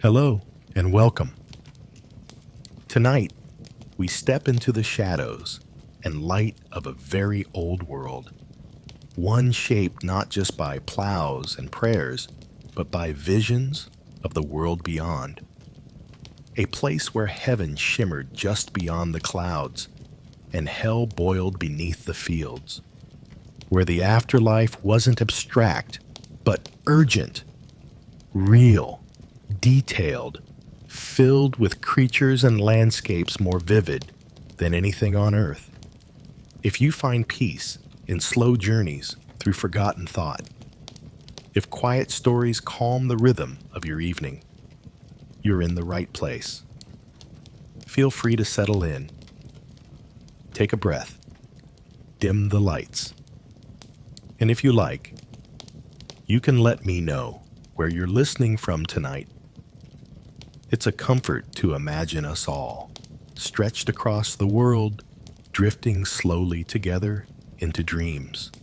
Hello and welcome. Tonight, we step into the shadows and light of a very old world. One shaped not just by plows and prayers, but by visions of the world beyond. A place where heaven shimmered just beyond the clouds and hell boiled beneath the fields. Where the afterlife wasn't abstract, but urgent, real, detailed, filled with creatures and landscapes more vivid than anything on earth. If you find peace in slow journeys through forgotten thought, if quiet stories calm the rhythm of your evening, you're in the right place. Feel free to settle in. Take a breath. Dim the lights. And if you like, you can let me know where you're listening from tonight. It's a comfort to imagine us all, stretched across the world, drifting slowly together into dreams.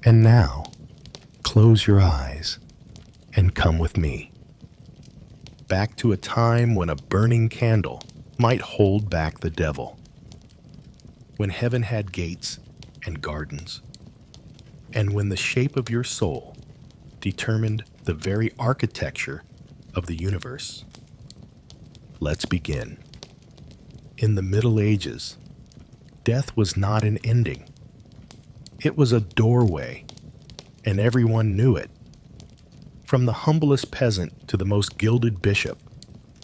And now, close your eyes and come with me. Back to a time when a burning candle might hold back the devil. When heaven had gates and gardens. And when the shape of your soul determined the very architecture of the universe. Let's begin. In the Middle Ages, death was not an ending. It was a doorway, and everyone knew it. From the humblest peasant to the most gilded bishop,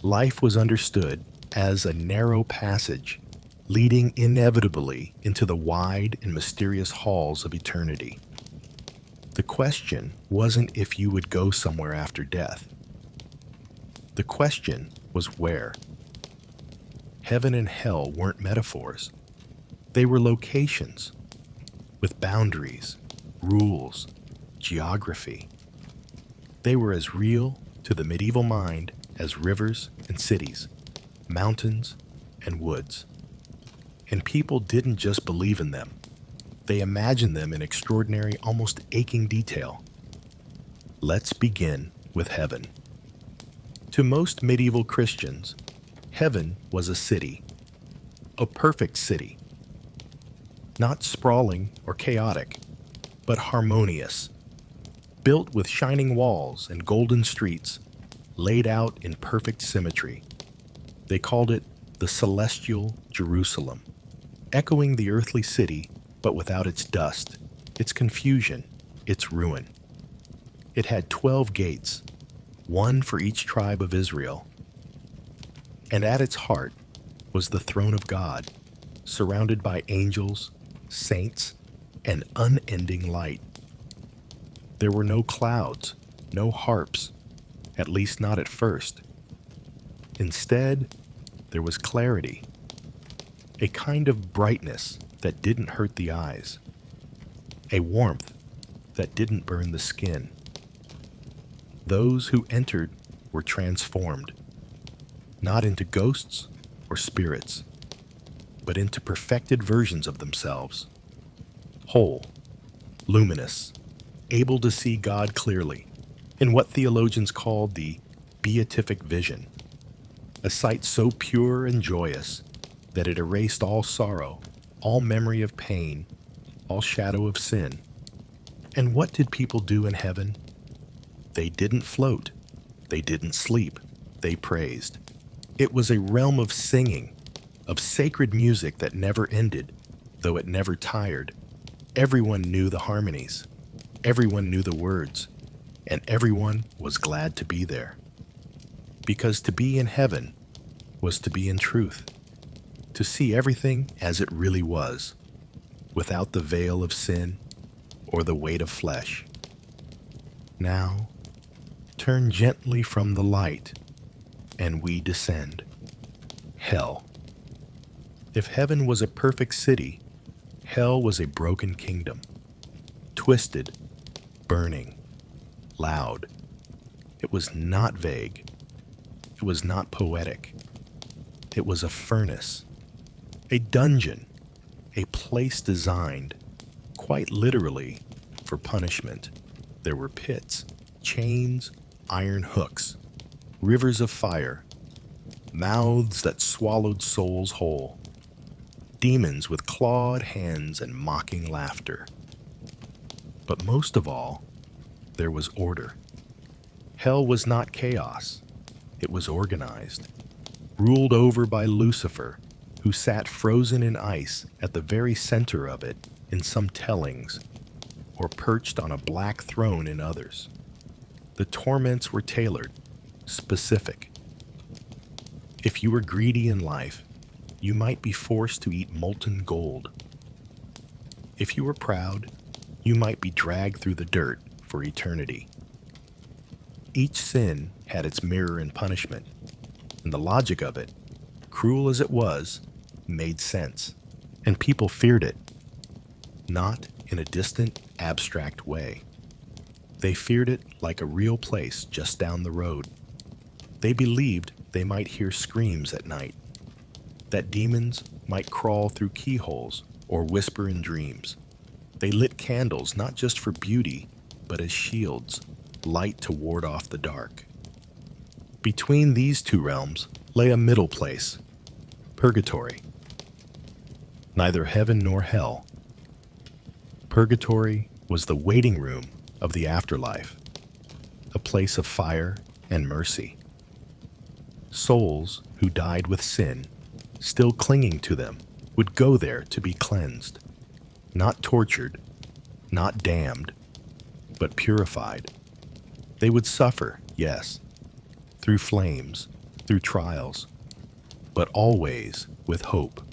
life was understood as a narrow passage leading inevitably into the wide and mysterious halls of eternity. The question wasn't if you would go somewhere after death. The question was where. Heaven and hell weren't metaphors. They were locations with boundaries, rules, geography. They were as real to the medieval mind as rivers and cities, mountains and woods. And people didn't just believe in them. They imagined them in extraordinary, almost aching detail. Let's begin with heaven. To most medieval Christians, heaven was a city, a perfect city. Not sprawling or chaotic, but harmonious, built with shining walls and golden streets, laid out in perfect symmetry. They called it the celestial Jerusalem, echoing the earthly city, but without its dust, its confusion, its ruin. It had 12 gates, one for each tribe of Israel. And at its heart was the throne of God, surrounded by angels, saints, and unending light. There were no clouds, no harps, at least not at first. Instead, there was clarity, a kind of brightness that didn't hurt the eyes, a warmth that didn't burn the skin. Those who entered were transformed, not into ghosts or spirits, but into perfected versions of themselves, whole, luminous, able to see God clearly, in what theologians called the beatific vision, a sight so pure and joyous that it erased all sorrow, all memory of pain, all shadow of sin. And what did people do in heaven? They didn't float. They didn't sleep. They praised. It was a realm of singing, of sacred music that never ended, though it never tired. Everyone knew the harmonies. Everyone knew the words. And everyone was glad to be there. Because to be in heaven was to be in truth, to see everything as it really was, without the veil of sin or the weight of flesh. Now, turn gently from the light, and we descend. Hell. If heaven was a perfect city, hell was a broken kingdom, twisted, burning, loud. It was not vague. It was not poetic. It was a furnace, a dungeon, a place designed, quite literally, for punishment. There were pits, chains, iron hooks. rivers of fire, mouths that swallowed souls whole, demons with clawed hands and mocking laughter. But most of all, there was order. Hell was not chaos. It was organized, ruled over by Lucifer, who sat frozen in ice at the very center of it in some tellings, or perched on a black throne in others. The torments were tailored, specific. If you were greedy in life, you might be forced to eat molten gold. If you were proud, you might be dragged through the dirt for eternity. Each sin had its mirror and punishment, and the logic of it, cruel as it was, made sense, and people feared it, not in a distant, abstract way. They feared it like a real place just down the road. They believed they might hear screams at night, that demons might crawl through keyholes or whisper in dreams. They lit candles not just for beauty, but as shields, light to ward off the dark. Between these two realms lay a middle place, purgatory. Neither heaven nor hell. Purgatory was the waiting room of the afterlife, a place of fire and mercy. Souls who died with sin, still clinging to them, would go there to be cleansed, not tortured, not damned, but purified. They would suffer, yes, through flames, through trials, but always with hope,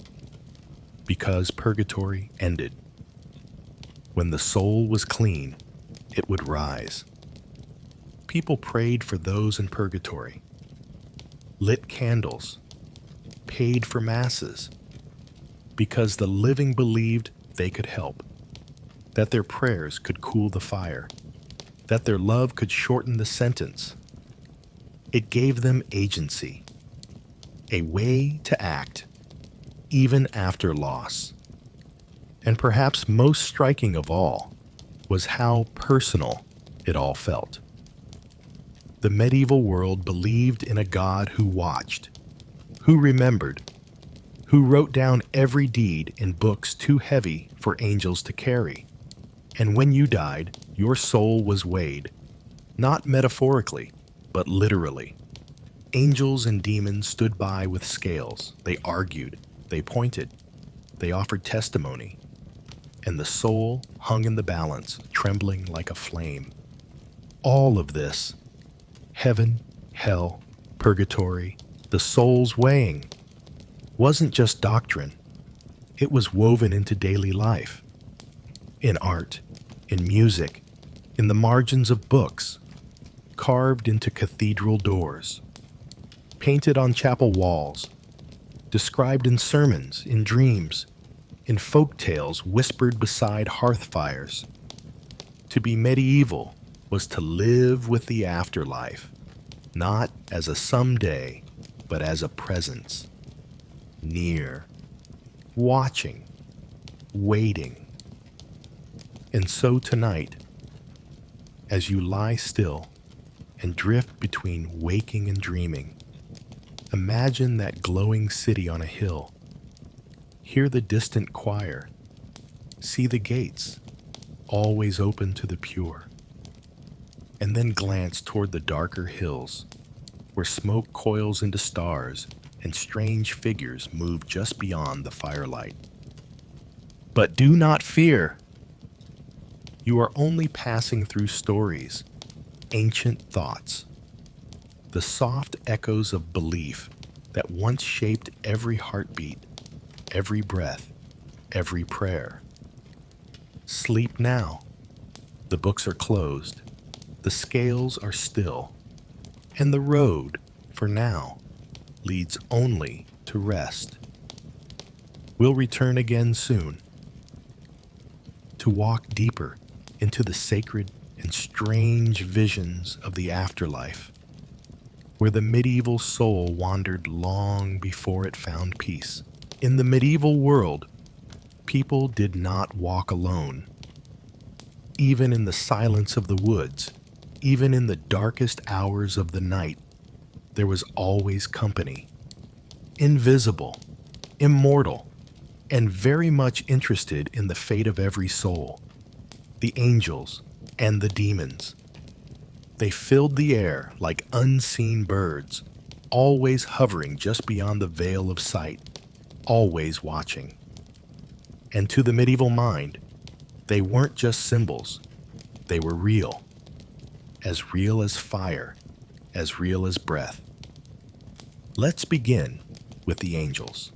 because purgatory ended. When the soul was clean, it would rise. People prayed for those in purgatory, lit candles, paid for masses, because the living believed they could help, that their prayers could cool the fire, that their love could shorten the sentence. It gave them agency, a way to act, even after loss. And perhaps most striking of all was how personal it all felt. The medieval world believed in a God who watched, who remembered, who wrote down every deed in books too heavy for angels to carry. And when you died, your soul was weighed, not metaphorically, but literally. Angels and demons stood by with scales. They argued, they pointed, they offered testimony. And the soul hung in the balance, trembling like a flame. All of this, heaven, hell, purgatory, the soul's weighing, wasn't just doctrine. It was woven into daily life, in art, in music, in the margins of books, carved into cathedral doors, painted on chapel walls, described in sermons, in dreams, in folk tales whispered beside hearth fires. To be medieval was to live with the afterlife, not as a someday, but as a presence, near, watching, waiting. And so tonight, as you lie still and drift between waking and dreaming, imagine that glowing city on a hill. Hear the distant choir. See the gates, always open to the pure. And then glance toward the darker hills, where smoke coils into stars and strange figures move just beyond the firelight. But do not fear. You are only passing through stories, ancient thoughts, the soft echoes of belief that once shaped every heartbeat, every breath, every prayer. Sleep now. The books are closed, the scales are still, and the road, for now, leads only to rest. We'll return again soon, to walk deeper into the sacred and strange visions of the afterlife, where the medieval soul wandered long before it found peace. In the medieval world, people did not walk alone. Even in the silence of the woods, even in the darkest hours of the night, there was always company, invisible, immortal, and very much interested in the fate of every soul, the angels and the demons. They filled the air like unseen birds, always hovering just beyond the veil of sight, always watching. And to the medieval mind, they weren't just symbols, they were real as fire, as real as breath. Let's begin with the angels.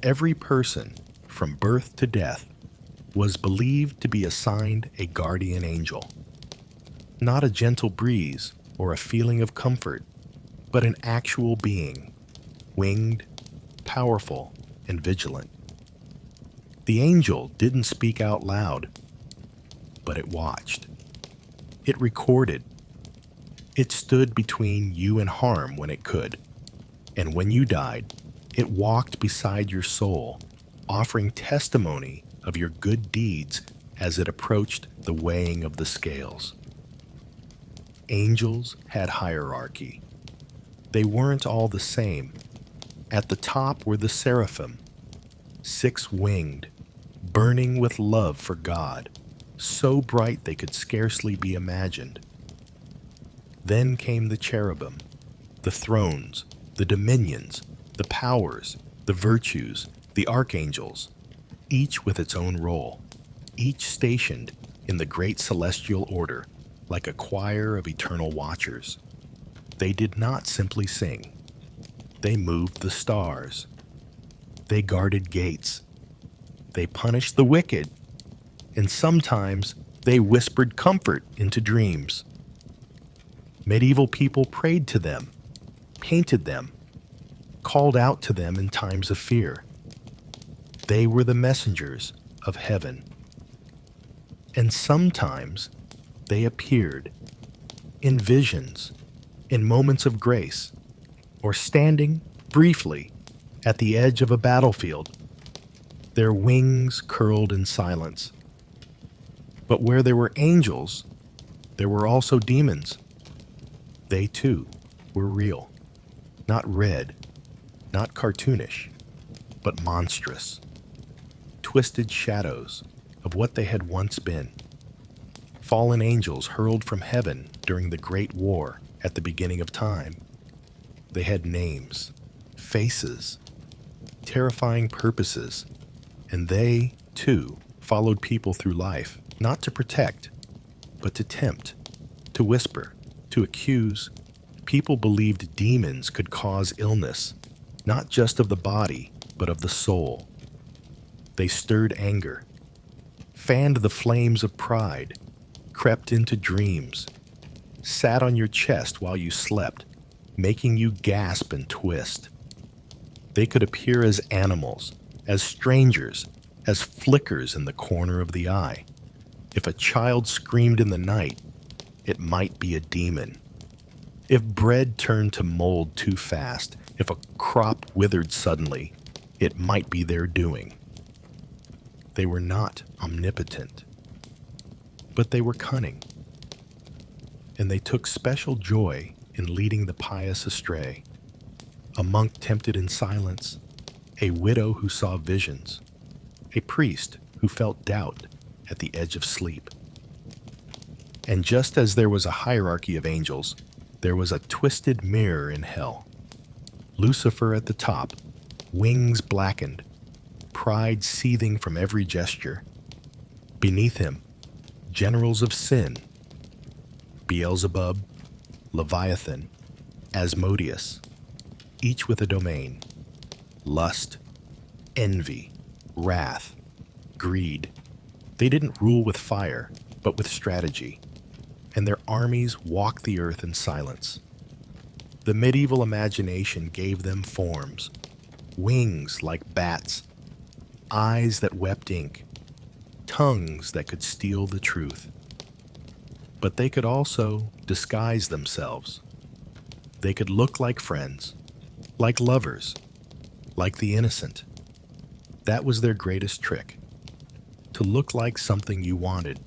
Every person, from birth to death, was believed to be assigned a guardian angel. Not a gentle breeze or a feeling of comfort, but an actual being, winged, powerful, and vigilant. The angel didn't speak out loud, but it watched. It recorded. It stood between you and harm when it could. And when you died, it walked beside your soul, offering testimony of your good deeds as it approached the weighing of the scales. Angels had hierarchy. They weren't all the same. At the top were the seraphim, six-winged, burning with love for God, so bright they could scarcely be imagined. Then came the cherubim, the thrones, the dominions, the powers, the virtues, the archangels, each with its own role, each stationed in the great celestial order like a choir of eternal watchers. They did not simply sing. They moved the stars. They guarded gates. They punished the wicked. And sometimes they whispered comfort into dreams. Medieval people prayed to them, painted them, called out to them in times of fear. They were the messengers of heaven. And sometimes they appeared in visions, in moments of grace, or standing briefly at the edge of a battlefield, their wings curled in silence. But where there were angels, there were also demons. They too were real, not red, not cartoonish, but monstrous, twisted shadows of what they had once been. Fallen angels hurled from heaven during the Great War at the beginning of time. They had names, faces, terrifying purposes, and they, too, followed people through life, not to protect, but to tempt, to whisper, to accuse. People believed demons could cause illness, not just of the body, but of the soul. They stirred anger, fanned the flames of pride, crept into dreams, sat on your chest while you slept, making you gasp and twist. They could appear as animals, as strangers, as flickers in the corner of the eye. If a child screamed in the night, it might be a demon. If bread turned to mold too fast, if a crop withered suddenly, it might be their doing. They were not omnipotent, but they were cunning, and they took special joy in leading the pious astray. A monk tempted in silence, a widow who saw visions, a priest who felt doubt at the edge of sleep. And just as there was a hierarchy of angels, there was a twisted mirror in hell. Lucifer at the top, wings blackened, pride seething from every gesture. Beneath him, generals of sin, Beelzebub, Leviathan, Asmodeus, each with a domain: lust, envy, wrath, greed. They didn't rule with fire, but with strategy, and their armies walked the earth in silence. The medieval imagination gave them forms, wings like bats, eyes that wept ink, tongues that could steal the truth. But they could also disguise themselves. They could look like friends, like lovers, like the innocent. That was their greatest trick, to look like something you wanted.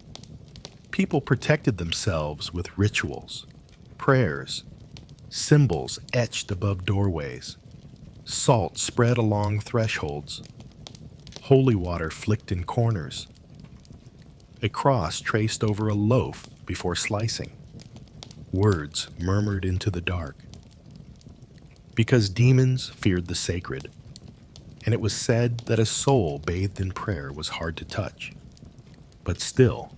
People protected themselves with rituals, prayers, symbols etched above doorways, salt spread along thresholds, holy water flicked in corners, a cross traced over a loaf before slicing, words murmured into the dark. Because demons feared the sacred, and it was said that a soul bathed in prayer was hard to touch. But still,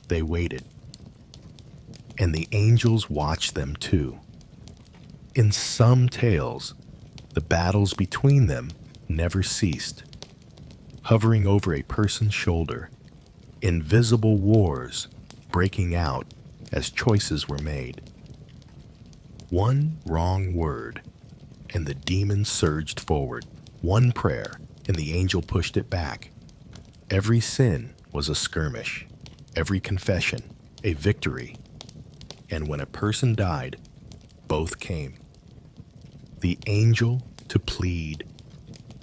they waited. And the angels watched them too. In some tales, the battles between them never ceased, hovering over a person's shoulder, invisible wars breaking out as choices were made. One wrong word, and the demon surged forward. One prayer, and the angel pushed it back. Every sin was a skirmish, every confession a victory. And when a person died, both came. The angel to plead,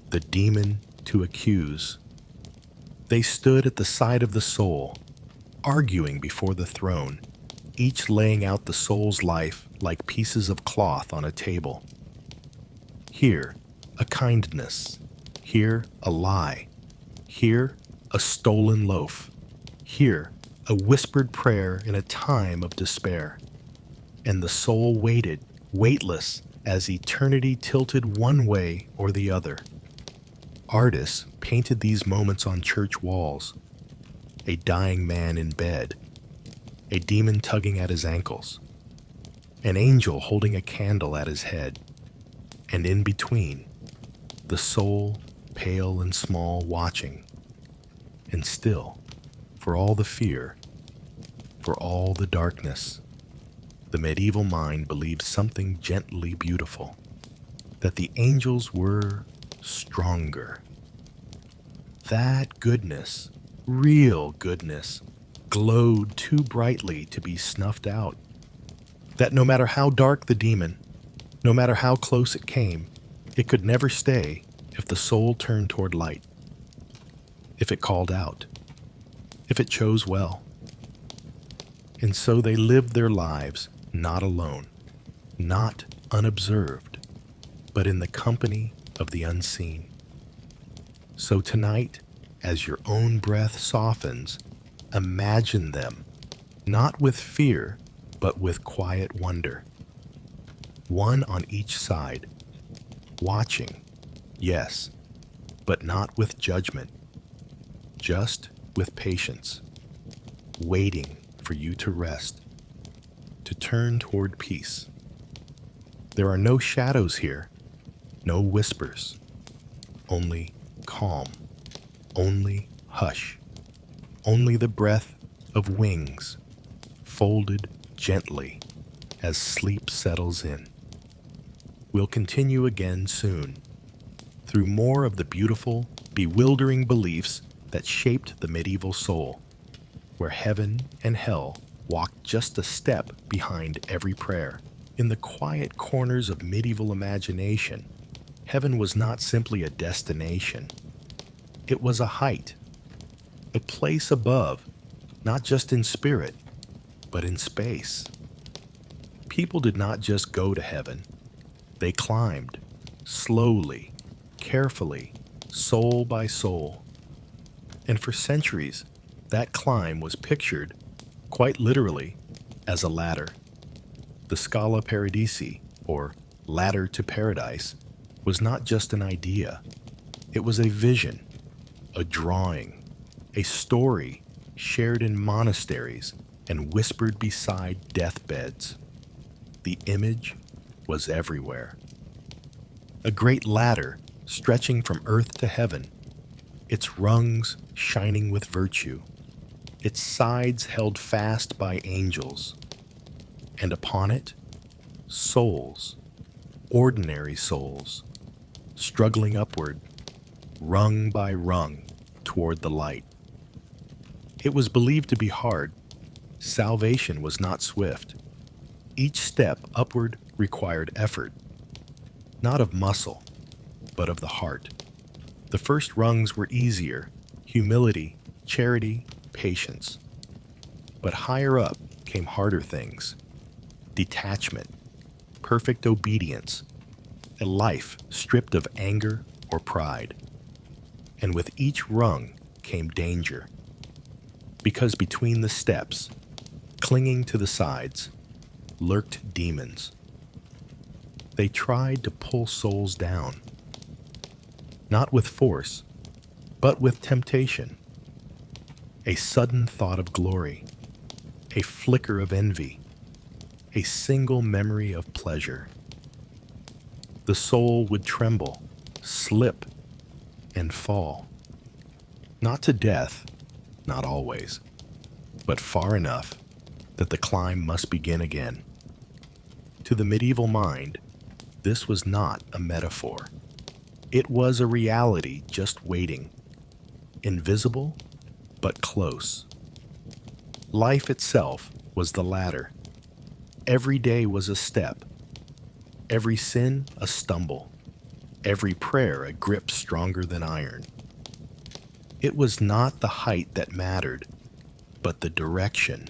the demon to accuse. They stood at the side of the soul, arguing before the throne, each laying out the soul's life like pieces of cloth on a table. Here, a kindness. Here, a lie. Here, a stolen loaf. Here, a whispered prayer in a time of despair. And the soul waited, weightless, as eternity tilted one way or the other. Artists painted these moments on church walls. A dying man in bed, a demon tugging at his ankles, an angel holding a candle at his head, and in between, the soul, pale and small, watching. And still, for all the fear, for all the darkness, the medieval mind believed something gently beautiful, that the angels were stronger. That goodness, real goodness, glowed too brightly to be snuffed out. That no matter how dark the demon, no matter how close it came, it could never stay if the soul turned toward light, if it called out, if it chose well. And so they lived their lives not alone, not unobserved, but in the company of the unseen. So tonight, as your own breath softens, imagine them, not with fear, but with quiet wonder. One on each side, watching, yes, but not with judgment, just with patience, waiting for you to rest, to turn toward peace. There are no shadows here, no whispers, only calm, only hush, only the breath of wings folded gently as sleep settles in. We'll continue again soon, through more of the beautiful, bewildering beliefs that shaped the medieval soul, where heaven and hell walked just a step behind every prayer. In the quiet corners of medieval imagination, heaven was not simply a destination. It was a height, a place above, not just in spirit, but in space. People did not just go to heaven. They climbed, slowly, carefully, soul by soul. And for centuries, that climb was pictured, quite literally, as a ladder. The Scala Paradisi, or ladder to paradise, was not just an idea. It was a vision, a drawing, a story shared in monasteries and whispered beside deathbeds. The image was everywhere. A great ladder stretching from earth to heaven, its rungs shining with virtue, its sides held fast by angels, and upon it, souls, ordinary souls, struggling upward, rung by rung, toward the light. It was believed to be hard. Salvation was not swift. Each step upward required effort, not of muscle, but of the heart. The first rungs were easier: humility, charity, patience. But higher up came harder things: detachment, perfect obedience, a life stripped of anger or pride. And with each rung came danger, because between the steps, clinging to the sides, lurked demons. They tried to pull souls down, not with force, but with temptation. A sudden thought of glory, a flicker of envy, a single memory of pleasure. The soul would tremble, slip, and fall. Not to death, not always, but far enough that the climb must begin again. To the medieval mind, this was not a metaphor. It was a reality just waiting, invisible but close. Life itself was the ladder. Every day was a step, every sin a stumble, every prayer a grip stronger than iron. It was not the height that mattered, but the direction.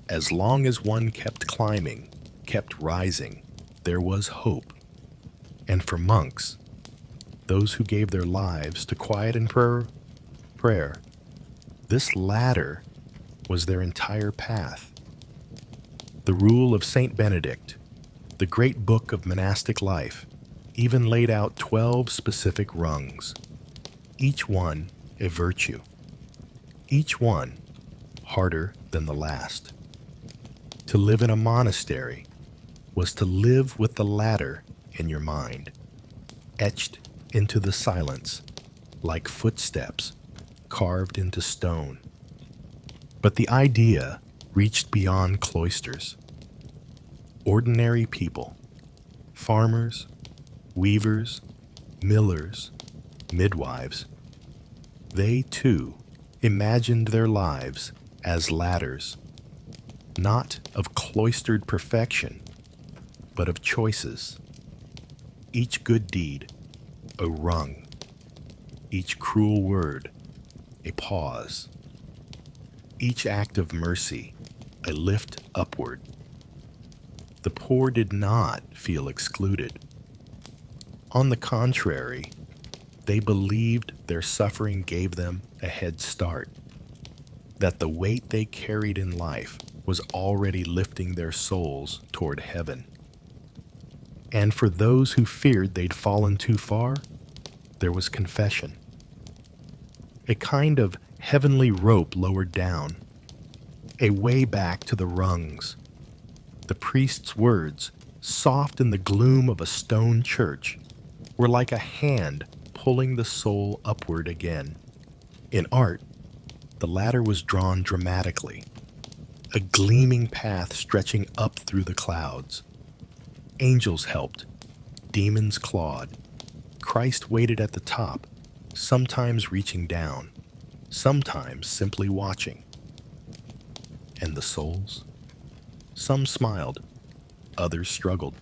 As long as one kept climbing, kept rising, there was hope. And for monks, those who gave their lives to quiet and prayer, this ladder was their entire path. The rule of Saint Benedict, the great book of monastic life, even laid out 12 specific rungs, each one a virtue, each one harder than the last. To live in a monastery was to live with the ladder in your mind, etched into the silence like footsteps carved into stone. But the idea reached beyond cloisters. Ordinary people, farmers, weavers, millers, midwives, they too imagined their lives as ladders, not of cloistered perfection, but of choices. Each good deed, a rung, each cruel word, a pause, each act of mercy, a lift upward. The poor did not feel excluded. On the contrary, they believed their suffering gave them a head start, that the weight they carried in life was already lifting their souls toward heaven. And for those who feared they'd fallen too far, there was confession. A kind of heavenly rope lowered down, a way back to the rungs. The priest's words, soft in the gloom of a stone church, were like a hand pulling the soul upward again. In art, the ladder was drawn dramatically, a gleaming path stretching up through the clouds. Angels helped, demons clawed. Christ waited at the top, sometimes reaching down, sometimes simply watching. And the souls? Some smiled, others struggled.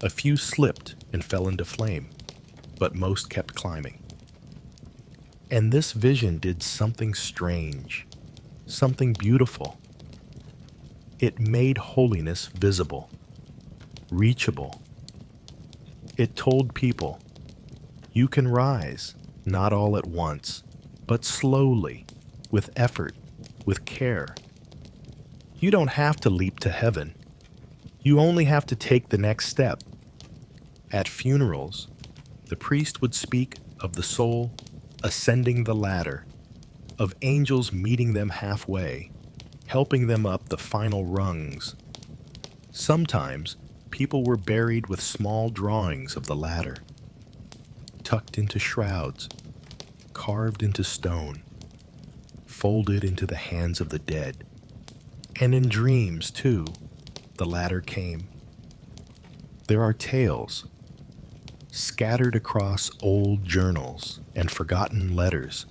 A few slipped and fell into flame, but most kept climbing. And this vision did something strange, something beautiful. It made holiness visible, reachable. It told people, you can rise, not all at once, but slowly, with effort, with care. You don't have to leap to heaven. You only have to take the next step. At funerals, the priest would speak of the soul ascending the ladder, of angels meeting them halfway, helping them up the final rungs. Sometimes, people were buried with small drawings of the ladder, tucked into shrouds, carved into stone, folded into the hands of the dead. And in dreams, too, the ladder came. There are tales, scattered across old journals and forgotten letters,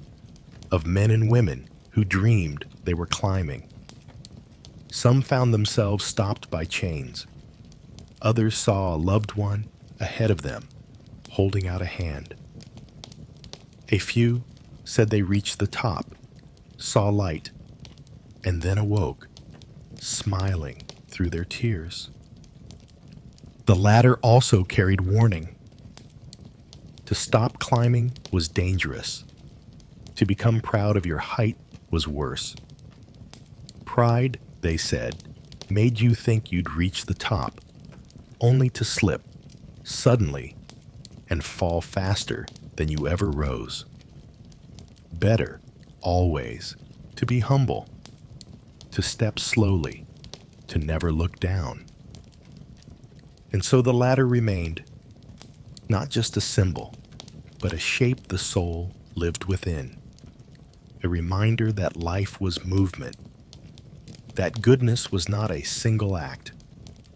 of men and women who dreamed they were climbing. Some found themselves stopped by chains. Others saw a loved one ahead of them, holding out a hand. A few said they reached the top, saw light, and then awoke, smiling through their tears. The ladder also carried warning. To stop climbing was dangerous. To become proud of your height was worse. Pride, they said, made you think you'd reach the top, only to slip, suddenly, and fall faster than you ever rose. Better, always, to be humble, to step slowly, to never look down. And so the ladder remained, not just a symbol, but a shape the soul lived within. A reminder that life was movement, that goodness was not a single act,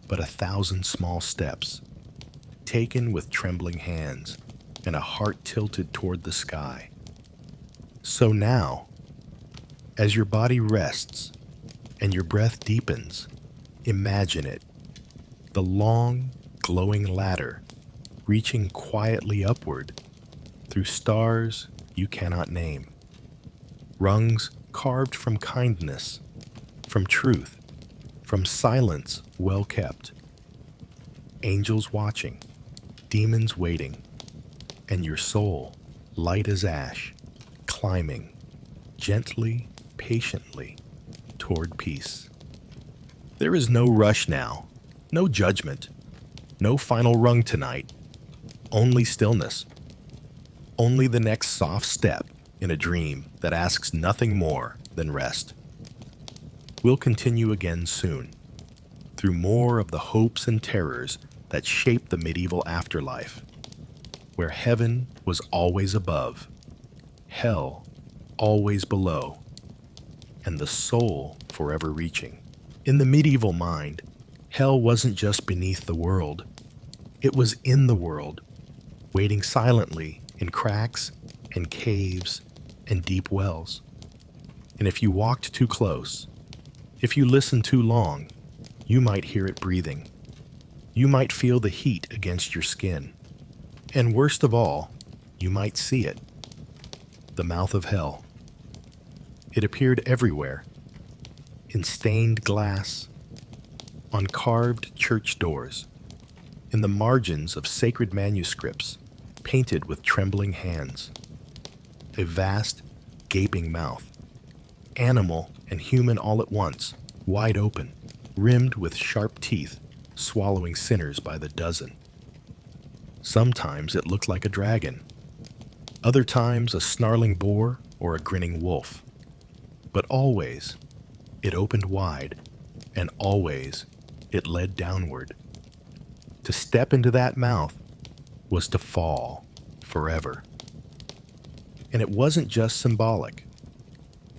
but 1,000 small steps, taken with trembling hands and a heart tilted toward the sky. So now, as your body rests and your breath deepens, imagine it, the long, glowing ladder reaching quietly upward through stars you cannot name, rungs carved from kindness, from truth, from silence well kept, angels watching, demons waiting, and your soul, light as ash, climbing, gently, patiently, toward peace. There is no rush now, no judgment, no final rung tonight, only stillness, only the next soft step in a dream that asks nothing more than rest. We'll continue again soon, through more of the hopes and terrors that shape the medieval afterlife, where heaven was always above, hell always below, and the soul forever reaching. In the medieval mind, hell wasn't just beneath the world, it was in the world, waiting silently in cracks and caves and deep wells. And if you walked too close, if you listened too long, you might hear it breathing. You might feel the heat against your skin. And worst of all, you might see it. The mouth of hell. It appeared everywhere. In stained glass, on carved church doors, in the margins of sacred manuscripts, painted with trembling hands. A vast, gaping mouth, animal and human all at once, wide open, rimmed with sharp teeth, swallowing sinners by the dozen. Sometimes it looked like a dragon, other times a snarling boar or a grinning wolf. But always, it opened wide, and always it led downward. To step into that mouth was to fall forever. And it wasn't just symbolic.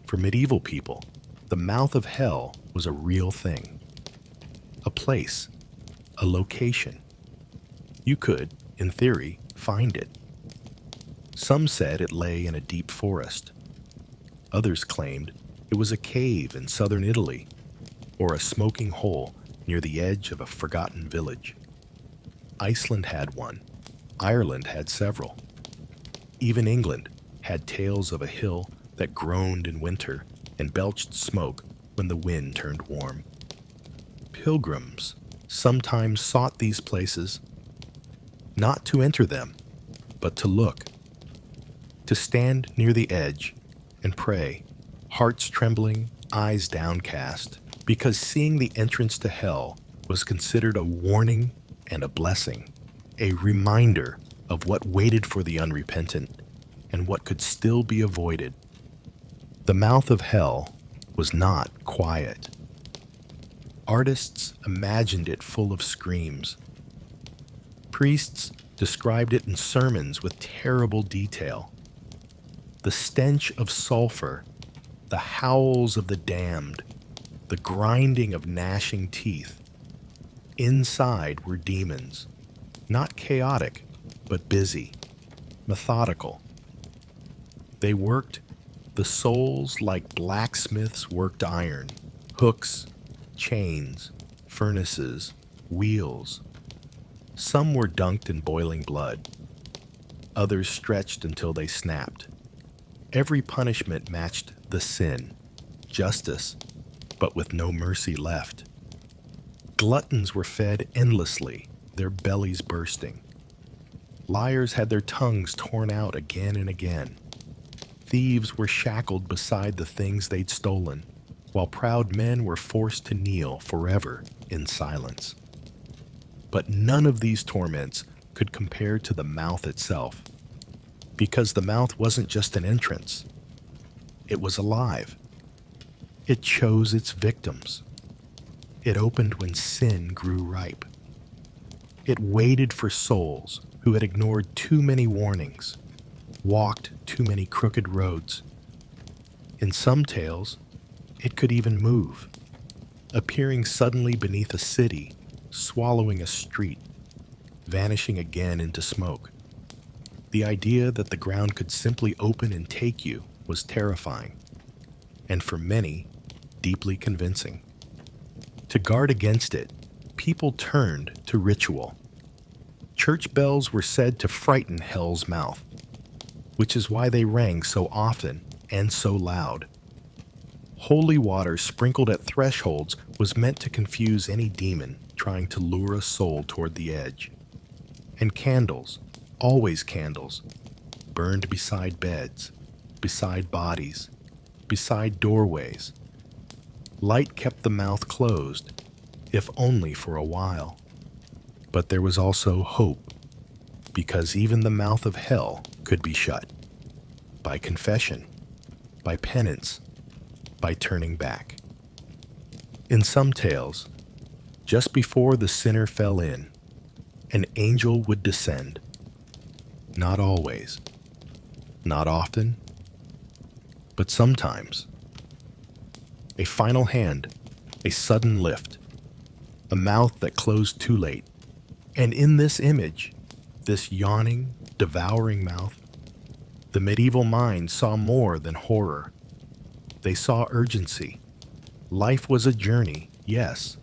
For medieval people, the mouth of hell was a real thing. A place, a location. You could, in theory, find it. Some said it lay in a deep forest. Others claimed it was a cave in southern Italy, or a smoking hole near the edge of a forgotten village. Iceland had one. Ireland had several. Even England had tales of a hill that groaned in winter and belched smoke when the wind turned warm. Pilgrims sometimes sought these places, not to enter them, but to look, to stand near the edge and pray, hearts trembling, eyes downcast, because seeing the entrance to hell was considered a warning and a blessing, a reminder of what waited for the unrepentant and what could still be avoided. The mouth of hell was not quiet. Artists imagined it full of screams. Priests described it in sermons with terrible detail. The stench of sulfur, the howls of the damned, the grinding of gnashing teeth. Inside were demons, not chaotic, but busy, methodical. They worked the souls like blacksmiths worked iron, hooks, chains, furnaces, wheels. Some were dunked in boiling blood. Others stretched until they snapped. Every punishment matched the sin, justice, but with no mercy left. Gluttons were fed endlessly, their bellies bursting. Liars had their tongues torn out again and again. Thieves were shackled beside the things they'd stolen, while proud men were forced to kneel forever in silence. But none of these torments could compare to the mouth itself, because the mouth wasn't just an entrance. It was alive. It chose its victims. It opened when sin grew ripe. It waited for souls who had ignored too many warnings, walked too many crooked roads. In some tales, it could even move, appearing suddenly beneath a city, swallowing a street, vanishing again into smoke. The idea that the ground could simply open and take you was terrifying, and for many, deeply convincing. To guard against it, people turned to ritual. Church bells were said to frighten hell's mouth, which is why they rang so often and so loud. Holy water sprinkled at thresholds was meant to confuse any demon trying to lure a soul toward the edge. And candles, always candles, burned beside beds, beside bodies, beside doorways. Light kept the mouth closed, if only for a while. But there was also hope, because even the mouth of hell could be shut. By confession, by penance, by turning back. In some tales, just before the sinner fell in, an angel would descend. Not always, not often, but sometimes. A final hand, a sudden lift, a mouth that closed too late. And in this image, this yawning, devouring mouth, the medieval mind saw more than horror. They saw urgency. Life was a journey, yes,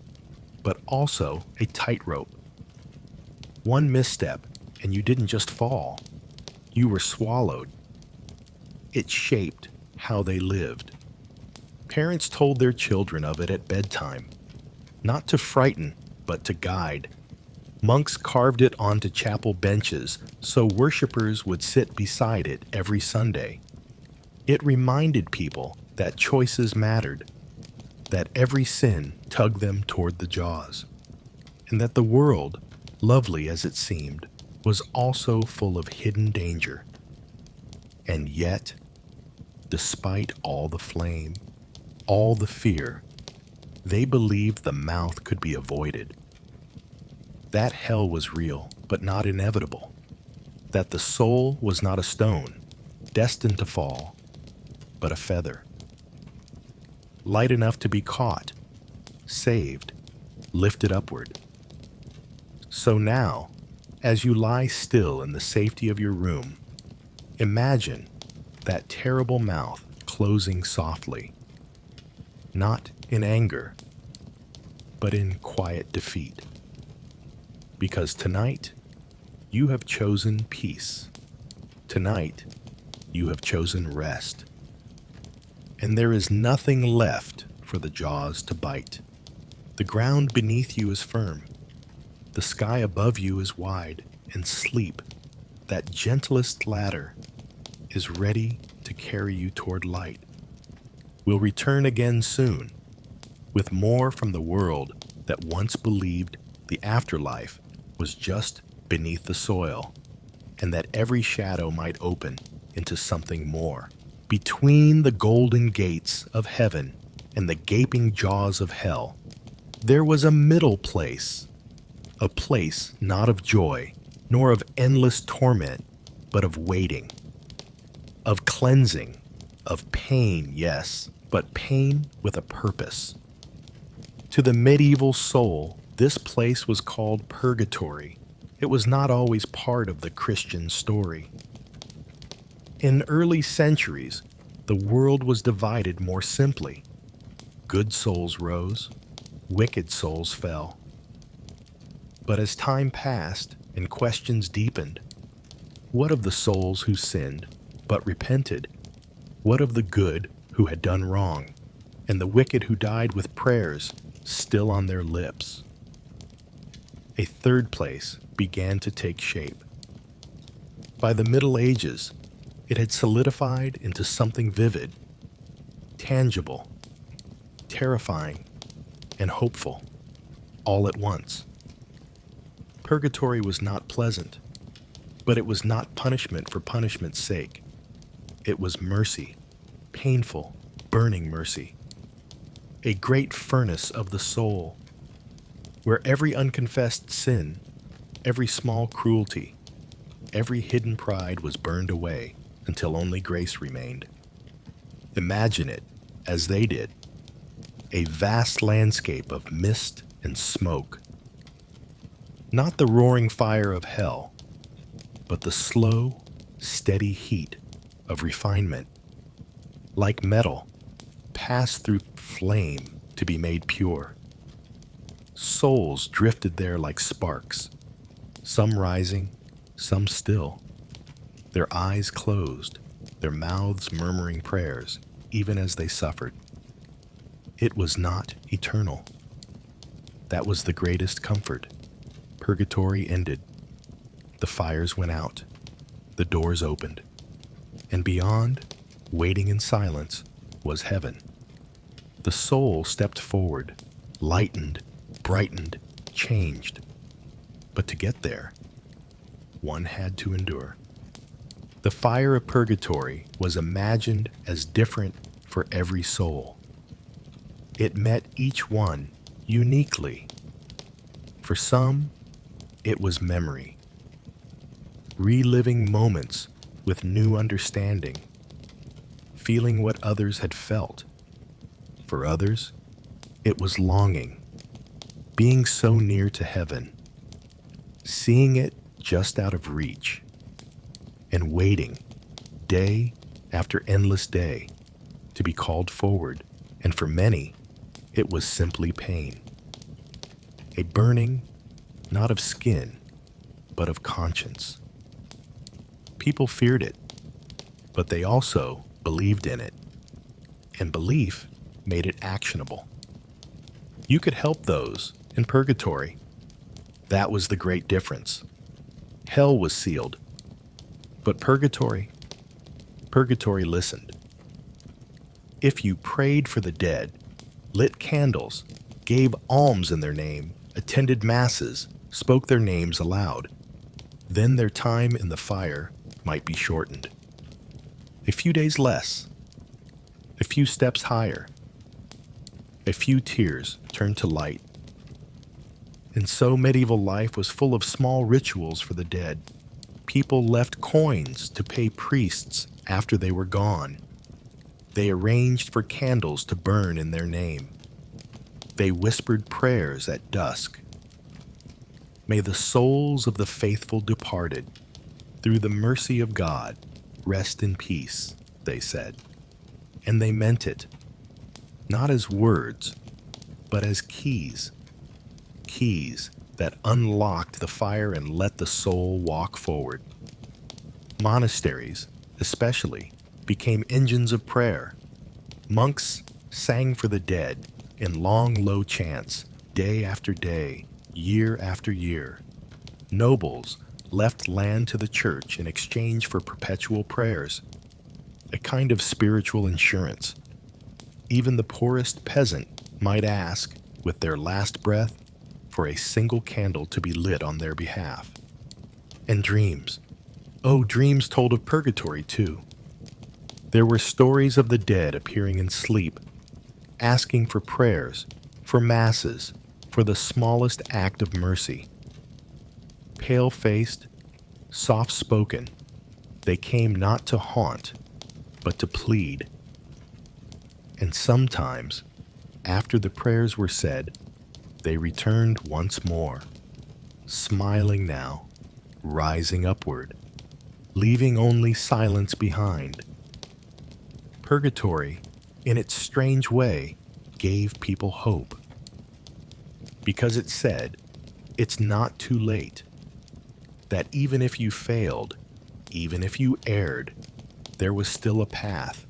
but also a tightrope. One misstep, and you didn't just fall. You were swallowed. It shaped how they lived. Parents told their children of it at bedtime, not to frighten, but to guide. Monks carved it onto chapel benches so worshipers would sit beside it every Sunday. It reminded people that choices mattered, that every sin tugged them toward the jaws, and that the world, lovely as it seemed, was also full of hidden danger. And yet, despite all the flame, all the fear, they believed the mouth could be avoided. That hell was real, but not inevitable. That the soul was not a stone, destined to fall, but a feather. Light enough to be caught, saved, lifted upward. So now, as you lie still in the safety of your room, imagine that terrible mouth closing softly, not in anger, but in quiet defeat. Because tonight, you have chosen peace. Tonight, you have chosen rest. And there is nothing left for the jaws to bite. The ground beneath you is firm. The sky above you is wide, and sleep, that gentlest ladder, is ready to carry you toward light. We'll return again soon, with more from the world that once believed the afterlife was just beneath the soil, and that every shadow might open into something more. Between the golden gates of heaven and the gaping jaws of hell, there was a middle place, a place not of joy, nor of endless torment, but of waiting, of cleansing, of pain, yes, but pain with a purpose. To the medieval soul, this place was called purgatory. It was not always part of the Christian story. In early centuries, the world was divided more simply. Good souls rose, wicked souls fell. But as time passed and questions deepened, what of the souls who sinned but repented? What of the good who had done wrong, and the wicked who died with prayers still on their lips? A third place began to take shape. By the Middle Ages, it had solidified into something vivid, tangible, terrifying, and hopeful, all at once. Purgatory was not pleasant, but it was not punishment for punishment's sake. It was mercy, painful, burning mercy. A great furnace of the soul, where every unconfessed sin, every small cruelty, every hidden pride was burned away until only grace remained. Imagine it, as they did, a vast landscape of mist and smoke. Not the roaring fire of hell, but the slow, steady heat of refinement. Like metal, passed through flame to be made pure. Souls drifted there like sparks, some rising, some still, their eyes closed, their mouths murmuring prayers, even as they suffered. It was not eternal. That was the greatest comfort. Purgatory ended. The fires went out. The doors opened. And beyond, waiting in silence, was heaven. The soul stepped forward, lightened, brightened, changed. But to get there, one had to endure. The fire of purgatory was imagined as different for every soul. It met each one uniquely. For some, it was memory, reliving moments with new understanding, feeling what others had felt. For others, it was longing, being so near to heaven, seeing it just out of reach, and waiting, day after endless day, to be called forward. And for many, it was simply pain. A burning, not of skin, but of conscience. People feared it, but they also believed in it. And belief made it actionable. You could help those in purgatory. That was the great difference. Hell was sealed, but purgatory listened. If you prayed for the dead, lit candles, gave alms in their name, attended masses, spoke their names aloud, then their time in the fire might be shortened. A few days less, a few steps higher, a few tears turned to light. And so medieval life was full of small rituals for the dead. People left coins to pay priests after they were gone. They arranged for candles to burn in their name. They whispered prayers at dusk. May the souls of the faithful departed, through the mercy of God, rest in peace, they said. And they meant it, not as words, but as keys. Keys that unlocked the fire and let the soul walk forward. Monasteries, especially, became engines of prayer. Monks sang for the dead in long, low chants, day after day, year after year. Nobles left land to the church in exchange for perpetual prayers, a kind of spiritual insurance. Even the poorest peasant might ask, with their last breath, for a single candle to be lit on their behalf. And dreams. Oh, dreams told of purgatory, too. There were stories of the dead appearing in sleep, asking for prayers, for masses, for the smallest act of mercy. Pale-faced, soft-spoken, they came not to haunt, but to plead. And sometimes, after the prayers were said, they returned once more, smiling now, rising upward, leaving only silence behind. Purgatory, in its strange way, gave people hope. Because it said, it's not too late. That even if you failed, even if you erred, there was still a path,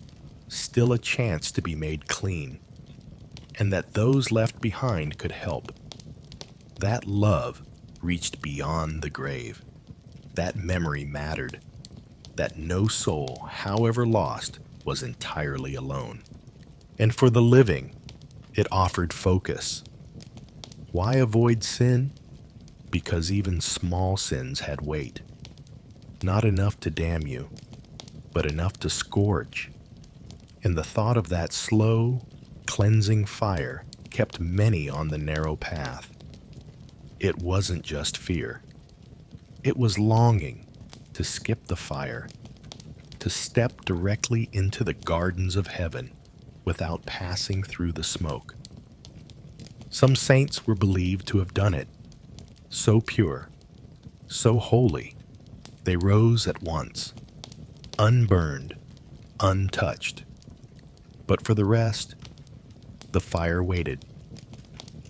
still a chance to be made clean, and that those left behind could help. That love reached beyond the grave. That memory mattered, that no soul, however lost, was entirely alone. And for the living, it offered focus. Why avoid sin? Because even small sins had weight. Not enough to damn you, but enough to scourge. And the thought of that slow, cleansing fire kept many on the narrow path. It wasn't just fear. It was longing to skip the fire, to step directly into the gardens of heaven without passing through the smoke. Some saints were believed to have done it, so pure, so holy, they rose at once, unburned, untouched. But for the rest, the fire waited.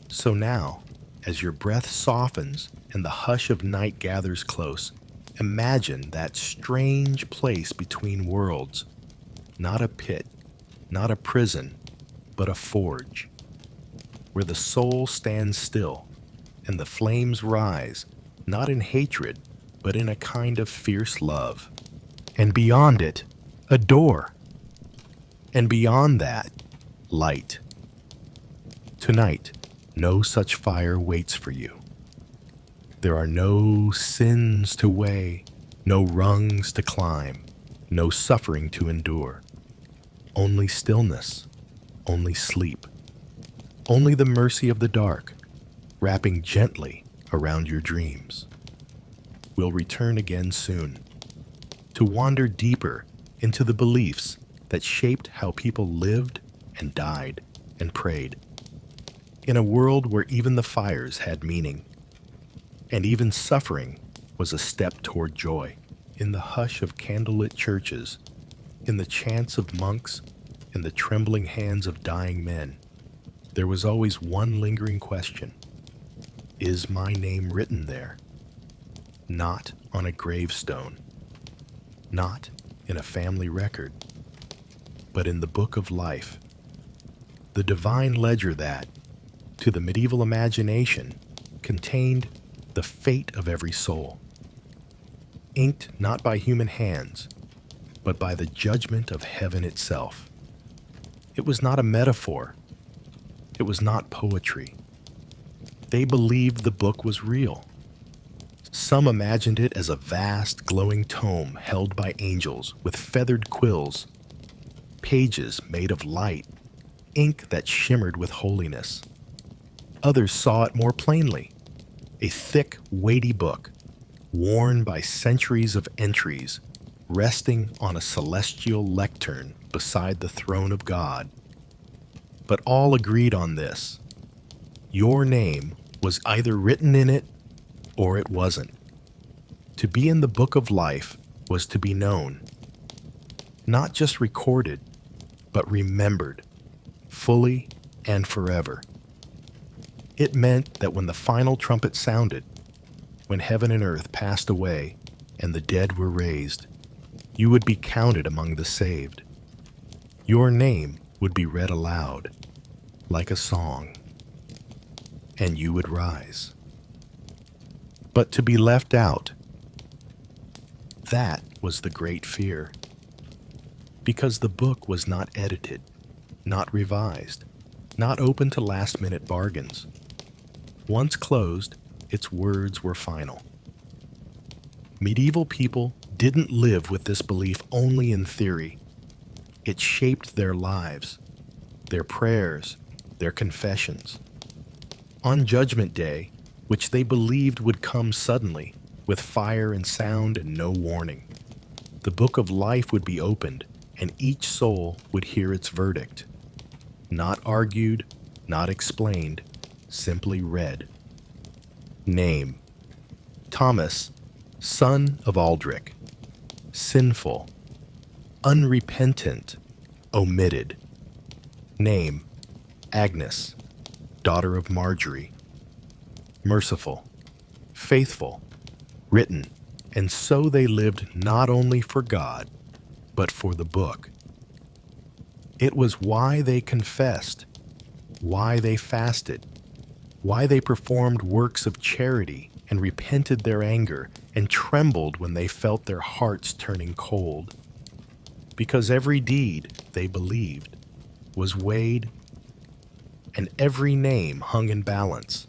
So now, as your breath softens and the hush of night gathers close, imagine that strange place between worlds, not a pit, not a prison, but a forge, where the soul stands still and the flames rise, not in hatred, but in a kind of fierce love. And beyond it, a door. And beyond that, light. Tonight, no such fire waits for you. There are no sins to weigh, no rungs to climb, no suffering to endure. Only stillness, only sleep, only the mercy of the dark, wrapping gently around your dreams. We'll return again soon, to wander deeper into the beliefs that shaped how people lived and died and prayed. In a world where even the fires had meaning, and even suffering was a step toward joy. In the hush of candlelit churches, in the chants of monks, in the trembling hands of dying men, there was always one lingering question. Is my name written there? Not on a gravestone, not in a family record, but in the book of life, the divine ledger that, to the medieval imagination, contained the fate of every soul, inked not by human hands, but by the judgment of heaven itself. It was not a metaphor. It was not poetry. They believed the book was real. Some imagined it as a vast, glowing tome held by angels with feathered quills, pages made of light, ink that shimmered with holiness. Others saw it more plainly, a thick, weighty book, worn by centuries of entries, resting on a celestial lectern beside the throne of God. But all agreed on this. Your name was either written in it or it wasn't. To be in the book of life was to be known, not just recorded, but remembered, fully and forever. It meant that when the final trumpet sounded, when heaven and earth passed away and the dead were raised, you would be counted among the saved. Your name would be read aloud, like a song, and you would rise. But to be left out, that was the great fear. Because the book was not edited, not revised, not open to last-minute bargains. Once closed, its words were final. Medieval people didn't live with this belief only in theory. It shaped their lives, their prayers, their confessions. On Judgment Day, which they believed would come suddenly, with fire and sound and no warning, the book of life would be opened, and each soul would hear its verdict. Not argued, not explained, simply read. Name: Thomas, son of Aldrich. Sinful, unrepentant, omitted. Name: Agnes, daughter of Marjorie. Merciful, faithful, written, and so they lived not only for God, but for the book. It was why they confessed, why they fasted, why they performed works of charity and repented their anger and trembled when they felt their hearts turning cold. Because every deed, they believed, was weighed and every name hung in balance.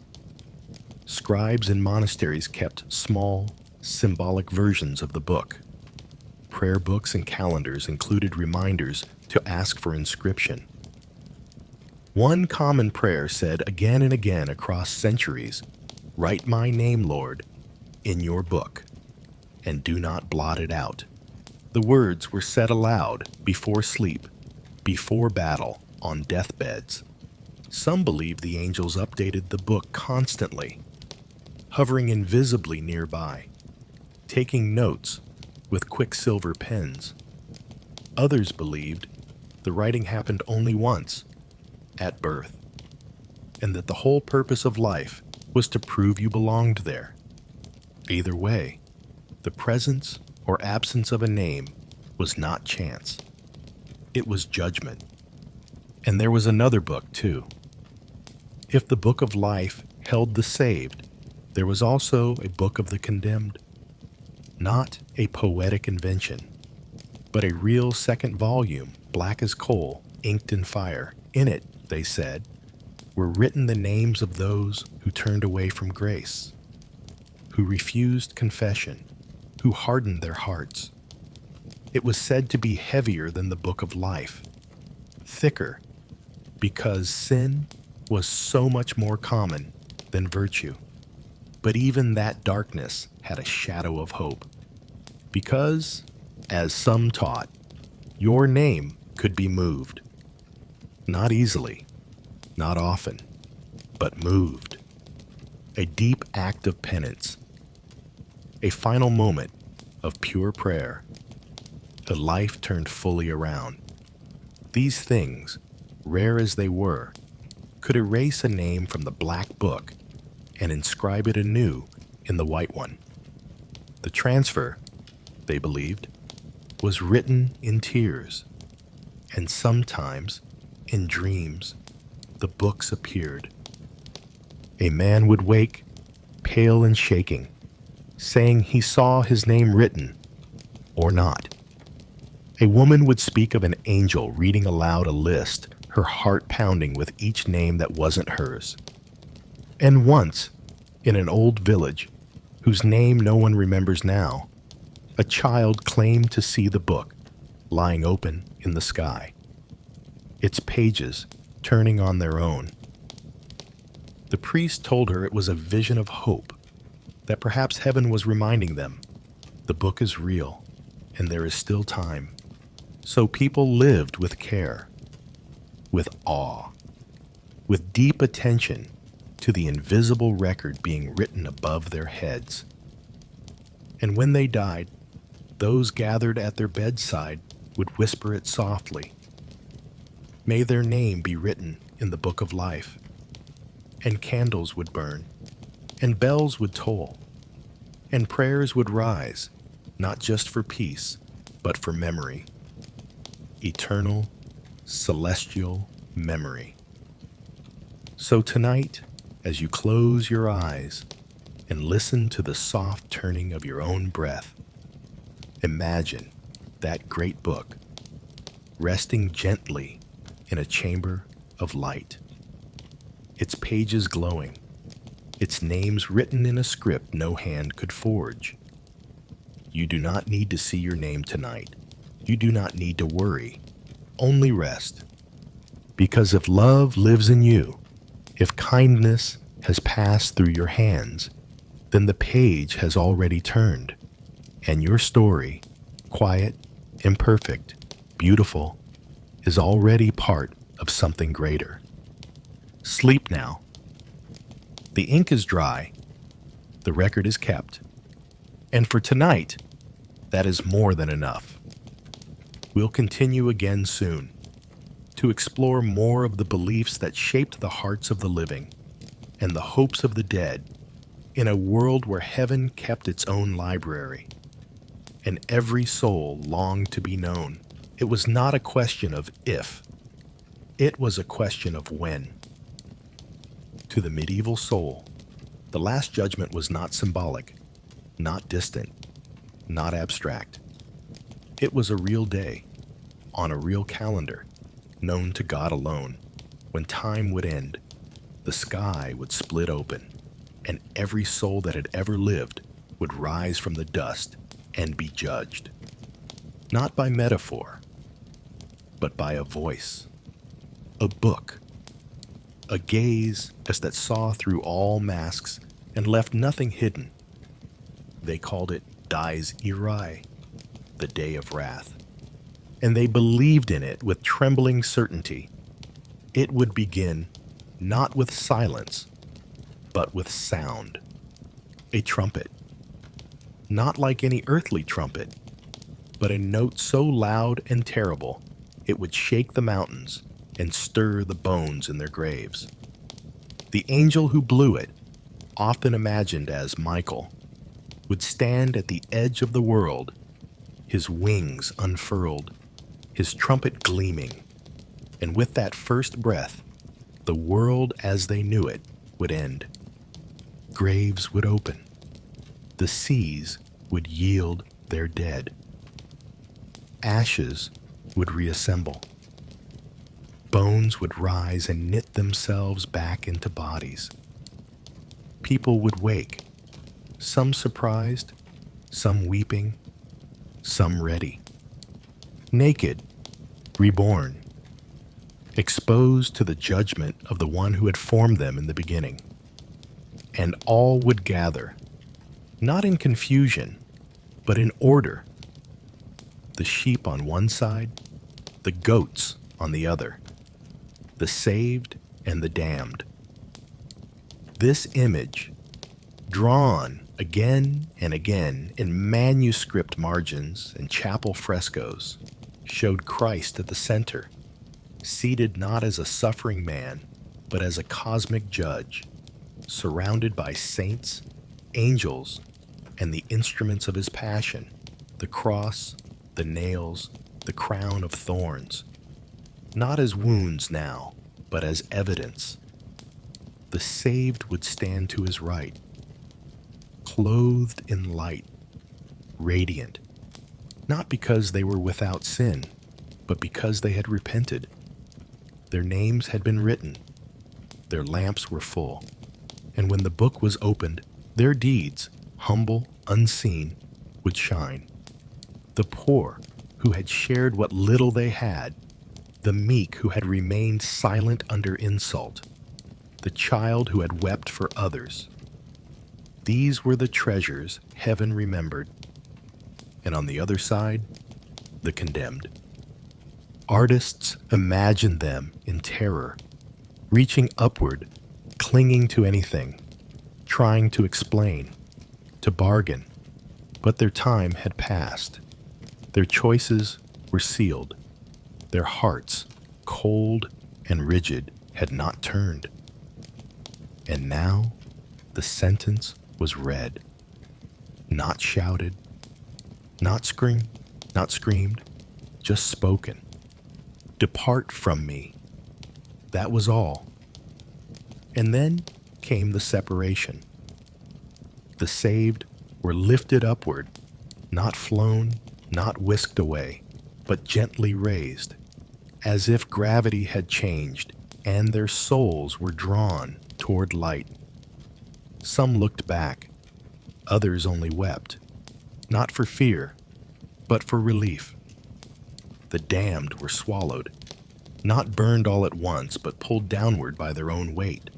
Scribes in monasteries kept small, symbolic versions of the book. Prayer books and calendars included reminders to ask for inscription. One common prayer said again and again across centuries, "Write my name, Lord, in your book, and do not blot it out." The words were said aloud before sleep, before battle, on deathbeds. Some believe the angels updated the book constantly, hovering invisibly nearby, taking notes with quicksilver pens. Others believed the writing happened only once, at birth, and that the whole purpose of life was to prove you belonged there. Either way, the presence or absence of a name was not chance. It was judgment. And there was another book, too. If the book of life held the saved, there was also a book of the condemned. Not a poetic invention, but a real second volume, black as coal, inked in fire. In it, they said, were written the names of those who turned away from grace, who refused confession, who hardened their hearts. It was said to be heavier than the book of life, thicker, because sin was so much more common than virtue. But even that darkness had a shadow of hope, because, as some taught, your name could be moved. Not easily, not often, but moved. A deep act of penance, a final moment of pure prayer, a life turned fully around. These things, rare as they were, could erase a name from the black book and inscribe it anew in the white one. The transfer, they believed, was written in tears, and sometimes, in dreams, the books appeared. A man would wake, pale and shaking, saying he saw his name written, or not. A woman would speak of an angel reading aloud a list, her heart pounding with each name that wasn't hers. And once, in an old village, whose name no one remembers now, a child claimed to see the book lying open in the sky, its pages turning on their own. The priest told her it was a vision of hope, that perhaps heaven was reminding them, the book is real, and there is still time. So people lived with care, with awe, with deep attention to the invisible record being written above their heads. And when they died, those gathered at their bedside would whisper it softly. May their name be written in the book of life. And candles would burn, and bells would toll, and prayers would rise, not just for peace, but for memory. Eternal, celestial memory. So tonight, as you close your eyes and listen to the soft turning of your own breath, imagine that great book resting gently in a chamber of light, its pages glowing, its names written in a script no hand could forge. You do not need to see your name tonight. You do not need to worry. Only rest. Because if love lives in you, if kindness has passed through your hands, then the page has already turned, and your story, quiet, imperfect, beautiful, is already part of something greater. Sleep now. The ink is dry, the record is kept, and for tonight, that is more than enough. We'll continue again soon to explore more of the beliefs that shaped the hearts of the living and the hopes of the dead in a world where heaven kept its own library, and every soul longed to be known. It was not a question of if, it was a question of when. To the medieval soul, The Last Judgment was not symbolic, not distant, not abstract. It was a real day, on a real calendar, known to God alone. When time would end, the sky would split open, and every soul that had ever lived would rise from the dust and be judged. Not by metaphor, but by a voice, a book, a gaze as that saw through all masks and left nothing hidden. They called it Dies Irae, the day of wrath, and they believed in it with trembling certainty. It would begin not with silence, but with sound, a trumpet, not like any earthly trumpet, but a note so loud and terrible it would shake the mountains and stir the bones in their graves. The angel who blew it, often imagined as Michael, would stand at the edge of the world, his wings unfurled, his trumpet gleaming, and with that first breath, the world as they knew it would end. Graves would open. The seas would yield their dead. Ashes would reassemble. Bones would rise and knit themselves back into bodies. People would wake, some surprised, some weeping, some ready. Naked, reborn, exposed to the judgment of the one who had formed them in the beginning. And all would gather, not in confusion, but in order. The sheep on one side, the goats on the other, the saved and the damned. This image, drawn again and again in manuscript margins and chapel frescoes, showed Christ at the center, seated not as a suffering man, but as a cosmic judge, surrounded by saints, angels, and the instruments of his passion, the cross, the nails, the crown of thorns, not as wounds now, but as evidence. The saved would stand to his right, clothed in light, radiant, not because they were without sin, but because they had repented. Their names had been written, their lamps were full, and when the book was opened, their deeds, humble, unseen, would shine. The poor who had shared what little they had, the meek who had remained silent under insult, the child who had wept for others. These were the treasures heaven remembered, and on the other side, the condemned. Artists imagined them in terror, reaching upward, clinging to anything, trying to explain, to bargain, but their time had passed. Their choices were sealed. Their hearts, cold and rigid, had not turned. And now the sentence was read, not shouted, not screamed, just spoken. Depart from me. That was all. And then came the separation. The saved were lifted upward, not flown, not whisked away, but gently raised, as if gravity had changed and their souls were drawn toward light. Some looked back, others only wept, not for fear, but for relief. The damned were swallowed, not burned all at once, but pulled downward by their own weight.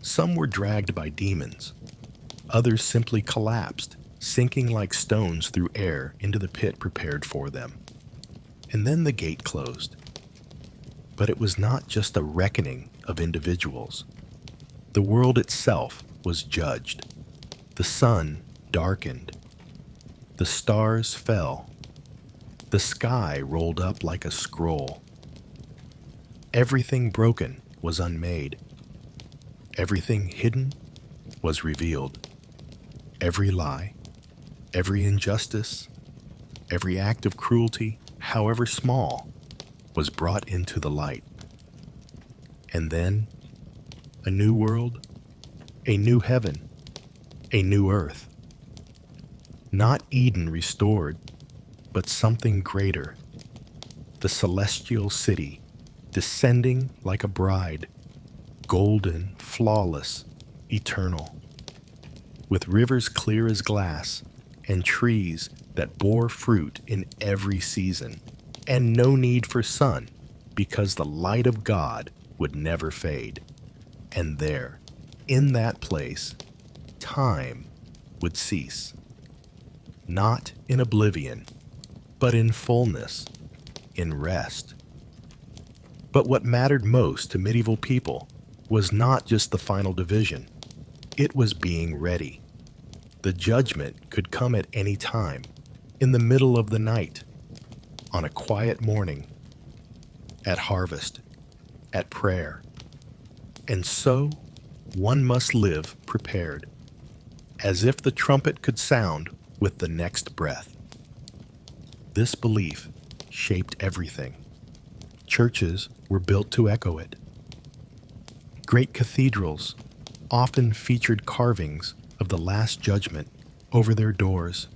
Some were dragged by demons. Others simply collapsed, sinking like stones through air into the pit prepared for them. And then the gate closed. But it was not just a reckoning of individuals. The world itself was judged. The sun darkened. The stars fell. The sky rolled up like a scroll. Everything broken was unmade. Everything hidden was revealed. Every lie, every injustice, every act of cruelty, however small, was brought into the light. And then, a new world, a new heaven, a new earth. Not Eden restored, but something greater. The celestial city, descending like a bride, golden, flawless, eternal, with rivers clear as glass and trees that bore fruit in every season, and no need for sun, because the light of God would never fade. And there, in that place, time would cease. Not in oblivion, but in fullness, in rest. But what mattered most to medieval people was not just the final division. It was being ready. The judgment could come at any time, in the middle of the night, on a quiet morning, at harvest, at prayer. And so, one must live prepared, as if the trumpet could sound with the next breath. This belief shaped everything. Churches were built to echo it. Great cathedrals often featured carvings of the Last Judgment over their doors,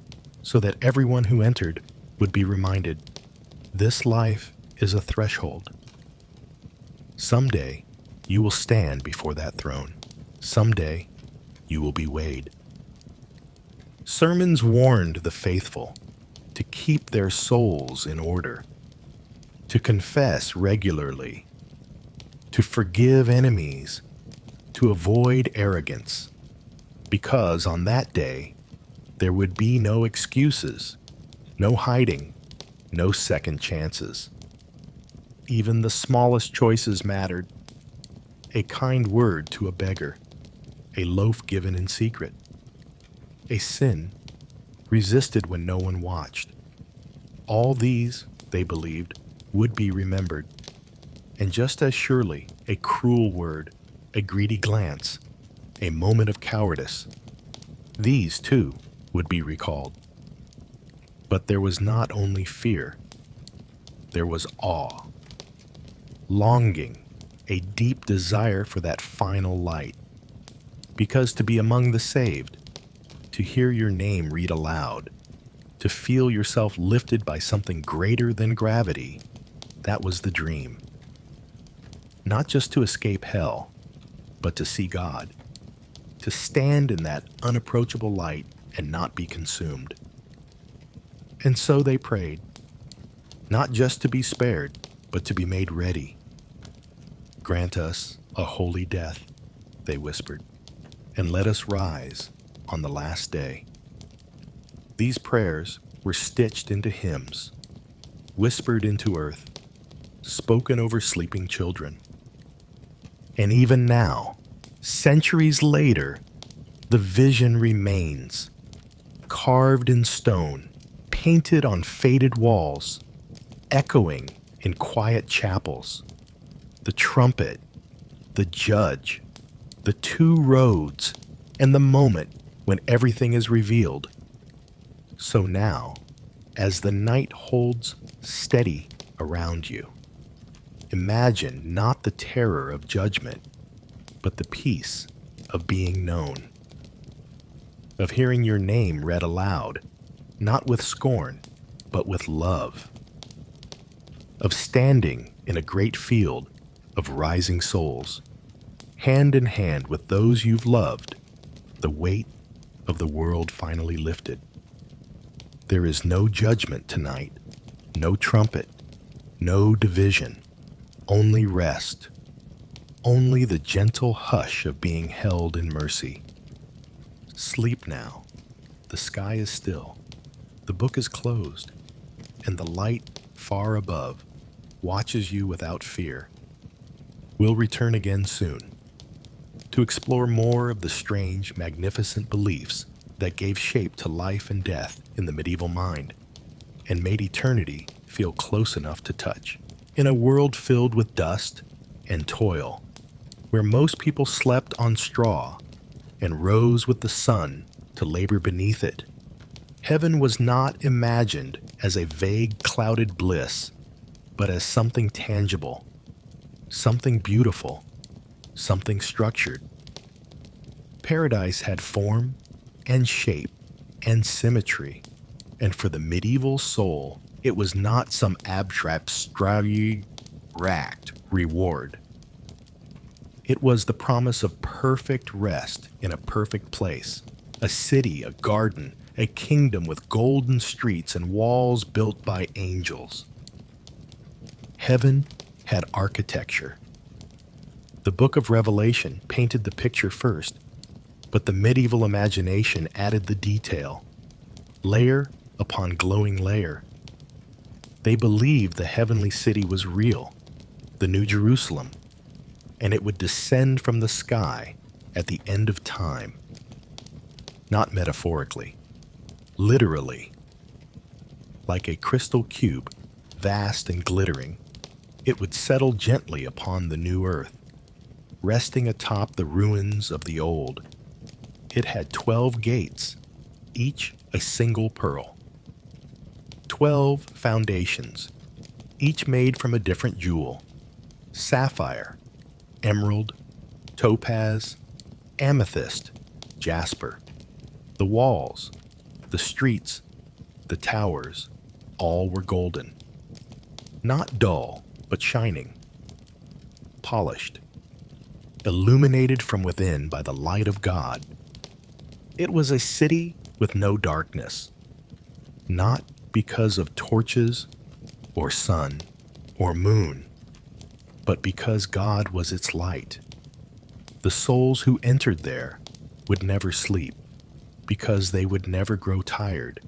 so that everyone who entered would be reminded, this life is a threshold. Someday, you will stand before that throne. Someday, you will be weighed. Sermons warned the faithful to keep their souls in order, to confess regularly, to forgive enemies, to avoid arrogance, because on that day, there would be no excuses, no hiding, no second chances. Even the smallest choices mattered. A kind word to a beggar, a loaf given in secret, a sin resisted when no one watched. All these, they believed, would be remembered. And just as surely, a cruel word, a greedy glance, a moment of cowardice, these too would be recalled. But there was not only fear, there was awe, longing, a deep desire for that final light. Because to be among the saved, to hear your name read aloud, to feel yourself lifted by something greater than gravity, that was the dream. Not just to escape hell, but to see God, to stand in that unapproachable light and not be consumed. And so they prayed, not just to be spared, but to be made ready. Grant us a holy death, they whispered, and let us rise on the last day. These prayers were stitched into hymns, whispered into earth, spoken over sleeping children. And even now, centuries later, the vision remains, carved in stone, painted on faded walls, echoing in quiet chapels. The trumpet, the judge, the two roads, and the moment when everything is revealed. So now, as the night holds steady around you, imagine not the terror of judgment, but the peace of being known, of hearing your name read aloud, not with scorn, but with love, of standing in a great field of rising souls, hand in hand with those you've loved, the weight of the world finally lifted. There is no judgment tonight, no trumpet, no division, only rest, only the gentle hush of being held in mercy. Sleep now. The sky is still, the book is closed, and the light far above watches you without fear. We'll return again soon to explore more of the strange, magnificent beliefs that gave shape to life and death in the medieval mind and made eternity feel close enough to touch. In a world filled with dust and toil, where most people slept on straw and rose with the sun to labor beneath it, heaven was not imagined as a vague, clouded bliss, but as something tangible, something beautiful, something structured. Paradise had form and shape and symmetry. And for the medieval soul, it was not some abstract reward. It was the promise of perfect rest in a perfect place, a city, a garden, a kingdom with golden streets and walls built by angels. Heaven had architecture. The book of Revelation painted the picture first, but the medieval imagination added the detail, layer upon glowing layer. They believed the heavenly city was real, the New Jerusalem, and it would descend from the sky at the end of time. Not metaphorically, literally. Like a crystal cube, vast and glittering, it would settle gently upon the new earth, resting atop the ruins of the old. It had 12 gates, each a single pearl. 12 foundations, each made from a different jewel: sapphire, emerald, topaz, amethyst, jasper. The walls, the streets, the towers, all were golden. Not dull, but shining, polished, illuminated from within by the light of God. It was a city with no darkness, not because of torches or sun or moon, but because God was its light. The souls who entered there would never sleep, because they would never grow tired.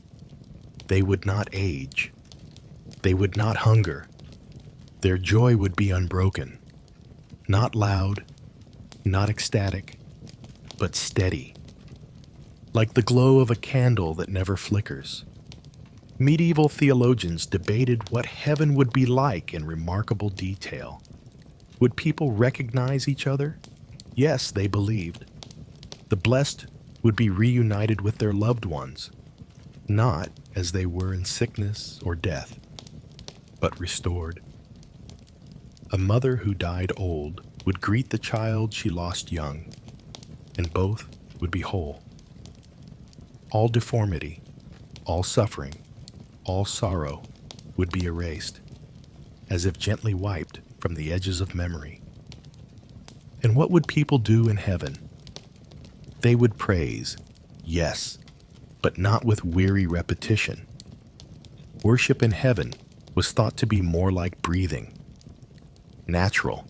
They would not age. They would not hunger. Their joy would be unbroken, not loud, not ecstatic, but steady, like the glow of a candle that never flickers. Medieval theologians debated what heaven would be like in remarkable detail. Would people recognize each other? Yes, they believed. The blessed would be reunited with their loved ones, not as they were in sickness or death, but restored. A mother who died old would greet the child she lost young, and both would be whole. All deformity, all suffering, all sorrow would be erased, as if gently wiped from the edges of memory. And what would people do in heaven? They would praise, yes, but not with weary repetition. Worship in heaven was thought to be more like breathing, natural,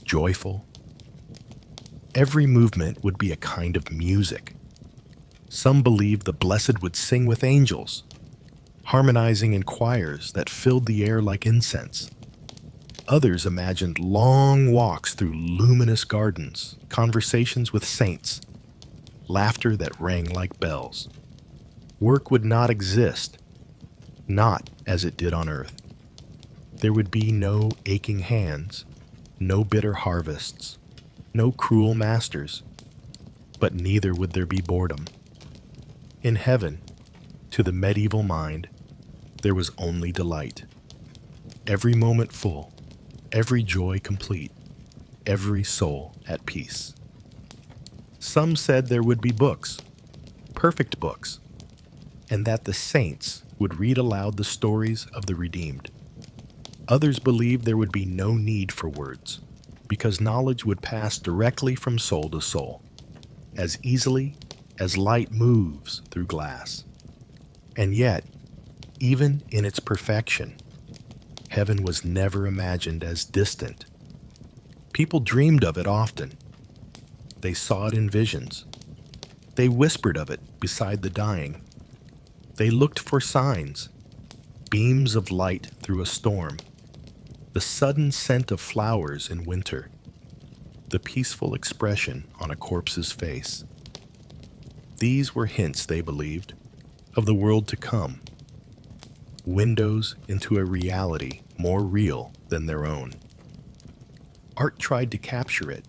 joyful. Every movement would be a kind of music. Some believed the blessed would sing with angels, harmonizing in choirs that filled the air like incense. Others imagined long walks through luminous gardens, conversations with saints, laughter that rang like bells. Work would not exist, not as it did on earth. There would be no aching hands, no bitter harvests, no cruel masters, but neither would there be boredom. In heaven, to the medieval mind, there was only delight. Every moment full, every joy complete, every soul at peace. Some said there would be books, perfect books, and that the saints would read aloud the stories of the redeemed. Others believed there would be no need for words, because knowledge would pass directly from soul to soul, as easily as light moves through glass. And yet, even in its perfection, heaven was never imagined as distant. People dreamed of it often. They saw it in visions. They whispered of it beside the dying. They looked for signs, beams of light through a storm, the sudden scent of flowers in winter, the peaceful expression on a corpse's face. These were hints, they believed, of the world to come, windows into a reality more real than their own. Art tried to capture it.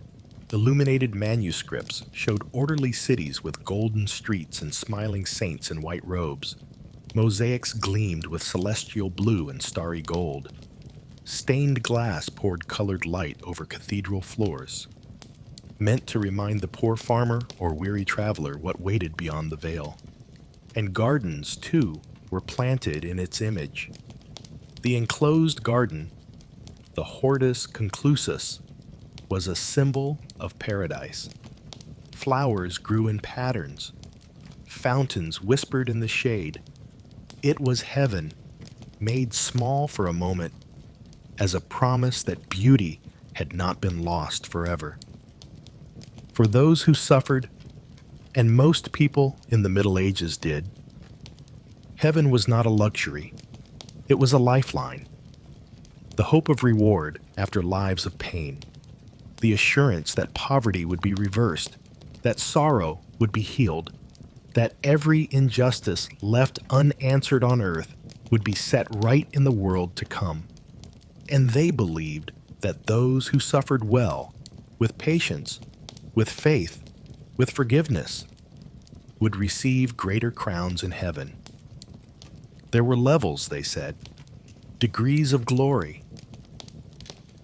Illuminated manuscripts showed orderly cities with golden streets and smiling saints in white robes. Mosaics gleamed with celestial blue and starry gold. Stained glass poured colored light over cathedral floors. meant to remind the poor farmer or weary traveler what waited beyond the veil. And gardens, too, were planted in its image. The enclosed garden, the Hortus Conclusus, was a symbol of paradise. Flowers grew in patterns. Fountains whispered in the shade. It was heaven, made small for a moment, as a promise that beauty had not been lost forever. For those who suffered, and most people in the Middle Ages did, heaven was not a luxury. It was a lifeline. The hope of reward after lives of pain. The assurance that poverty would be reversed, that sorrow would be healed, that every injustice left unanswered on earth would be set right in the world to come. And they believed that those who suffered well, with patience, with faith, with forgiveness, would receive greater crowns in heaven. There were levels, they said, degrees of glory.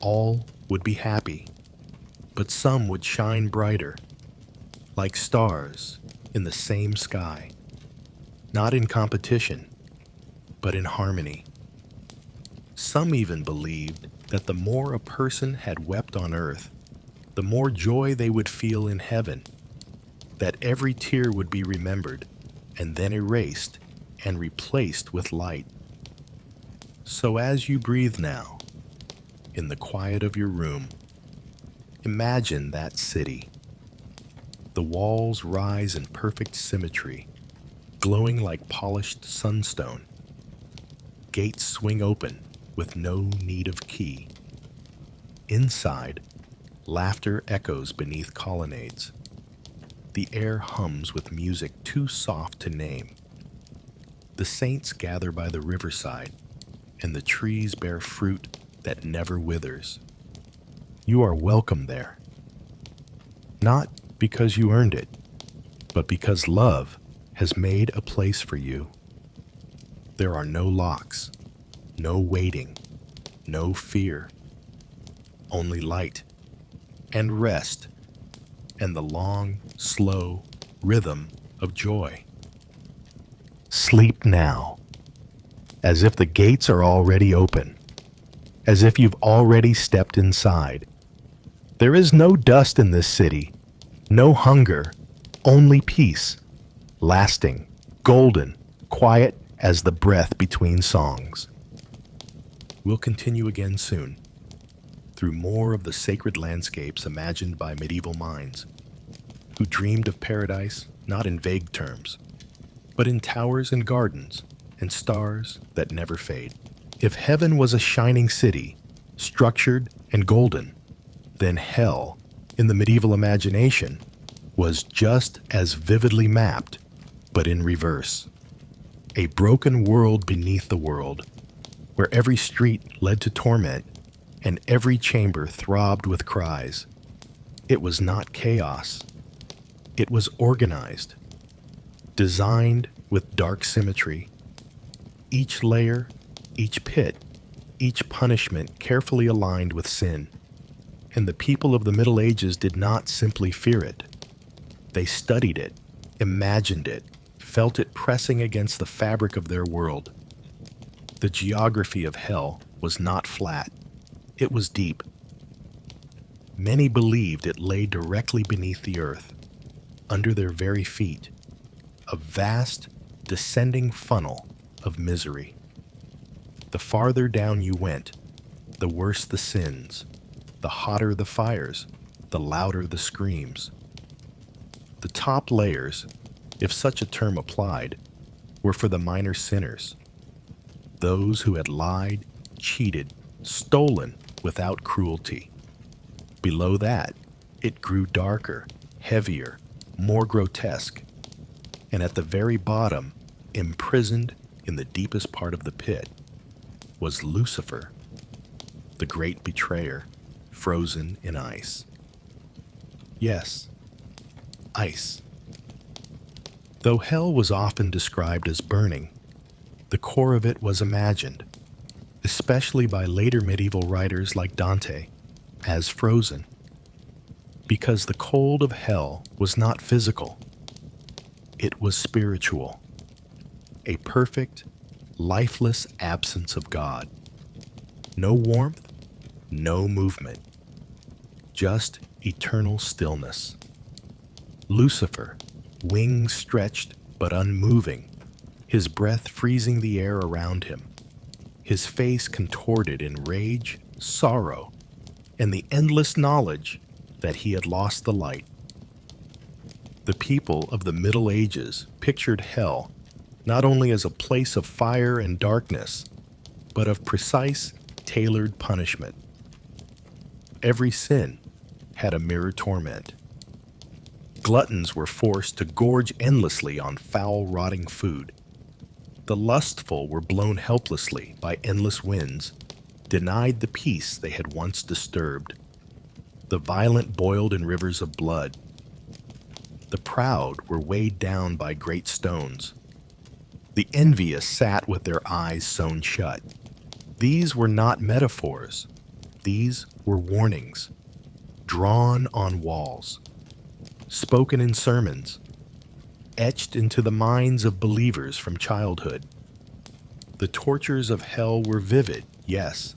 All would be happy, but some would shine brighter, like stars in the same sky, not in competition, but in harmony. Some even believed that the more a person had wept on earth, the more joy they would feel in heaven, that every tear would be remembered and then erased and replaced with light. So as you breathe now, in the quiet of your room, imagine that city. The walls rise in perfect symmetry, glowing like polished sunstone. Gates swing open with no need of key. Inside, laughter echoes beneath colonnades. The air hums with music too soft to name. The saints gather by the riverside, and the trees bear fruit that never withers. You are welcome there. Not because you earned it, but because love has made a place for you. There are no locks, no waiting, no fear, only light and rest and the long, slow rhythm of joy. Sleep now, as if the gates are already open, as if you've already stepped inside. There is no dust in this city, no hunger, only peace, lasting, golden, quiet as the breath between songs. We'll continue again soon, through more of the sacred landscapes imagined by medieval minds, who dreamed of paradise not in vague terms, but in towers and gardens and stars that never fade. If heaven was a shining city, structured and golden, then hell, in the medieval imagination, was just as vividly mapped, but in reverse. A broken world beneath the world, where every street led to torment and every chamber throbbed with cries. It was not chaos. It was organized, designed with dark symmetry. Each layer, each pit, each punishment carefully aligned with sin. And the people of the Middle Ages did not simply fear it. They studied it, imagined it, felt it pressing against the fabric of their world. The geography of hell was not flat. It was deep. Many believed it lay directly beneath the earth, under their very feet, a vast, descending funnel of misery. The farther down you went, the worse the sins, the hotter the fires, the louder the screams. The top layers, if such a term applied, were for the minor sinners, those who had lied, cheated, stolen without cruelty. Below that, it grew darker, heavier, more grotesque, and at the very bottom, imprisoned in the deepest part of the pit, was Lucifer, the great betrayer, frozen in ice. Yes, ice. Though hell was often described as burning, the core of it was imagined, especially by later medieval writers like Dante, as frozen. because the cold of hell was not physical, it was spiritual. A perfect, lifeless absence of God. No warmth, no movement, just eternal stillness. Lucifer, wings stretched but unmoving, his breath freezing the air around him, his face contorted in rage, sorrow, and the endless knowledge that he had lost the light. The people of the Middle Ages pictured hell not only as a place of fire and darkness, but of precise, tailored punishment. Every sin had a mirror torment. Gluttons were forced to gorge endlessly on foul, rotting food. The lustful were blown helplessly by endless winds, denied the peace they had once disturbed. The violent boiled in rivers of blood. The proud were weighed down by great stones. The envious sat with their eyes sewn shut. These were not metaphors. These were warnings, drawn on walls, spoken in sermons, etched into the minds of believers from childhood. The tortures of hell were vivid, yes,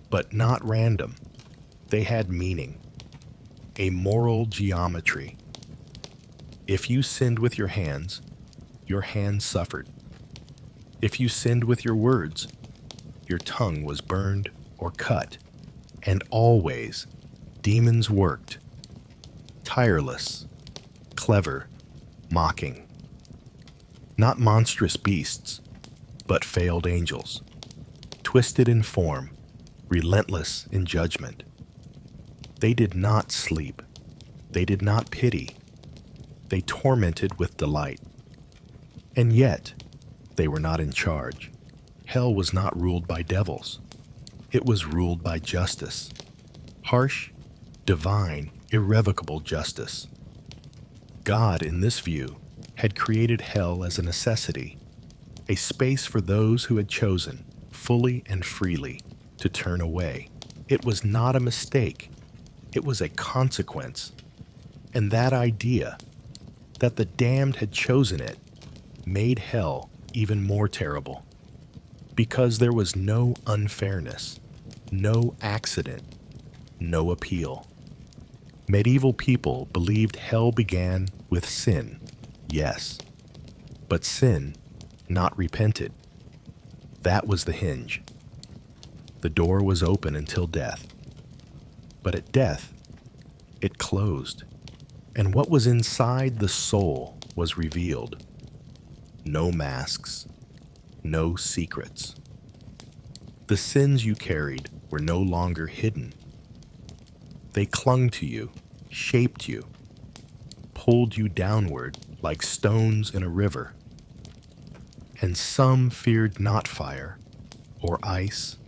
but not random. They had meaning, a moral geometry. If you sinned with your hands suffered. If you sinned with your words, your tongue was burned or cut. And always, demons worked, tireless, clever, mocking. Not monstrous beasts, but failed angels, twisted in form, relentless in judgment. They did not sleep. They did not pity. They tormented with delight. And yet, they were not in charge. Hell was not ruled by devils. It was ruled by justice. Harsh, divine, irrevocable justice. God, in this view, had created hell as a necessity, a space for those who had chosen, fully and freely, to turn away. It was not a mistake. It was a consequence. And that idea, that the damned had chosen it, made hell even more terrible. Because there was no unfairness, no accident, no appeal. Medieval people believed hell began with sin, yes, but sin not repented. That was the hinge. The door was open until death. But at death, it closed, and what was inside the soul was revealed. No masks, no secrets. The sins you carried were no longer hidden. They clung to you, shaped you, pulled you downward like stones in a river. And some feared not fire, or ice,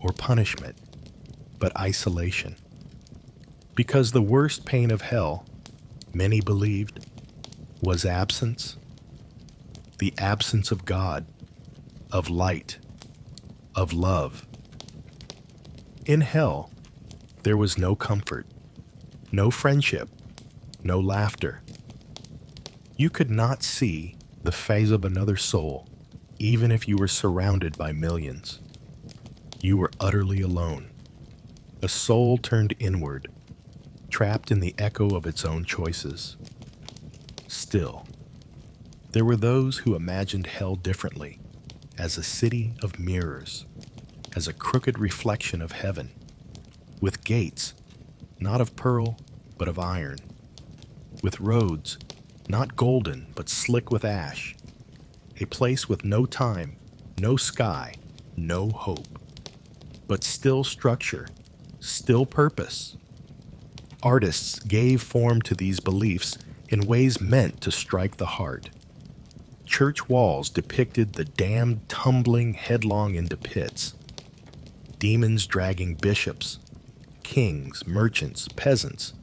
or punishment, but isolation. Because the worst pain of hell, many believed, was absence. The absence of God, of light, of love. In hell, there was no comfort, no friendship, no laughter. You could not see the face of another soul, even if you were surrounded by millions. You were utterly alone, a soul turned inward, trapped in the echo of its own choices. Still, there were those who imagined hell differently, as a city of mirrors, as a crooked reflection of heaven, with gates, not of pearl, but of iron, with roads, not golden, but slick with ash, a place with no time, no sky, no hope, but still structure, still purpose. Artists gave form to these beliefs in ways meant to strike the heart. Church walls depicted the damned tumbling headlong into pits, demons dragging bishops, kings, merchants, peasants.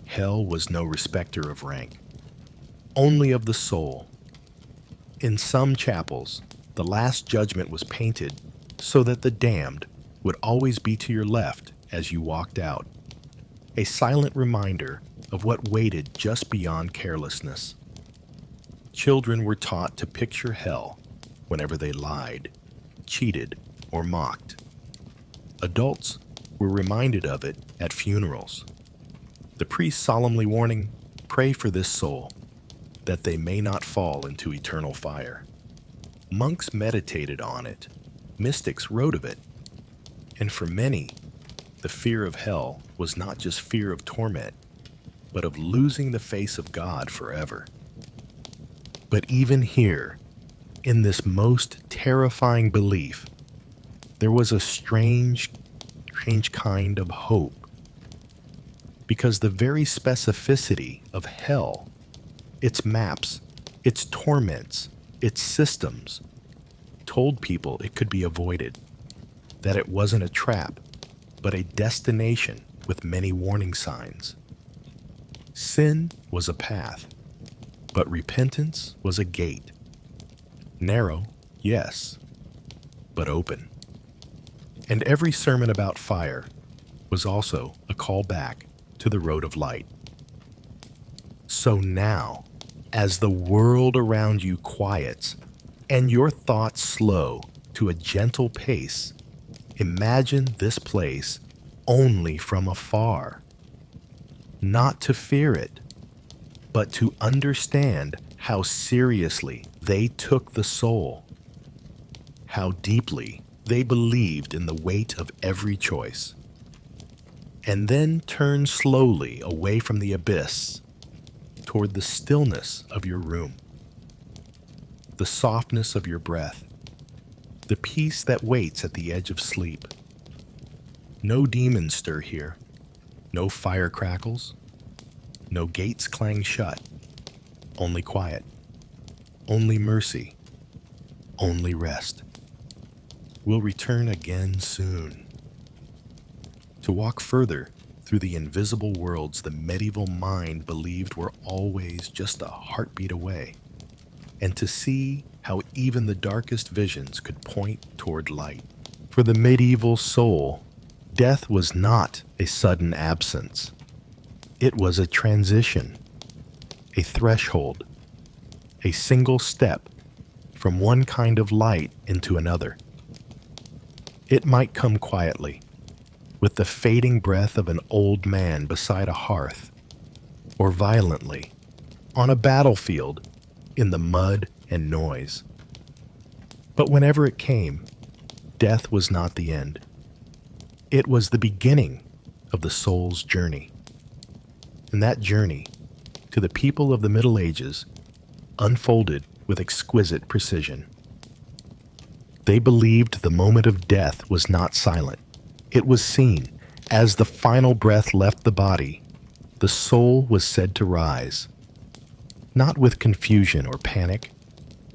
Hell was no respecter of rank, only of the soul. In some chapels, the Last Judgment was painted so that the damned would always be to your left as you walked out. a silent reminder of what waited just beyond carelessness. Children were taught to picture hell whenever they lied, cheated, or mocked. Adults were reminded of it at funerals. The priest solemnly warning, "Pray for this soul, that they may not fall into eternal fire." Monks meditated on it, mystics wrote of it, and for many, the fear of hell was not just fear of torment, but of losing the face of God forever. But even here, in this most terrifying belief, there was a strange kind of hope. Because the very specificity of hell, its maps, its torments, its systems, told people it could be avoided, that it wasn't a trap, but a destination with many warning signs. Sin was a path, but repentance was a gate. Narrow, yes, but open. And every sermon about fire was also a call back to the road of light. So now, as the world around you quiets and your thoughts slow to a gentle pace, imagine this place only from afar. Not to fear it, but to understand how seriously they took the soul, how deeply they believed in the weight of every choice, and then turn slowly away from the abyss toward the stillness of your room, the softness of your breath, the peace that waits at the edge of sleep. No demons stir here, no fire crackles, no gates clang shut, only quiet, only mercy, only rest. We'll return again soon. To walk further through the invisible worlds the medieval mind believed were always just a heartbeat away, and to see how even the darkest visions could point toward light. For the medieval soul, death was not a sudden absence. It was a transition, a threshold, a single step from one kind of light into another. It might come quietly, with the fading breath of an old man beside a hearth, or violently, on a battlefield, in the mud and noise. But whenever it came, death was not the end. It was the beginning of the soul's journey. And that journey, to the people of the Middle Ages, unfolded with exquisite precision. They believed the moment of death was not silent. It was seen. As the final breath left the body, the soul was said to rise, not with confusion or panic,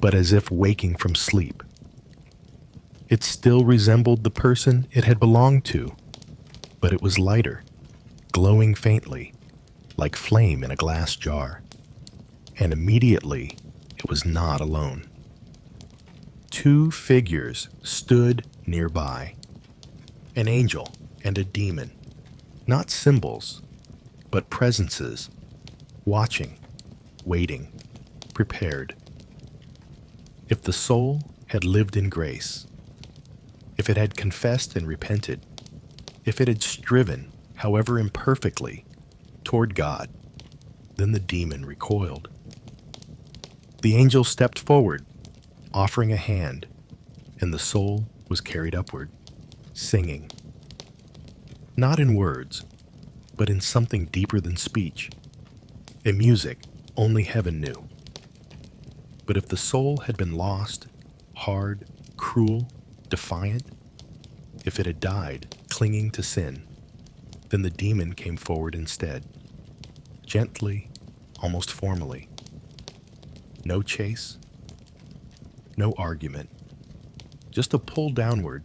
but as if waking from sleep. It still resembled the person it had belonged to, but it was lighter, glowing faintly, like flame in a glass jar. And immediately, it was not alone. Two figures stood nearby, an angel and a demon, not symbols, but presences, watching, waiting, prepared. If the soul had lived in grace, if it had confessed and repented, if it had striven, however imperfectly, toward God, then the demon recoiled. The angel stepped forward, offering a hand, and the soul was carried upward, singing. Not in words, but in something deeper than speech, a music only heaven knew. But if the soul had been lost, hard, cruel, defiant, if it had died clinging to sin, then the demon came forward instead, gently, almost formally. No chase, no argument, just a pull downward,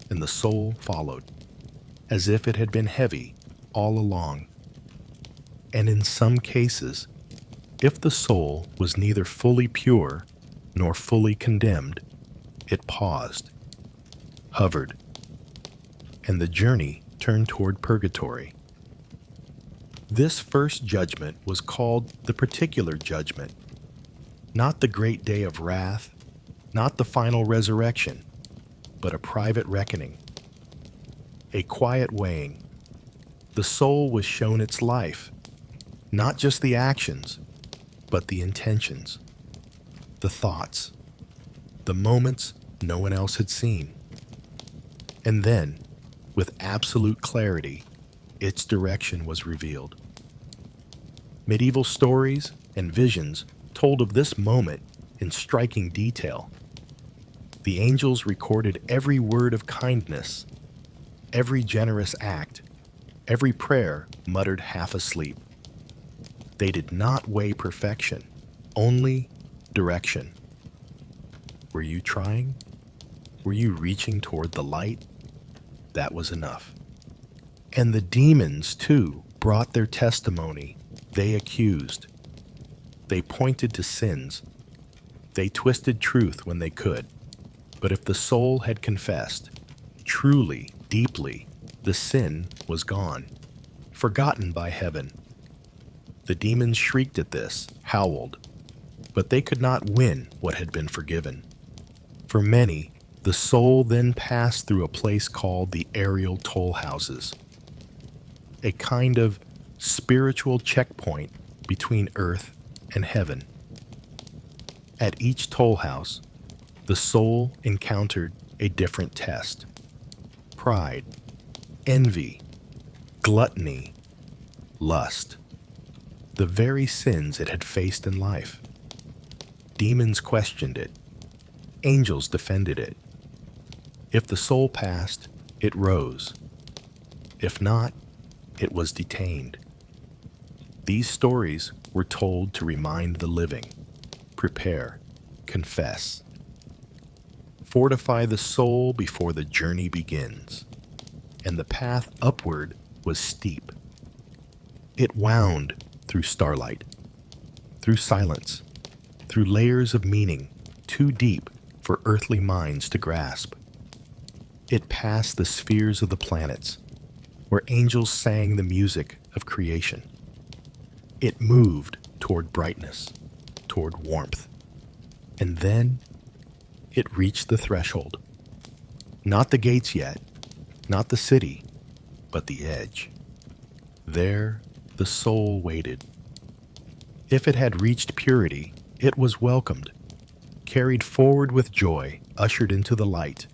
and the soul followed, as if it had been heavy all along. And in some cases, if the soul was neither fully pure nor fully condemned, it paused, hovered, and the journey turned toward purgatory, This first judgment was called the particular judgment, not the great day of wrath, not the final resurrection, but a private reckoning, a quiet weighing. The soul was shown its life, not just the actions, but the intentions, the thoughts, the moments no one else had seen. And then, with absolute clarity, its direction was revealed. Medieval stories and visions told of this moment in striking detail. The angels recorded every word of kindness, every generous act, every prayer muttered half asleep. They did not weigh perfection, only direction. Were you trying? Were you reaching toward the light? That was enough. And the demons, too, brought their testimony. They accused. They pointed to sins. They twisted truth when they could. But if the soul had confessed, truly, deeply, the sin was gone, forgotten by heaven. The demons shrieked at this, howled, but they could not win what had been forgiven. For many, the soul then passed through a place called the aerial toll houses, a kind of spiritual checkpoint between earth and heaven. At each toll house, the soul encountered a different test: pride, envy, gluttony, lust, the very sins it had faced in life. Demons questioned it. Angels defended it. If the soul passed, it rose. If not, it was detained. These stories were told to remind the living, prepare, confess. Fortify the soul before the journey begins. And the path upward was steep. It wound through starlight, through silence, through layers of meaning too deep for earthly minds to grasp. It passed the spheres of the planets, where angels sang the music of creation. It moved toward brightness, toward warmth. And then it reached the threshold. Not the gates yet, not the city, but the edge. There the soul waited. If it had reached purity, it was welcomed, carried forward with joy, ushered into the light.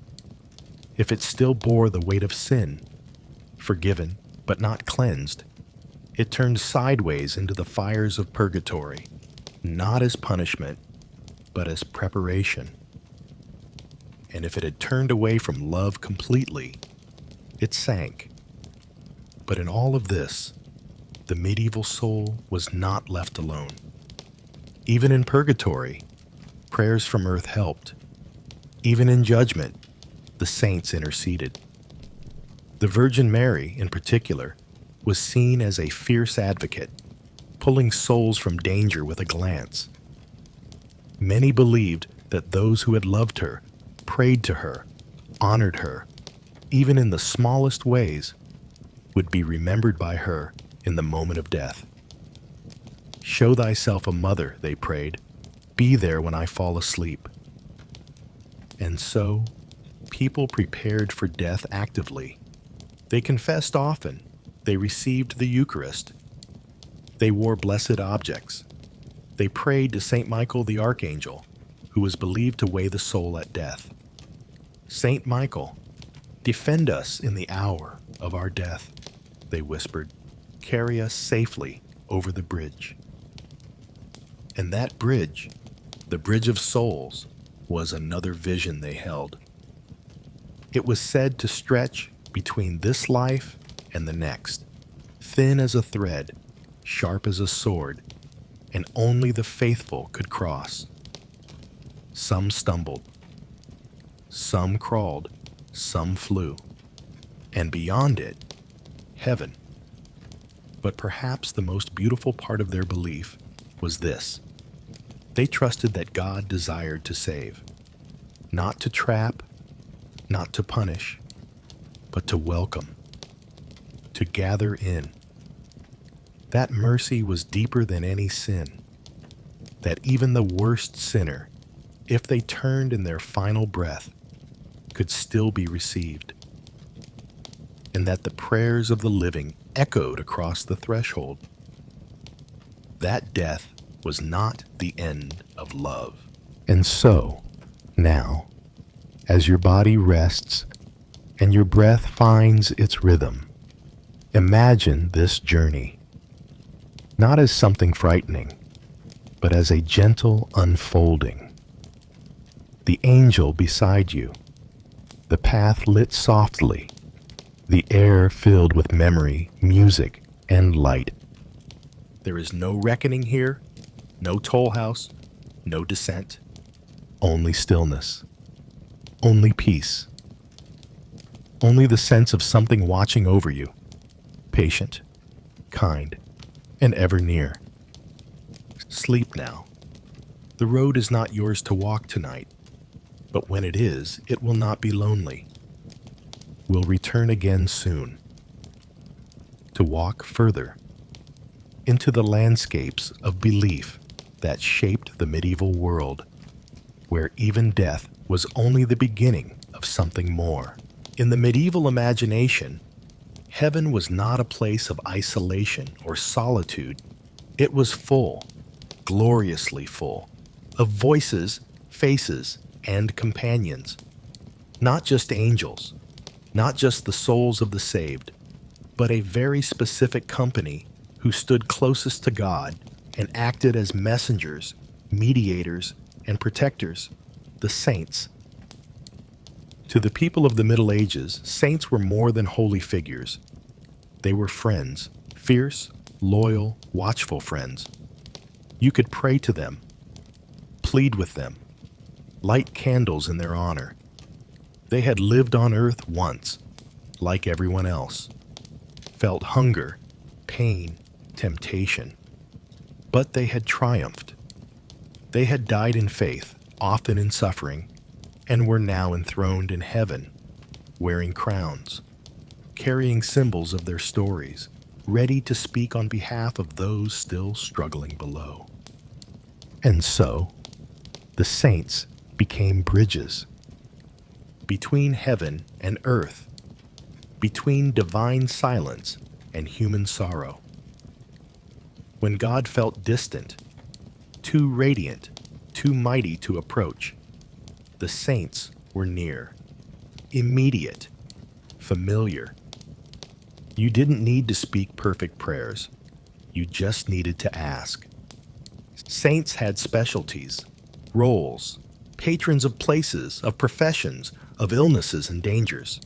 If it still bore the weight of sin, forgiven but not cleansed, it turned sideways into the fires of purgatory, not as punishment, but as preparation. And if it had turned away from love completely, it sank. But in all of this, the medieval soul was not left alone. Even in purgatory, prayers from earth helped. Even in judgment, the saints interceded. The Virgin Mary, in particular, was seen as a fierce advocate, pulling souls from danger with a glance. Many believed that those who had loved her, prayed to her, honored her, even in the smallest ways, would be remembered by her in the moment of death. Show thyself a mother, they prayed. Be there when I fall asleep. And so, people prepared for death actively. They confessed often. They received the Eucharist. They wore blessed objects. They prayed to Saint Michael the Archangel, who was believed to weigh the soul at death. Saint Michael, defend us in the hour of our death, they whispered. Carry us safely over the bridge. And that bridge, the bridge of souls, was another vision they held. It was said to stretch between this life and the next, thin as a thread, sharp as a sword, and only the faithful could cross. Some stumbled, some crawled, some flew, and beyond it, heaven. But perhaps the most beautiful part of their belief was this: they trusted that God desired to save, not to trap, not to punish, but to welcome, to gather in. That mercy was deeper than any sin, that even the worst sinner, if they turned in their final breath, could still be received, and that the prayers of the living echoed across the threshold. That death was not the end of love. And so, now, as your body rests and your breath finds its rhythm, imagine this journey, not as something frightening, but as a gentle unfolding. The angel beside you, the path lit softly, the air filled with memory, music, and light. There is no reckoning here, no toll house, no descent, only stillness, only peace, only the sense of something watching over you, patient, kind, and ever near. Sleep now. The road is not yours to walk tonight, but when it is, it will not be lonely. We'll return again soon, to walk further into the landscapes of belief that shaped the medieval world, where even death was only the beginning of something more. In the medieval imagination, heaven was not a place of isolation or solitude. It was full, gloriously full, of voices, faces, and companions. Not just angels, not just the souls of the saved, but a very specific company who stood closest to God and acted as messengers, mediators, and protectors, the saints. To the people of the Middle Ages, saints were more than holy figures. They were friends, fierce, loyal, watchful friends. You could pray to them, plead with them, light candles in their honor. They had lived on earth once, like everyone else, felt hunger, pain, temptation, but they had triumphed. They had died in faith, often in suffering, and were now enthroned in heaven, wearing crowns, carrying symbols of their stories, ready to speak on behalf of those still struggling below. And so, the saints became bridges between heaven and earth, between divine silence and human sorrow. When God felt distant, too radiant, too mighty to approach, the saints were near, immediate, familiar. You didn't need to speak perfect prayers. You just needed to ask. Saints had specialties, roles, patrons of places, of professions, of illnesses and dangers.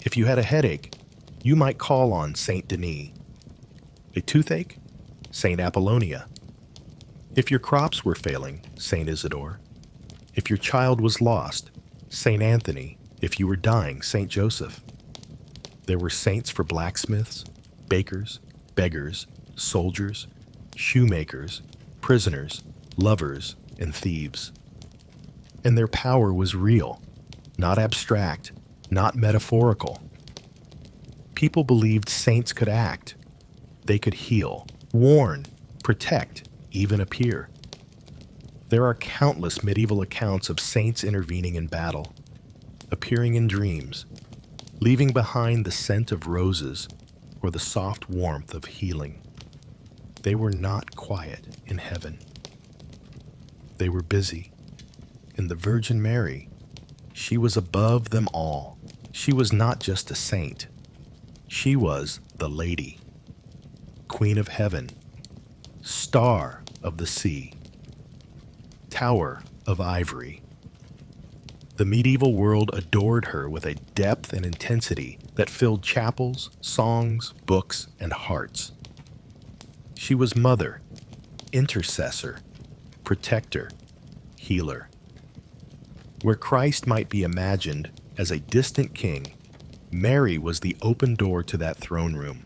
If you had a headache, you might call on Saint Denis. A toothache? Saint Apollonia. If your crops were failing, Saint Isidore. If your child was lost, Saint Anthony. If you were dying, Saint Joseph. There were saints for blacksmiths, bakers, beggars, soldiers, shoemakers, prisoners, lovers, and thieves. And their power was real, not abstract, not metaphorical. People believed saints could act. They could heal, warn, protect, even appear. There are countless medieval accounts of saints intervening in battle, appearing in dreams, leaving behind the scent of roses or the soft warmth of healing. They were not quiet in heaven. They were busy. And the Virgin Mary, she was above them all. She was not just a saint. She was the Lady, Queen of Heaven, Star of the Sea, Tower of Ivory. The medieval world adored her with a depth and intensity that filled chapels, songs, books, and hearts. She was mother, intercessor, protector, healer. Where Christ might be imagined as a distant king, Mary was the open door to that throne room.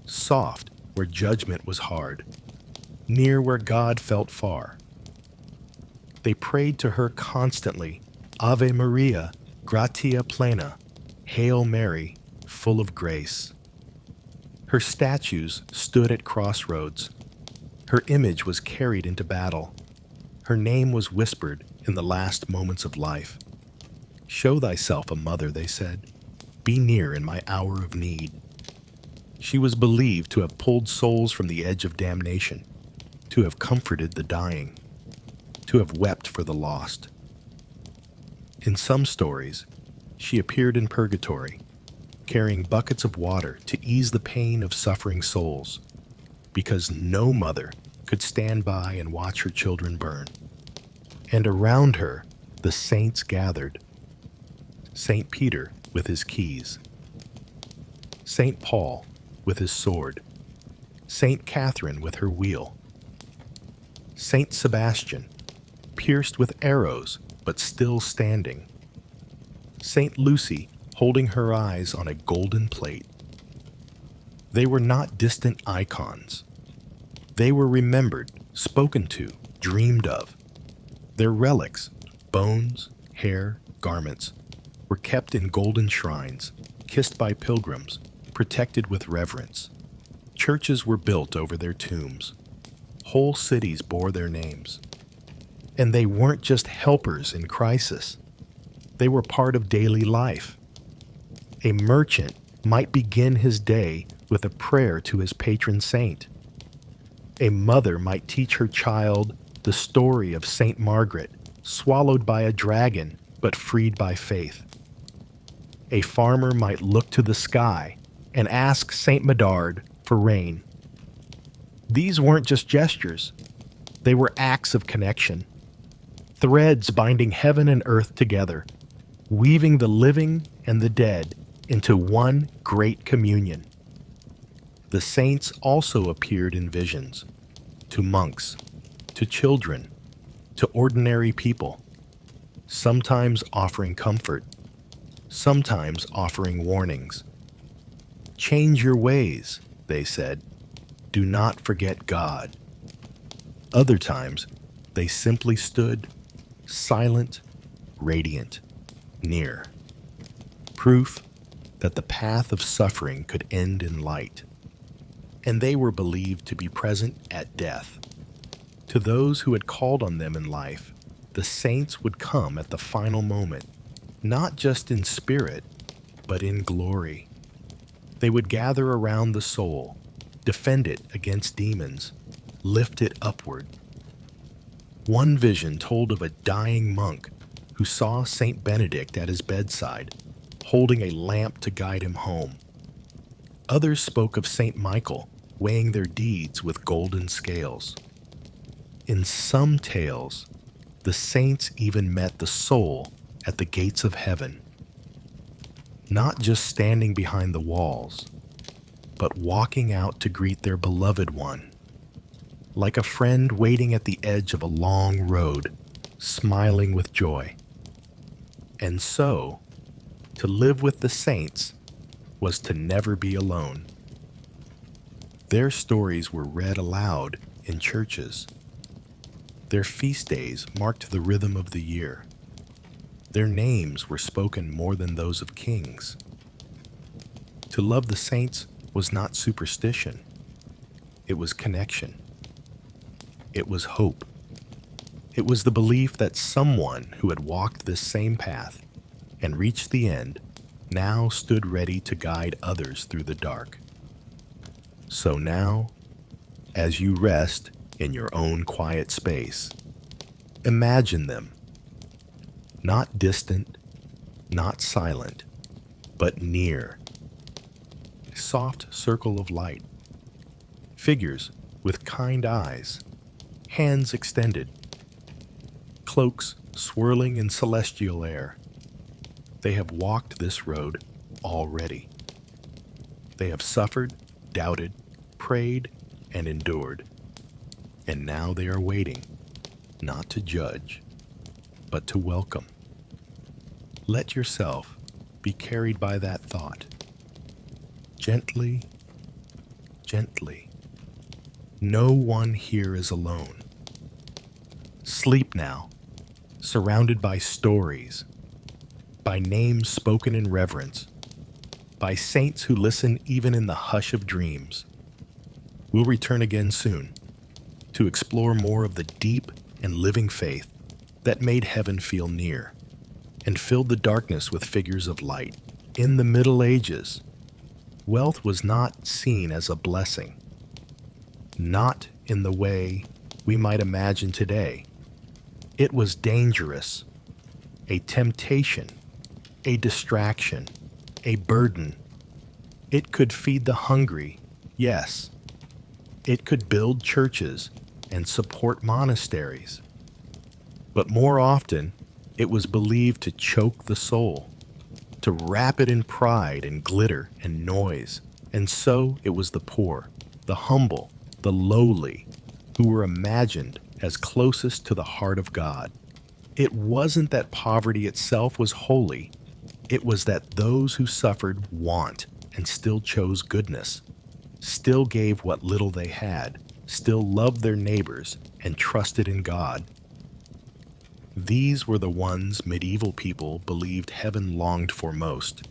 Soft where judgment was hard, near where God felt far. They prayed to her constantly, Ave Maria, gratia plena, Hail Mary, full of grace. Her statues stood at crossroads. Her image was carried into battle. Her name was whispered in the last moments of life. Show thyself a mother, they said. Be near in my hour of need. She was believed to have pulled souls from the edge of damnation, to have comforted the dying, to have wept for the lost. In some stories, she appeared in purgatory, carrying buckets of water to ease the pain of suffering souls, because no mother could stand by and watch her children burn. And around her, the saints gathered. St. Peter with his keys, St. Paul with his sword, St. Catherine with her wheel, St. Sebastian, pierced with arrows but still standing, St. Lucy holding her eyes on a golden plate. They were not distant icons. They were remembered, spoken to, dreamed of. Their relics, bones, hair, garments, were kept in golden shrines, kissed by pilgrims, protected with reverence. Churches were built over their tombs. Whole cities bore their names. And they weren't just helpers in crisis. They were part of daily life. A merchant might begin his day with a prayer to his patron saint. A mother might teach her child the story of Saint Margaret, swallowed by a dragon but freed by faith. A farmer might look to the sky and ask Saint Medard for rain. These weren't just gestures. They were acts of connection, threads binding heaven and earth together, weaving the living and the dead into one great communion. The saints also appeared in visions, to monks, to children, to ordinary people, sometimes offering comfort, sometimes offering warnings. Change your ways, they said. Do not forget God. Other times, they simply stood, silent, radiant, near. Proof that the path of suffering could end in light. And they were believed to be present at death. To those who had called on them in life, the saints would come at the final moment, not just in spirit, but in glory. They would gather around the soul, defend it against demons, lift it upward. One vision told of a dying monk who saw Saint Benedict at his bedside, holding a lamp to guide him home. Others spoke of Saint Michael, weighing their deeds with golden scales. In some tales, the saints even met the soul at the gates of heaven, not just standing behind the walls, but walking out to greet their beloved one, like a friend waiting at the edge of a long road, smiling with joy. And so, to live with the saints was to never be alone. Their stories were read aloud in churches. Their feast days marked the rhythm of the year. Their names were spoken more than those of kings. To love the saints was not superstition. It was connection. It was hope. It was the belief that someone who had walked this same path and reached the end now stood ready to guide others through the dark. So now, as you rest in your own quiet space, imagine them. Not distant, not silent, but near. A soft circle of light. Figures with kind eyes, hands extended, cloaks swirling in celestial air. They have walked this road already. They have suffered, doubted, prayed, and endured. And now they are waiting, not to judge, but to welcome. Let yourself be carried by that thought. Gently, gently. No one here is alone. Sleep now, surrounded by stories, by names spoken in reverence, by saints who listen even in the hush of dreams. We'll return again soon to explore more of the deep and living faith that made heaven feel near and filled the darkness with figures of light. In the Middle Ages, wealth was not seen as a blessing, not in the way we might imagine today. It was dangerous, a temptation, a distraction, a burden. It could feed the hungry, yes. It could build churches and support monasteries. But more often, it was believed to choke the soul, to wrap it in pride and glitter and noise. And so it was the poor, the humble, the lowly, who were imagined as closest to the heart of God. It wasn't that poverty itself was holy. It was that those who suffered want and still chose goodness, still gave what little they had, still loved their neighbors and trusted in God. These were the ones medieval people believed heaven longed for most.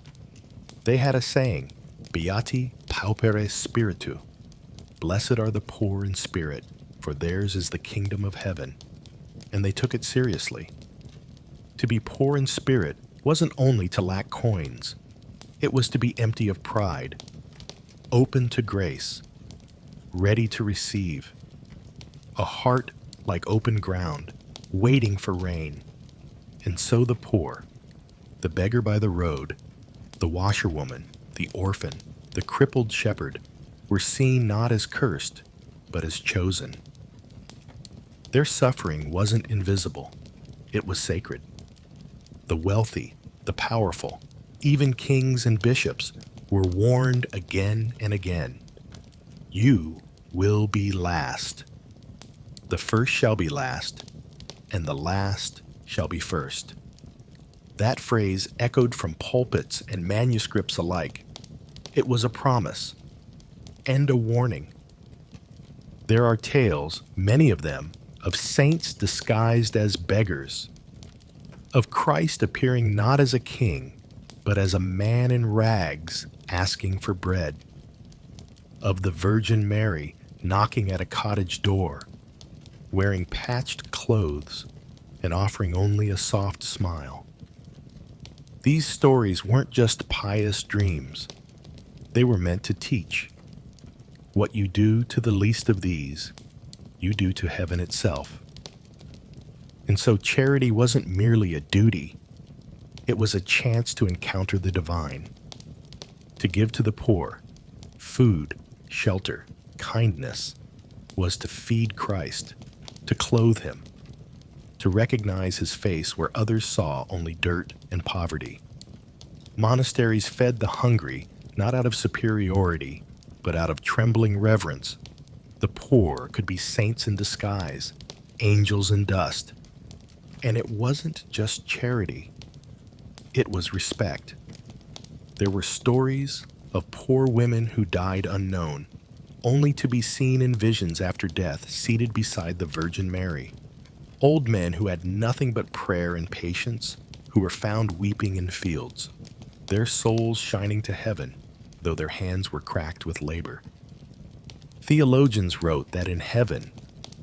They had a saying, Beati paupere spiritu, blessed are the poor in spirit, for theirs is the kingdom of heaven. And they took it seriously. To be poor in spirit wasn't only to lack coins. It was to be empty of pride, open to grace, ready to receive, a heart like open ground, waiting for rain. And so the poor, the beggar by the road, the washerwoman, the orphan, the crippled shepherd, were seen not as cursed, but as chosen. Their suffering wasn't invisible, it was sacred. The wealthy, the powerful, even kings and bishops were warned again and again. You will be last. The first shall be last, and the last shall be first. That phrase echoed from pulpits and manuscripts alike. It was a promise and a warning. There are tales, many of them, of saints disguised as beggars, of Christ appearing not as a king, but as a man in rags asking for bread, of the Virgin Mary knocking at a cottage door, wearing patched clothes and offering only a soft smile. These stories weren't just pious dreams. They were meant to teach. What you do to the least of these, you do to heaven itself. And so charity wasn't merely a duty. It was a chance to encounter the divine, to give to the poor. Food, shelter, kindness was to feed Christ, to clothe him, to recognize his face where others saw only dirt and poverty. Monasteries fed the hungry not out of superiority, but out of trembling reverence. The poor could be saints in disguise, angels in dust. And it wasn't just charity. It was respect. There were stories of poor women who died unknown, only to be seen in visions after death seated beside the Virgin Mary. Old men who had nothing but prayer and patience, who were found weeping in fields, their souls shining to heaven, though their hands were cracked with labor. Theologians wrote that in heaven,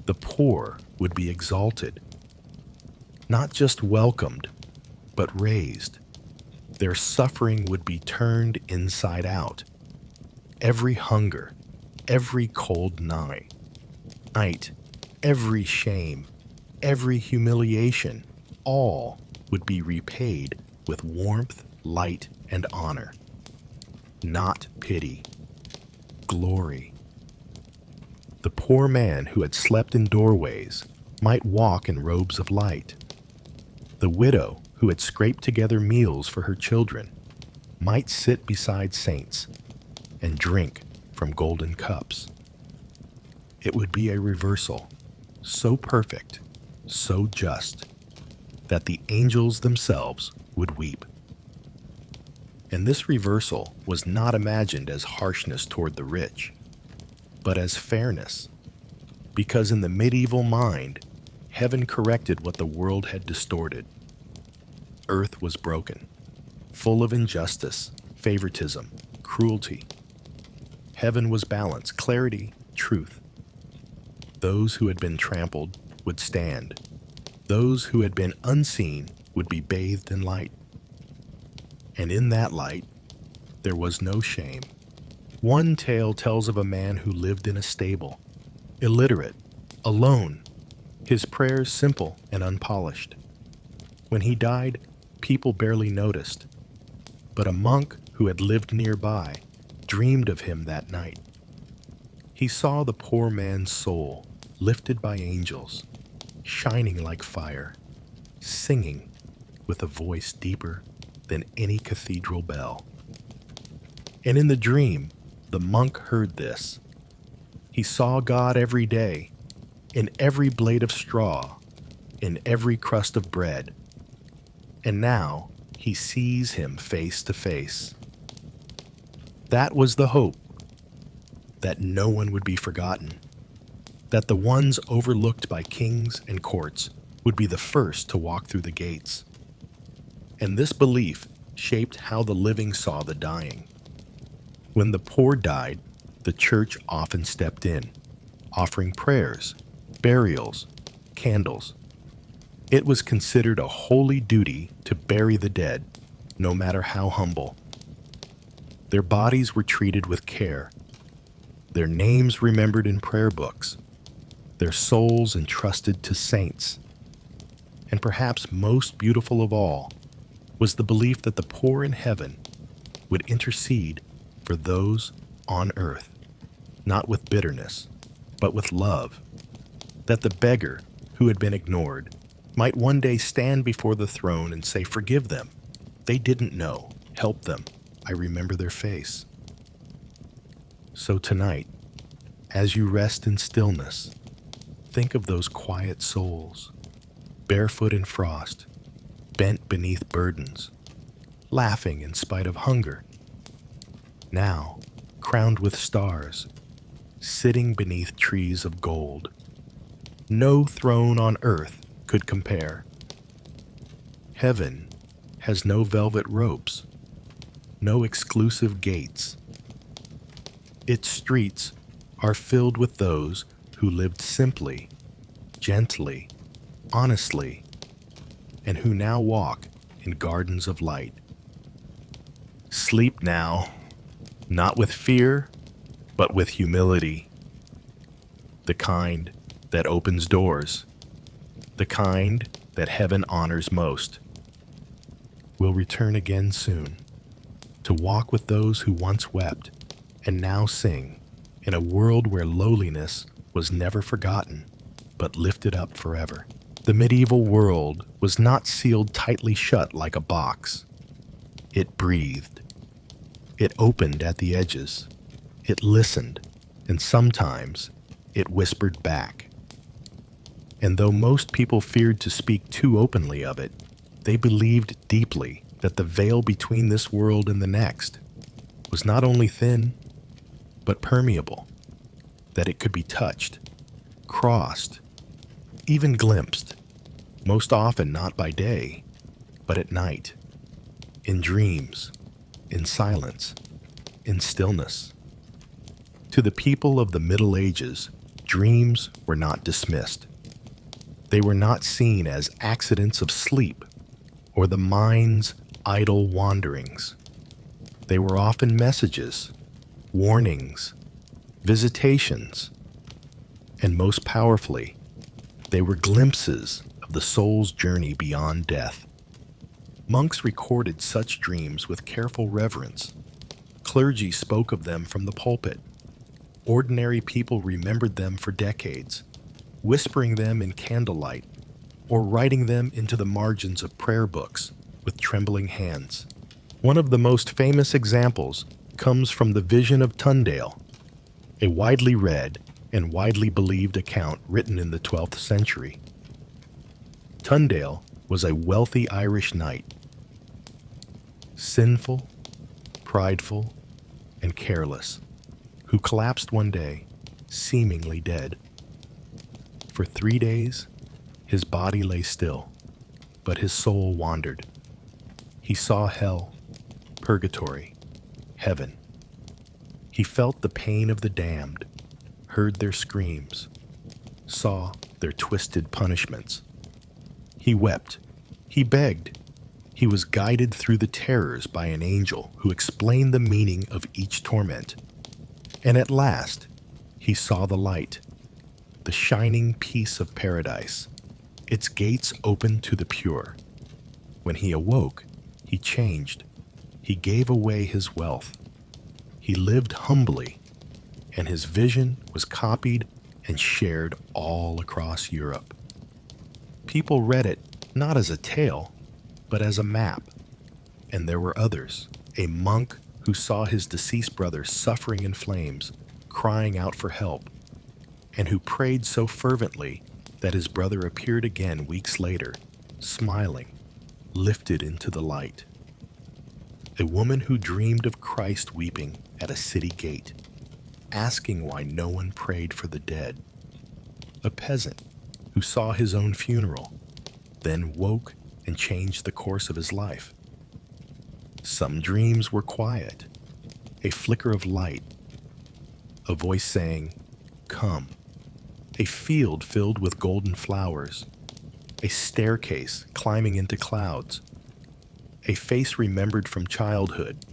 the poor would be exalted, not just welcomed, but raised. Their suffering would be turned inside out. Every hunger, every cold night, every shame, every humiliation, all would be repaid with warmth, light, and honor. Not pity, glory. The poor man who had slept in doorways might walk in robes of light. The widow who had scraped together meals for her children might sit beside saints and drink from golden cups. It would be a reversal, so perfect, so just, that the angels themselves would weep. And this reversal was not imagined as harshness toward the rich, but as fairness, because in the medieval mind, heaven corrected what the world had distorted. Earth was broken, full of injustice, favoritism, cruelty. Heaven was balance, clarity, truth. Those who had been trampled would stand. Those who had been unseen would be bathed in light. And in that light, there was no shame. One tale tells of a man who lived in a stable, illiterate, alone, his prayers simple and unpolished. When he died, people barely noticed, but a monk who had lived nearby dreamed of him that night. He saw the poor man's soul lifted by angels, shining like fire, singing with a voice deeper than any cathedral bell. And in the dream, the monk heard this. He saw God every day, in every blade of straw, in every crust of bread. And now he sees him face to face. That was the hope, that no one would be forgotten, that the ones overlooked by kings and courts would be the first to walk through the gates. And this belief shaped how the living saw the dying. When the poor died, the church often stepped in, offering prayers, burials, candles. It was considered a holy duty to bury the dead, no matter how humble. Their bodies were treated with care, their names remembered in prayer books, their souls entrusted to saints. And perhaps most beautiful of all was the belief that the poor in heaven would intercede for those on earth, not with bitterness, but with love, that the beggar who had been ignored might one day stand before the throne and say, "Forgive them. They didn't know. Help them. I remember their face." So tonight, as you rest in stillness, think of those quiet souls, barefoot in frost, bent beneath burdens, laughing in spite of hunger. Now, crowned with stars, sitting beneath trees of gold. No throne on earth could compare. Heaven has no velvet ropes, no exclusive gates. Its streets are filled with those who lived simply, gently, honestly, and who now walk in gardens of light. Sleep now, not with fear, but with humility. The kind that opens doors, the kind that heaven honors most. We'll return again soon, to walk with those who once wept and now sing, in a world where lowliness was never forgotten, but lifted up forever. The medieval world was not sealed tightly shut like a box. It breathed. It opened at the edges. It listened, and sometimes it whispered back. And though most people feared to speak too openly of it, they believed deeply that the veil between this world and the next was not only thin, but permeable, that it could be touched, crossed, even glimpsed, most often not by day, but at night, in dreams, in silence, in stillness. To the people of the Middle Ages, dreams were not dismissed. They were not seen as accidents of sleep or the mind's idle wanderings. They were often messages, warnings, visitations, and most powerfully, they were glimpses of the soul's journey beyond death. Monks recorded such dreams with careful reverence. Clergy spoke of them from the pulpit. Ordinary people remembered them for decades, whispering them in candlelight or writing them into the margins of prayer books with trembling hands. One of the most famous examples comes from the Vision of Tyndale, a widely read and widely believed account written in the 12th century. Tyndale was a wealthy Irish knight, sinful, prideful, and careless, who collapsed one day, seemingly dead. For 3 days, his body lay still, but his soul wandered. He saw hell, purgatory, heaven. He felt the pain of the damned, heard their screams, saw their twisted punishments. He wept, he begged, he was guided through the terrors by an angel who explained the meaning of each torment. And at last, he saw the light, the shining peace of paradise, its gates open to the pure. When he awoke, he changed. He gave away his wealth. He lived humbly, and his vision was copied and shared all across Europe. People read it not as a tale, but as a map. And there were others, a monk who saw his deceased brother suffering in flames, crying out for help, and who prayed so fervently that his brother appeared again weeks later, smiling, lifted into the light. A woman who dreamed of Christ weeping at a city gate, asking why no one prayed for the dead. A peasant who saw his own funeral, then woke and changed the course of his life. Some dreams were quiet, a flicker of light, a voice saying, "Come," a field filled with golden flowers, a staircase climbing into clouds, a face remembered from childhood,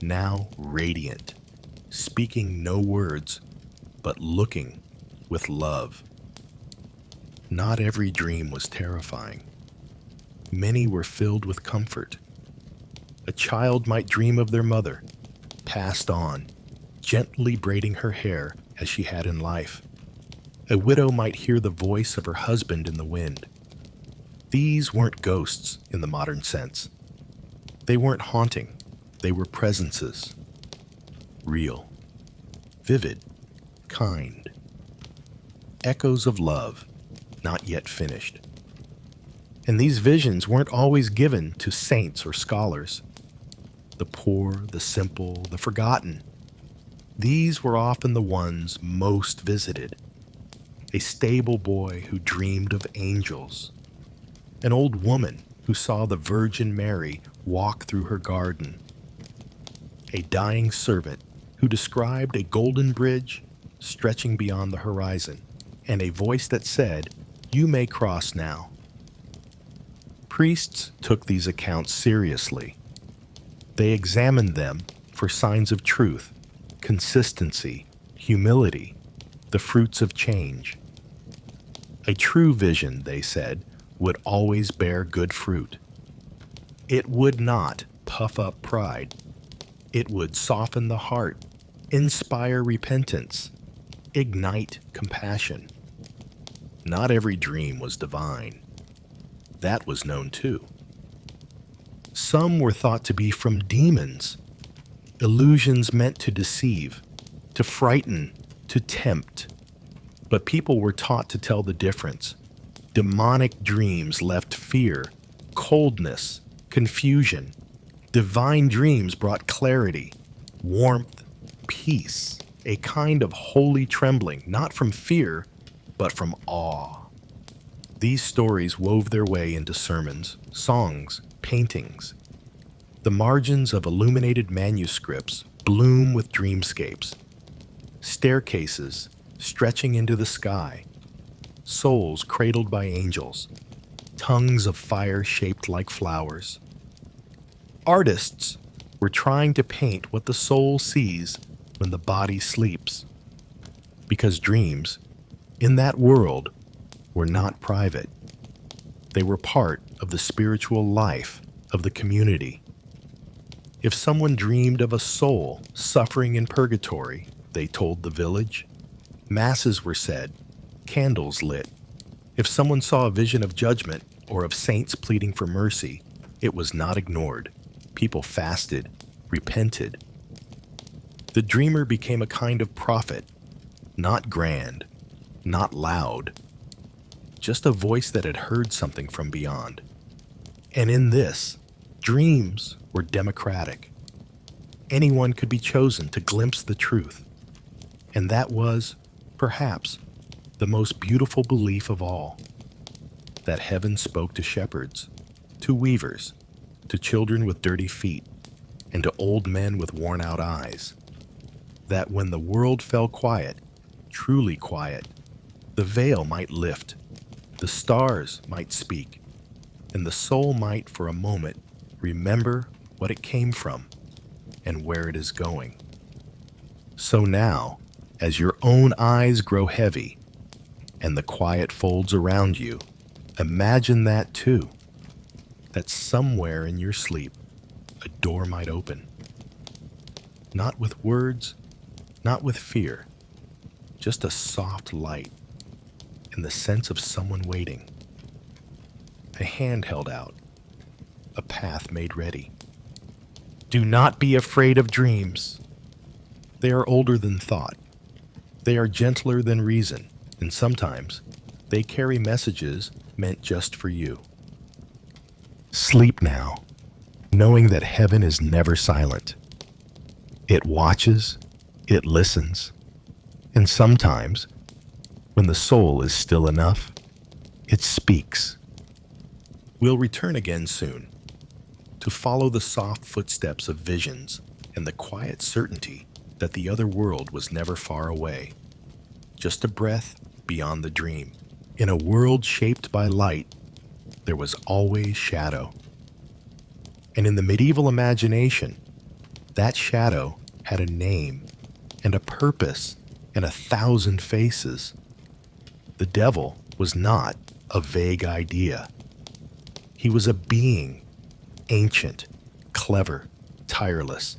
now radiant, speaking no words, but looking with love. Not every dream was terrifying. Many were filled with comfort. A child might dream of their mother, passed on, gently braiding her hair as she had in life. A widow might hear the voice of her husband in the wind. These weren't ghosts in the modern sense. They weren't haunting. They were presences. Real, vivid, kind. Echoes of love, not yet finished. And these visions weren't always given to saints or scholars. The poor, the simple, the forgotten. These were often the ones most visited. A stable boy who dreamed of angels. An old woman who saw the Virgin Mary walk through her garden. A dying servant who described a golden bridge stretching beyond the horizon, and a voice that said, "You may cross now." Priests took these accounts seriously. They examined them for signs of truth, consistency, humility, the fruits of change. A true vision, they said, would always bear good fruit. It would not puff up pride. It would soften the heart, inspire repentance, ignite compassion. Not every dream was divine. That was known too. Some were thought to be from demons, illusions meant to deceive, to frighten, to tempt. But people were taught to tell the difference. Demonic dreams left fear, coldness, confusion. Divine dreams brought clarity, warmth, peace, a kind of holy trembling, not from fear, but from awe. These stories wove their way into sermons, songs, paintings. The margins of illuminated manuscripts bloom with dreamscapes. Staircases stretching into the sky. Souls cradled by angels. Tongues of fire shaped like flowers. Artists were trying to paint what the soul sees when the body sleeps. Because dreams, in that world, were not private. They were part of the spiritual life of the community. If someone dreamed of a soul suffering in purgatory, they told the village, masses were said, candles lit. If someone saw a vision of judgment or of saints pleading for mercy, it was not ignored. People fasted, repented. The dreamer became a kind of prophet, not grand, not loud, just a voice that had heard something from beyond. And in this, dreams were democratic. Anyone could be chosen to glimpse the truth. And that was, perhaps, the most beautiful belief of all, that heaven spoke to shepherds, to weavers, to children with dirty feet, and to old men with worn-out eyes, that when the world fell quiet, truly quiet, the veil might lift, the stars might speak, and the soul might for a moment remember what it came from and where it is going. So now, as your own eyes grow heavy and the quiet folds around you, imagine that too, that somewhere in your sleep, a door might open. Not with words, not with fear, just a soft light and the sense of someone waiting. A hand held out, a path made ready. Do not be afraid of dreams. They are older than thought. They are gentler than reason, and sometimes they carry messages meant just for you. Sleep now, knowing that heaven is never silent. It watches, it listens, and sometimes, when the soul is still enough, it speaks. We'll return again soon, to follow the soft footsteps of visions and the quiet certainty that the other world was never far away, just a breath beyond the dream. In a world shaped by light, there was always shadow. And in the medieval imagination, that shadow had a name and a purpose and 1,000 faces. The devil was not a vague idea. He was a being, ancient, clever, tireless,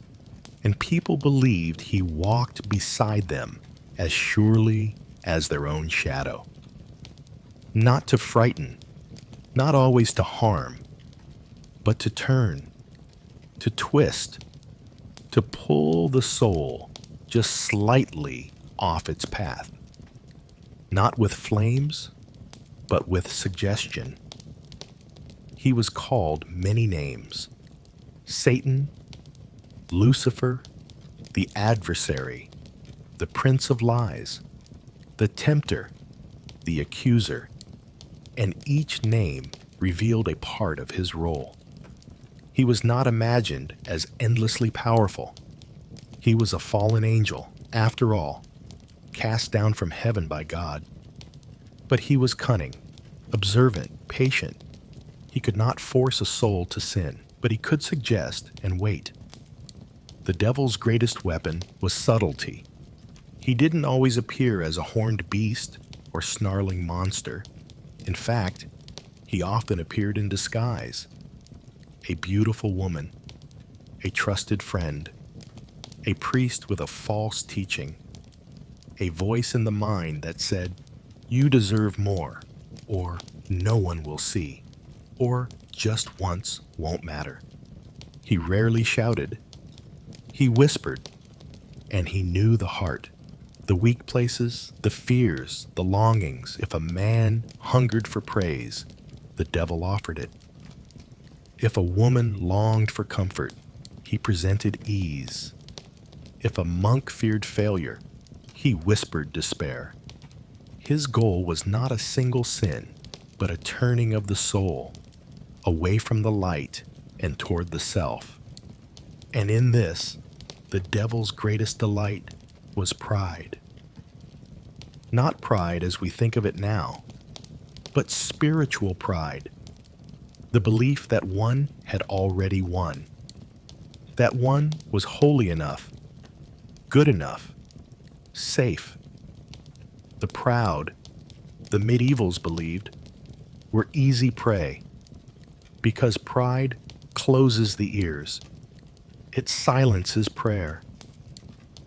and people believed he walked beside them as surely as their own shadow. Not to frighten, not always to harm, but to turn, to twist, to pull the soul just slightly off its path. Not with flames, but with suggestion. He was called many names: Satan, Lucifer, the adversary, the prince of lies, the tempter, the accuser, and each name revealed a part of his role. He was not imagined as endlessly powerful. He was a fallen angel, after all, cast down from heaven by God. But he was cunning, observant, patient. He could not force a soul to sin, but he could suggest and wait. The devil's greatest weapon was subtlety. He didn't always appear as a horned beast or snarling monster. In fact, he often appeared in disguise. A beautiful woman, a trusted friend, a priest with a false teaching, a voice in the mind that said, "You deserve more," or "No one will see," or "Just once won't matter." He rarely shouted. He whispered, and he knew the heart, the weak places, the fears, the longings. If a man hungered for praise, the devil offered it. If a woman longed for comfort, he presented ease. If a monk feared failure, he whispered despair. His goal was not a single sin, but a turning of the soul, away from the light and toward the self. And in this, the devil's greatest delight was pride. Not pride as we think of it now, but spiritual pride. The belief that one had already won. That one was holy enough, good enough, safe. The proud, the medievals believed, were easy prey, because pride closes the ears. It silences prayer.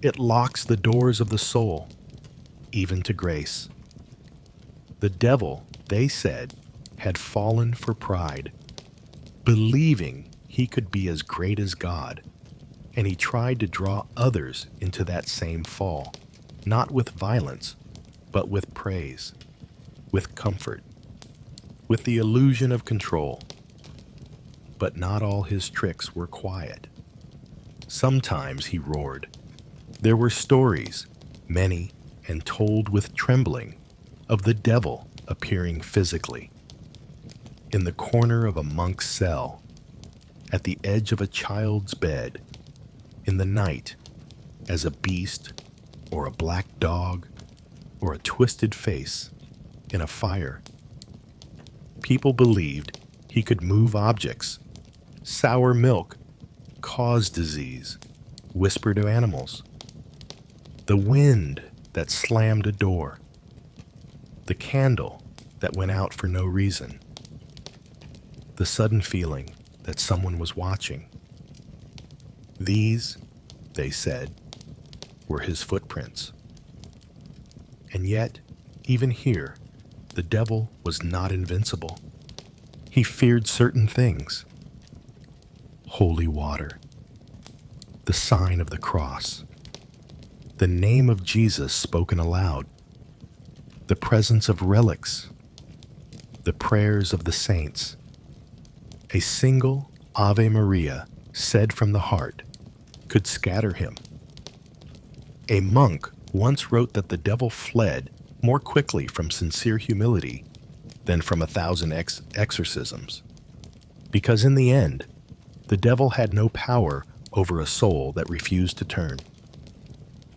It locks the doors of the soul, even to grace. The devil, they said, had fallen for pride, believing he could be as great as God, and he tried to draw others into that same fall, not with violence, but with praise, with comfort, with the illusion of control. But not all his tricks were quiet. Sometimes he roared. There were stories, many and told with trembling, of the devil appearing physically. In the corner of a monk's cell, at the edge of a child's bed, in the night as a beast or a black dog or a twisted face in a fire. People believed he could move objects, sour milk, cause disease, whisper to animals. The wind that slammed a door, the candle that went out for no reason, the sudden feeling that someone was watching. These, they said, were his footprints. And yet, even here, the devil was not invincible. He feared certain things. Holy water, the sign of the cross, the name of Jesus spoken aloud, the presence of relics, the prayers of the saints. A single Ave Maria said from the heart could scatter him. A monk once wrote that the devil fled more quickly from sincere humility than from 1,000 exorcisms, because in the end, the devil had no power over a soul that refused to turn.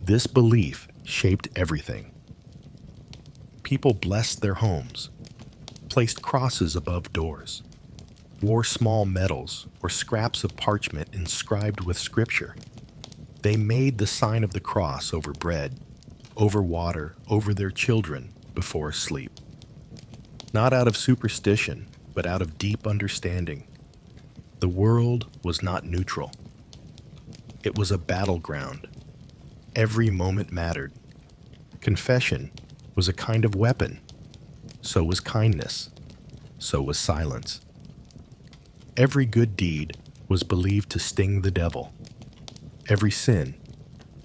This belief shaped everything. People blessed their homes, placed crosses above doors, wore small medals or scraps of parchment inscribed with scripture. They made the sign of the cross over bread, over water, over their children before sleep. Not out of superstition, but out of deep understanding. The world was not neutral. It was a battleground. Every moment mattered. Confession was a kind of weapon. So was kindness. So was silence. Every good deed was believed to sting the devil. Every sin,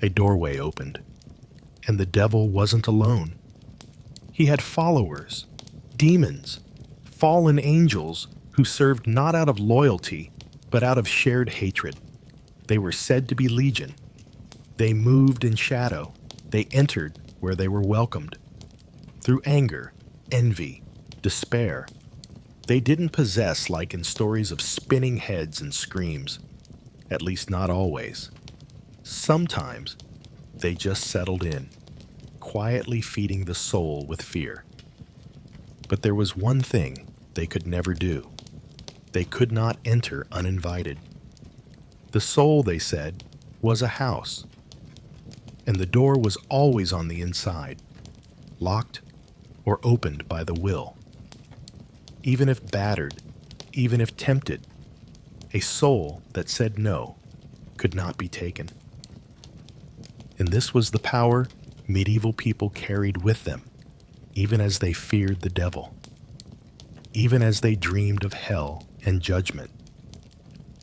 a doorway opened. And the devil wasn't alone. He had followers, demons, fallen angels who served not out of loyalty, but out of shared hatred. They were said to be legion. They moved in shadow. They entered where they were welcomed. Through anger, envy, despair. They didn't possess like in stories of spinning heads and screams. At least not always. Sometimes they just settled in, quietly feeding the soul with fear. But there was one thing they could never do. They could not enter uninvited. The soul, they said, was a house, and the door was always on the inside, locked or opened by the will. Even if battered, even if tempted, a soul that said no could not be taken. And this was the power medieval people carried with them, even as they feared the devil, even as they dreamed of hell and judgment.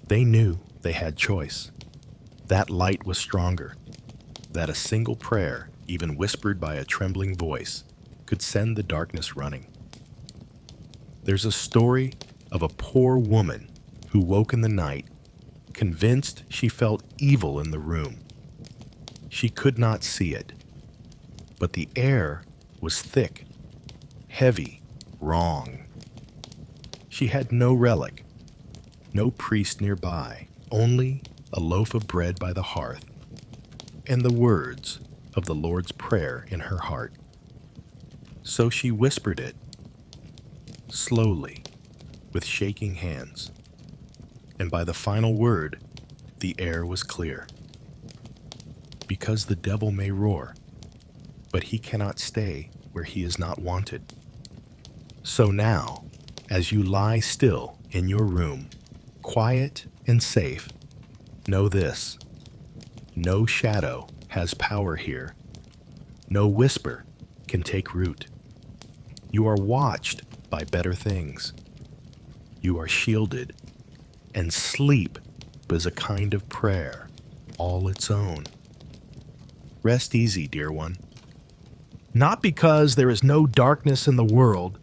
They knew they had choice. That light was stronger, that a single prayer, even whispered by a trembling voice, could send the darkness running. There's a story of a poor woman who woke in the night, convinced she felt evil in the room. She could not see it, but the air was thick, heavy, wrong. She had no relic, no priest nearby, only a loaf of bread by the hearth, and the words of the Lord's Prayer in her heart. So she whispered it, slowly, with shaking hands, and by the final word, the air was clear. Because the devil may roar, but he cannot stay where he is not wanted. So now, as you lie still in your room, quiet and safe, know this: no shadow has power here. No whisper can take root. You are watched by better things. You are shielded, and sleep is a kind of prayer all its own. Rest easy, dear one. Not because there is no darkness in the world,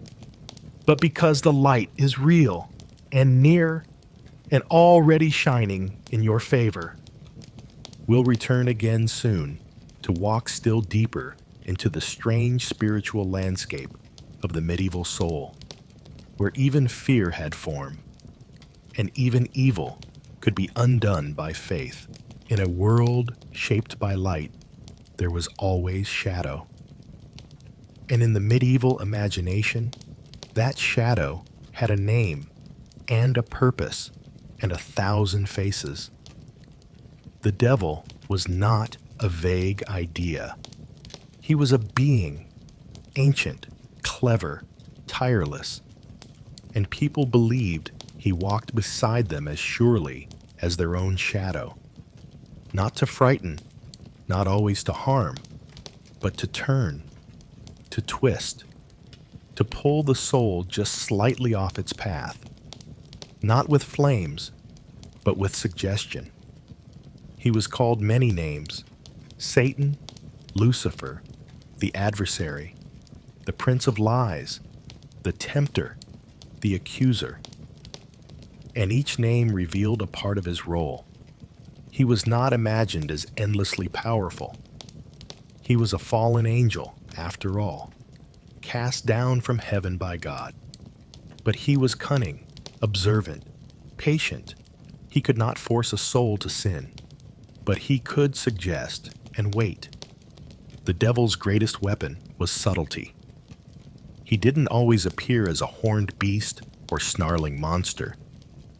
but because the light is real and near and already shining in your favor. We'll return again soon to walk still deeper into the strange spiritual landscape of the medieval soul, where even fear had form, and even evil could be undone by faith. In a world shaped by light, there was always shadow. And in the medieval imagination, that shadow had a name and a purpose and 1,000 faces. The devil was not a vague idea. He was a being, ancient, clever, tireless, and people believed he walked beside them as surely as their own shadow. Not to frighten, not always to harm, but to turn, to twist, to pull the soul just slightly off its path, not with flames, but with suggestion. He was called many names: Satan, Lucifer, the adversary, the prince of lies, the tempter, the accuser. And each name revealed a part of his role. He was not imagined as endlessly powerful. He was a fallen angel, after all, cast down from heaven by God. But he was cunning, observant, patient. He could not force a soul to sin, but he could suggest and wait. The devil's greatest weapon was subtlety. He didn't always appear as a horned beast or snarling monster.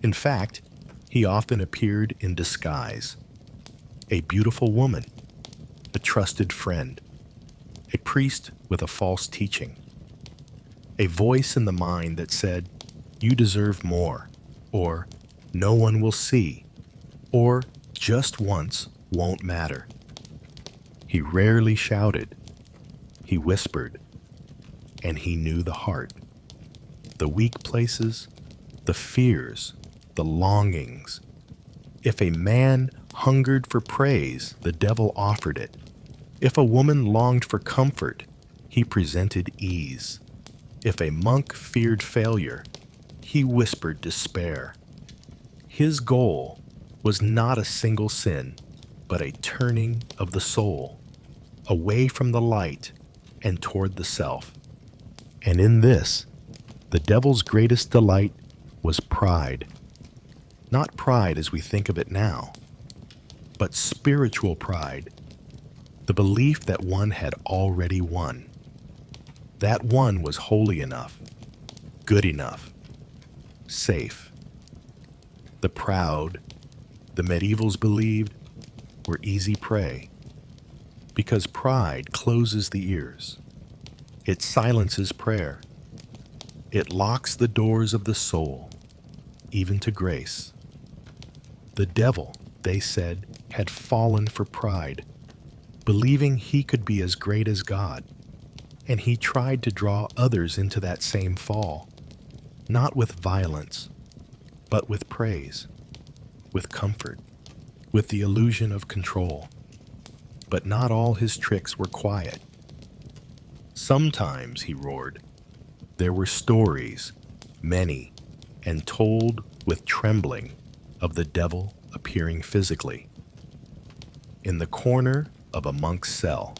In fact, he often appeared in disguise. A beautiful woman, a trusted friend, a priest with a false teaching, a voice in the mind that said, "You deserve more," or "No one will see," or "Just once won't matter." He rarely shouted. He whispered, and he knew the heart, the weak places, the fears, the longings. If a man hungered for praise, the devil offered it. If a woman longed for comfort, he presented ease. If a monk feared failure, he whispered despair. His goal was not a single sin, but a turning of the soul, away from the light and toward the self. And in this, the devil's greatest delight was pride. Not pride as we think of it now, but spiritual pride, the belief that one had already won. That one was holy enough, good enough, safe. The proud, the medievals believed, were easy prey, because pride closes the ears. It silences prayer. It locks the doors of the soul, even to grace. The devil, they said, had fallen for pride, believing he could be as great as God, and he tried to draw others into that same fall, not with violence, but with praise, with comfort, with the illusion of control. But not all his tricks were quiet. Sometimes, he roared, there were stories, many, and told with trembling, of the devil appearing physically. In the corner of a monk's cell,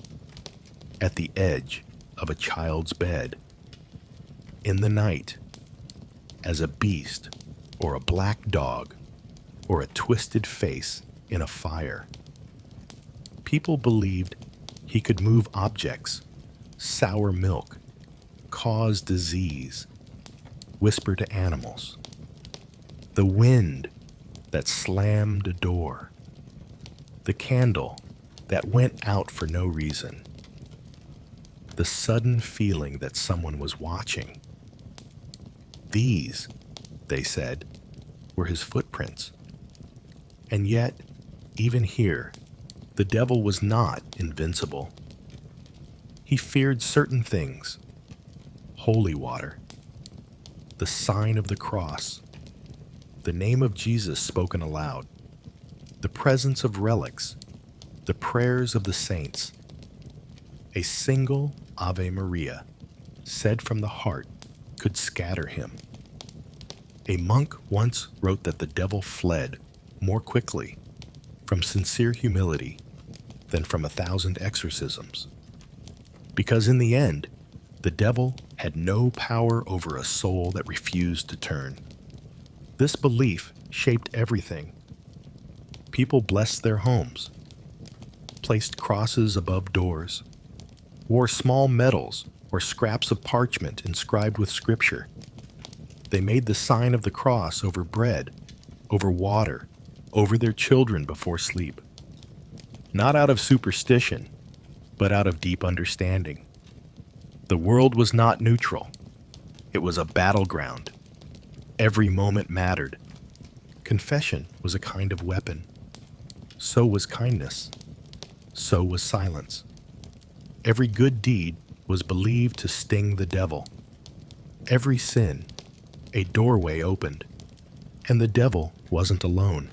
at the edge of a child's bed, in the night, as a beast or a black dog or a twisted face in a fire. People believed he could move objects, sour milk, cause disease, whisper to animals. The wind that slammed a door, the candle that went out for no reason, the sudden feeling that someone was watching. These, they said, were his footprints. And yet, even here, the devil was not invincible. He feared certain things: holy water, the sign of the cross, the name of Jesus spoken aloud, the presence of relics, the prayers of the saints. A single Ave Maria, said from the heart, could scatter him. A monk once wrote that the devil fled more quickly from sincere humility than from 1,000 exorcisms, because in the end, the devil had no power over a soul that refused to turn. This belief shaped everything. People blessed their homes, placed crosses above doors, wore small medals or scraps of parchment inscribed with scripture. They made the sign of the cross over bread, over water, over their children before sleep. Not out of superstition, but out of deep understanding. The world was not neutral. It was a battleground. Every moment mattered. Confession was a kind of weapon. So was kindness. So was silence. Every good deed was believed to sting the devil. Every sin, a doorway opened. And the devil wasn't alone.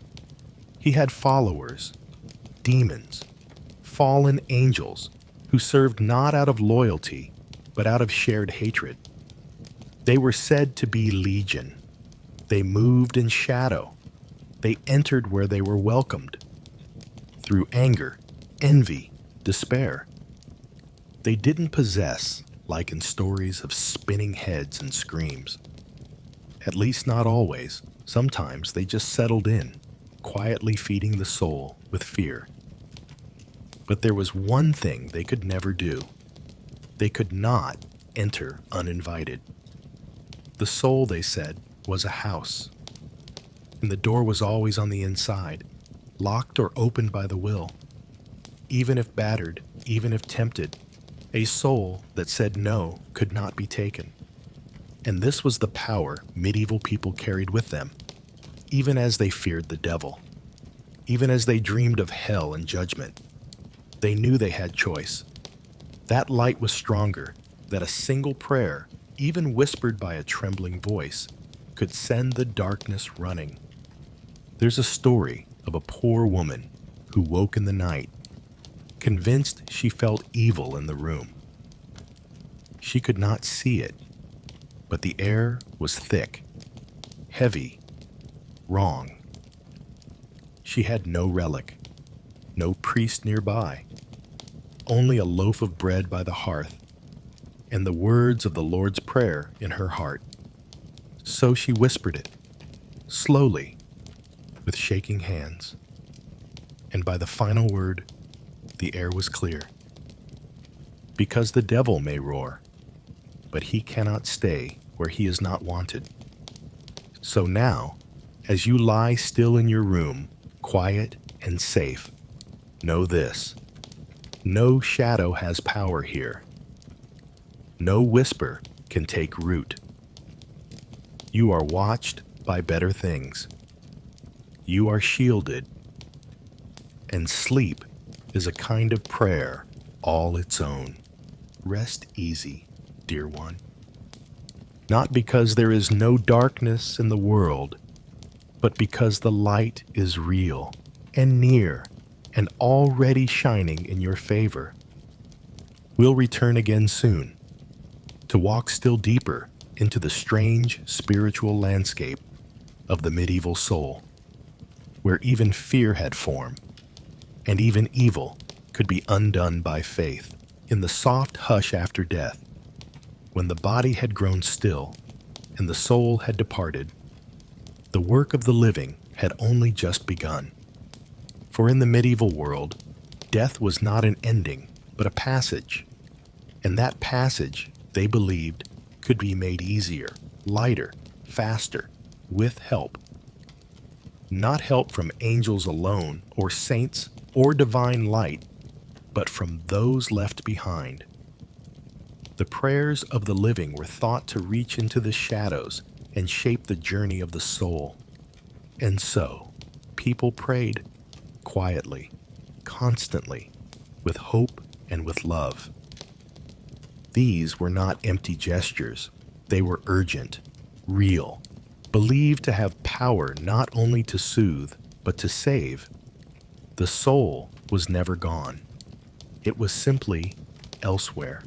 He had followers, demons, fallen angels who served not out of loyalty, but out of shared hatred. They were said to be legion. They moved in shadow. They entered where they were welcomed. Through anger, envy, despair. They didn't possess, like in stories of spinning heads and screams. At least not always. Sometimes they just settled in, quietly feeding the soul with fear. But there was one thing they could never do. They could not enter uninvited. The soul, they said, was a house, and the door was always on the inside, locked or opened by the will. Even if battered, even if tempted, a soul that said no could not be taken. And this was the power medieval people carried with them, even as they feared the devil, even as they dreamed of hell and judgment. They knew they had choice. That light was stronger, that a single prayer, even whispered by a trembling voice, could send the darkness running. There's a story of a poor woman who woke in the night, convinced she felt evil in the room. She could not see it, but the air was thick, heavy, wrong. She had no relic, no priest nearby, only a loaf of bread by the hearth, and the words of the Lord's Prayer in her heart. So she whispered it, slowly, with shaking hands, and by the final word, the air was clear. Because the devil may roar, but he cannot stay where he is not wanted. So now, as you lie still in your room, quiet and safe, know this: no shadow has power here. No whisper can take root. You are watched by better things. You are shielded. And sleep is a kind of prayer all its own. Rest easy, dear one. Not because there is no darkness in the world, but because the light is real and near and already shining in your favor. We'll return again soon to walk still deeper into the strange spiritual landscape of the medieval soul, where even fear had form, and even evil could be undone by faith. In the soft hush after death, when the body had grown still and the soul had departed, the work of the living had only just begun. For in the medieval world, death was not an ending, but a passage, and that passage, they believed, could be made easier, lighter, faster, with help. Not help from angels alone, or saints, or divine light, but from those left behind. The prayers of the living were thought to reach into the shadows and shape the journey of the soul. And so, people prayed, quietly, constantly, with hope and with love. These were not empty gestures. They were urgent, real, believed to have power not only to soothe, but to save. The soul was never gone. It was simply elsewhere.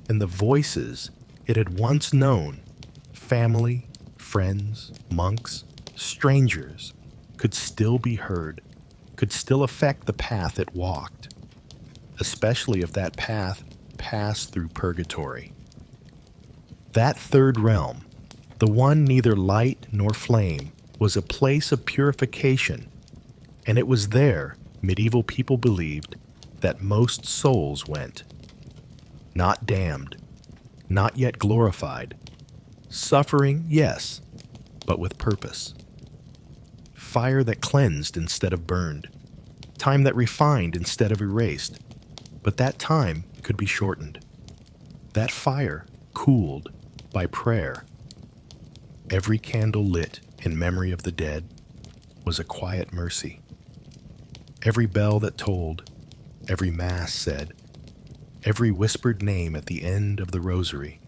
And the voices it had once known, family, friends, monks, strangers, could still be heard, could still affect the path it walked, especially if that path passed through purgatory. That third realm, the one neither light nor flame, was a place of purification, And it was there medieval people believed that most souls went. Not damned, not yet glorified. Suffering, yes, but with purpose. Fire that cleansed instead of burned. Time that refined instead of erased. But that time could be shortened. That fire cooled by prayer. Every candle lit in memory of the dead was a quiet mercy. Every bell that tolled, every mass said, every whispered name at the end of the rosary,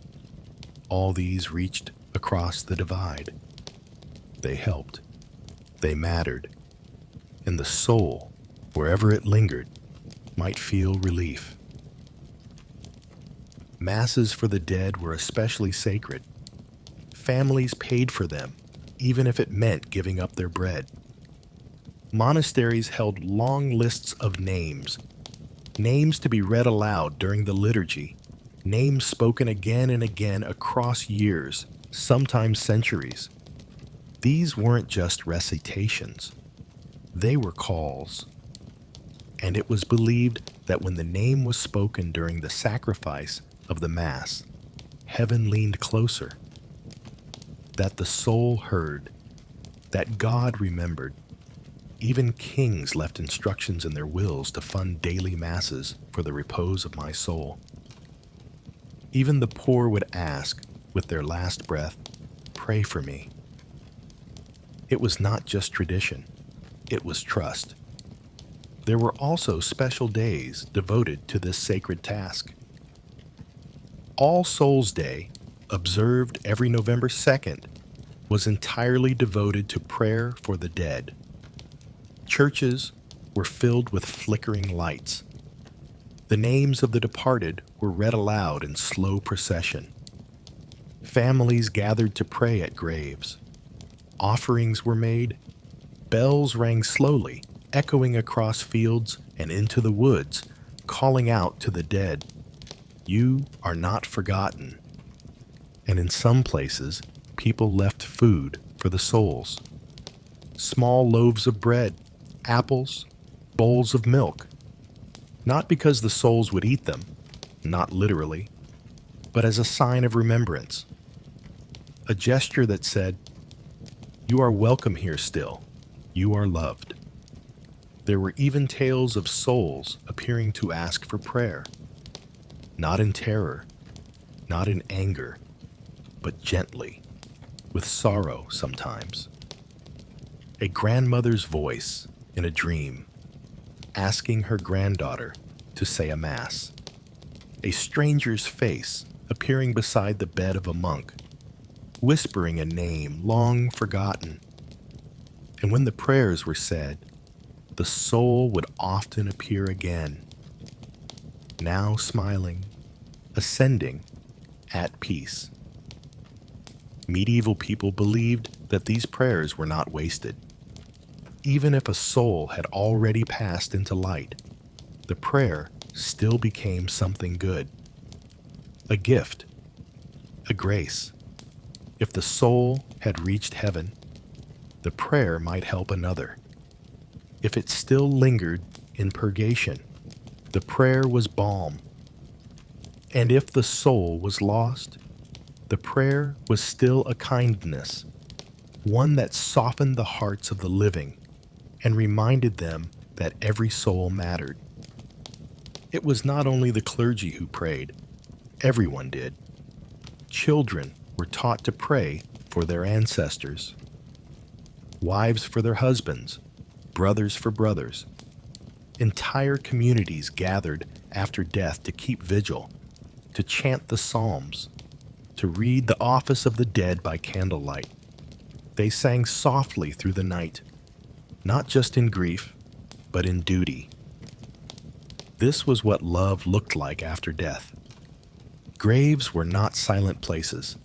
all these reached across the divide. They helped. They mattered. And the soul, wherever it lingered, might feel relief. Masses for the dead were especially sacred. Families paid for them, even if it meant giving up their bread. Monasteries held long lists of names to be read aloud during the liturgy, names spoken again and again across years, sometimes centuries. These weren't just recitations. They were calls. And it was believed that when the name was spoken during the sacrifice of the Mass, heaven leaned closer, that the soul heard, that God remembered. Even kings left instructions in their wills to fund daily masses for the repose of my soul. Even the poor would ask, with their last breath, "Pray for me." It was not just tradition, it was trust. There were also special days devoted to this sacred task. All Souls Day, observed every November 2nd, was entirely devoted to prayer for the dead. Churches were filled with flickering lights. The names of the departed were read aloud in slow procession. Families gathered to pray at graves. Offerings were made. Bells rang slowly, echoing across fields and into the woods, calling out to the dead, "You are not forgotten." And in some places, people left food for the souls. Small loaves of bread, apples, bowls of milk. Not because the souls would eat them, not literally, but as a sign of remembrance. A gesture that said, "You are welcome here still. You are loved." There were even tales of souls appearing to ask for prayer. Not in terror, not in anger, but gently, with sorrow sometimes. A grandmother's voice in a dream, asking her granddaughter to say a mass. A stranger's face appearing beside the bed of a monk, whispering a name long forgotten. And when the prayers were said, the soul would often appear again, now smiling, ascending, at peace. Medieval people believed that these prayers were not wasted. Even if a soul had already passed into light, the prayer still became something good. A gift, a grace. If the soul had reached heaven, the prayer might help another. If it still lingered in purgation, the prayer was balm. And if the soul was lost, the prayer was still a kindness, one that softened the hearts of the living and reminded them that every soul mattered. It was not only the clergy who prayed, everyone did. Children were taught to pray for their ancestors, wives for their husbands, brothers for brothers. Entire communities gathered after death to keep vigil, to chant the Psalms, to read the Office of the Dead by candlelight. They sang softly through the night, not just in grief, but in duty. This was what love looked like after death. Graves were not silent places.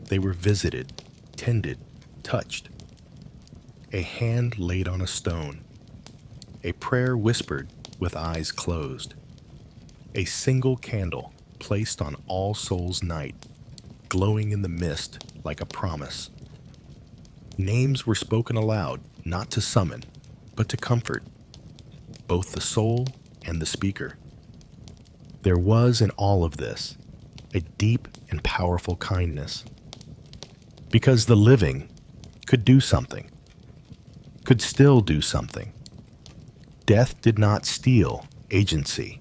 They were visited, tended, touched. A hand laid on a stone. A prayer whispered with eyes closed. A single candle placed on All Souls' Night, glowing in the mist like a promise. Names were spoken aloud, not to summon, but to comfort both the soul and the speaker. There was in all of this a deep and powerful kindness, because the living could do something, could still do something. Death did not steal agency.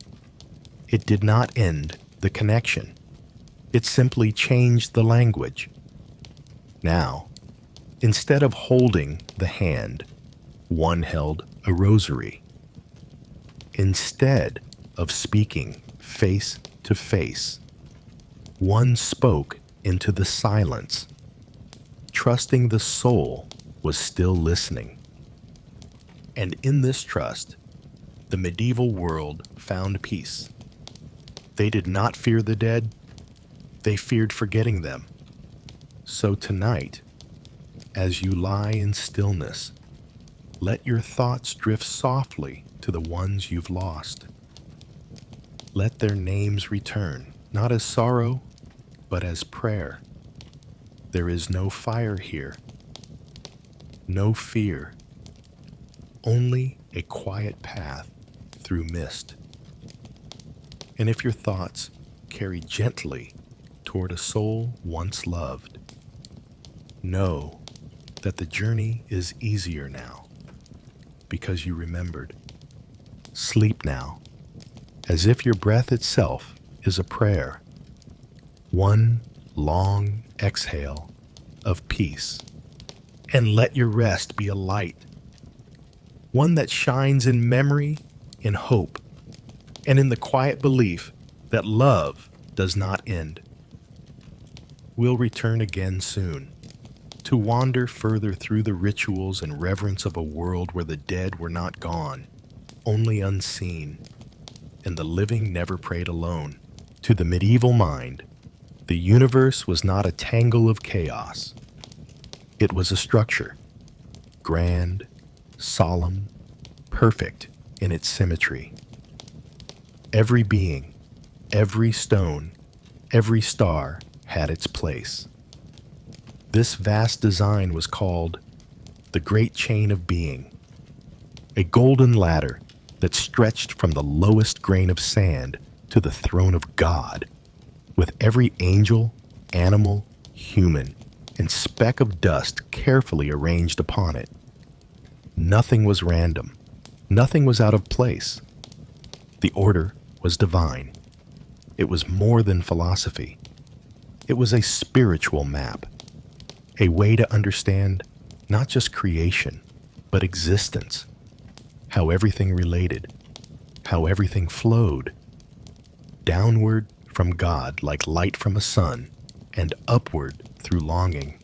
It did not end the connection. It simply changed the language. Now, instead of holding the hand, one held a rosary. Instead of speaking face to face, one spoke into the silence, trusting the soul was still listening. And in this trust, the medieval world found peace. They did not fear the dead, they feared forgetting them. So tonight, as you lie in stillness, let your thoughts drift softly to the ones you've lost. Let their names return, not as sorrow, but as prayer. There is no fire here, no fear, only a quiet path through mist. And if your thoughts carry gently toward a soul once loved, know that the journey is easier now because you remembered. Sleep now, as if your breath itself is a prayer, one long exhale of peace. And let your rest be a light, one that shines in memory, in hope, and in the quiet belief that love does not end. We'll return again soon, to wander further through the rituals and reverence of a world where the dead were not gone, only unseen, and the living never prayed alone. To the medieval mind, the universe was not a tangle of chaos. It was a structure, grand, solemn, perfect in its symmetry. Every being, every stone, every star had its place. This vast design was called the Great Chain of Being, a golden ladder that stretched from the lowest grain of sand to the throne of God, with every angel, animal, human, and speck of dust carefully arranged upon it. Nothing was random. Nothing was out of place. The order was divine. It was more than philosophy. It was a spiritual map, a way to understand not just creation, but existence, how everything related, how everything flowed, downward from God like light from a sun, and upward through longing.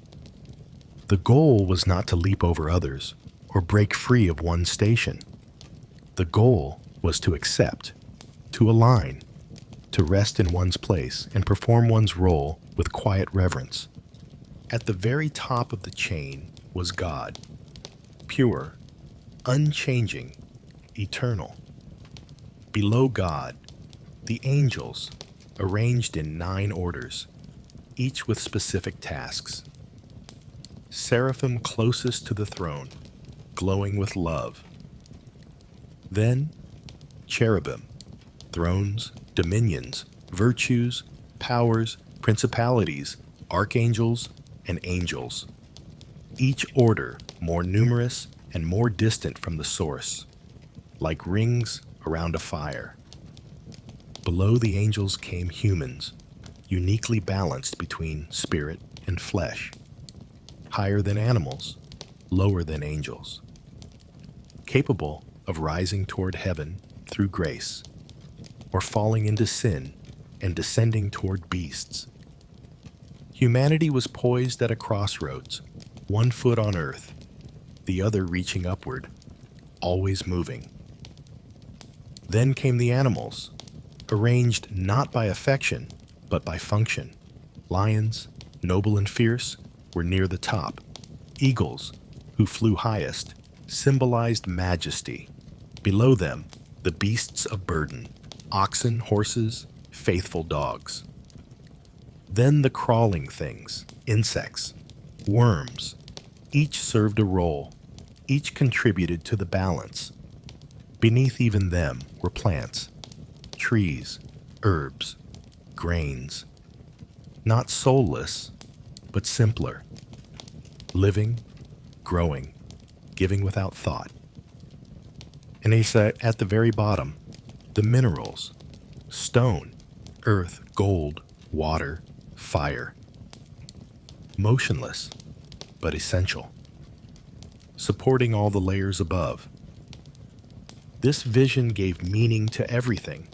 The goal was not to leap over others or break free of one station. The goal was to accept, to align, to rest in one's place and perform one's role with quiet reverence. At the very top of the chain was God, pure, unchanging, eternal. Below God, the angels, arranged in 9 orders, each with specific tasks. Seraphim closest to the throne, glowing with love. Then, cherubim, thrones, dominions, virtues, powers, principalities, archangels, and angels. Each order more numerous and more distant from the source, like rings around a fire. Below the angels came humans, uniquely balanced between spirit and flesh, higher than animals, lower than angels, capable of rising toward heaven through grace, or falling into sin and descending toward beasts. Humanity was poised at a crossroads, one foot on earth, the other reaching upward, always moving. Then came the animals, arranged not by affection, but by function. Lions, noble and fierce, were near the top. Eagles, who flew highest, symbolized majesty. Below them, the beasts of burden, oxen, horses, faithful dogs. Then the crawling things, insects, worms, each served a role, Each contributed to the balance. Beneath even them were plants, trees, herbs, grains, not soulless, but simpler, living, growing, giving without thought. And he said at the very bottom, the minerals, stone, earth, gold, water, fire. Motionless, but essential. Supporting all the layers above. This vision gave meaning to everything.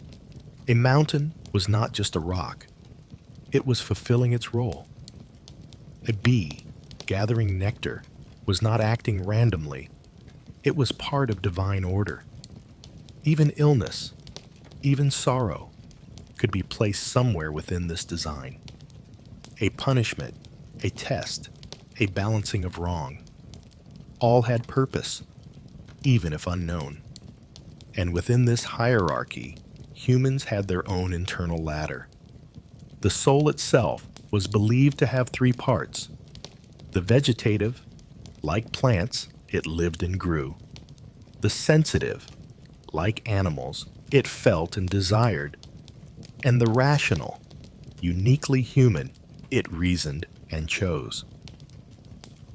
A mountain was not just a rock. It was fulfilling its role. A bee, gathering nectar, was not acting randomly. It was part of divine order. Even illness, even sorrow, could be placed somewhere within this design. A punishment, a test, a balancing of wrong. All had purpose, even if unknown. And within this hierarchy, humans had their own internal ladder. The soul itself was believed to have three parts. The vegetative, like plants, it lived and grew. The sensitive, like animals, it felt and desired. And the rational, uniquely human, it reasoned and chose.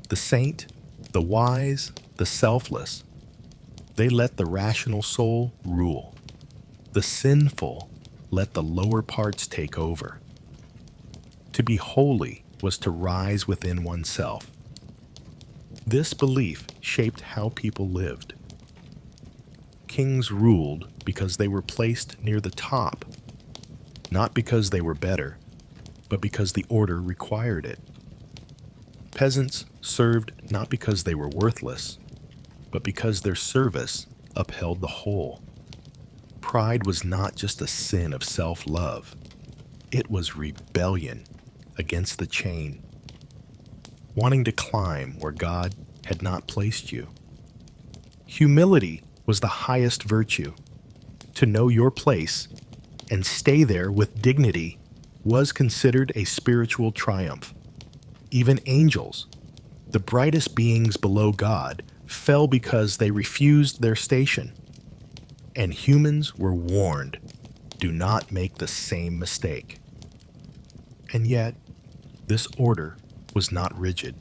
The saint, the wise, the selfless, they let the rational soul rule. The sinful let the lower parts take over. To be holy was to rise within oneself. This belief shaped how people lived. Kings ruled because they were placed near the top, not because they were better, but because the order required it. Peasants served not because they were worthless, but because their service upheld the whole. Pride was not just a sin of self-love. It was rebellion against the chain, wanting to climb where God had not placed you. Humility was the highest virtue. To know your place and stay there with dignity was considered a spiritual triumph. Even angels, the brightest beings below God, fell because they refused their station. And humans were warned, do not make the same mistake. And yet, this order was not rigid.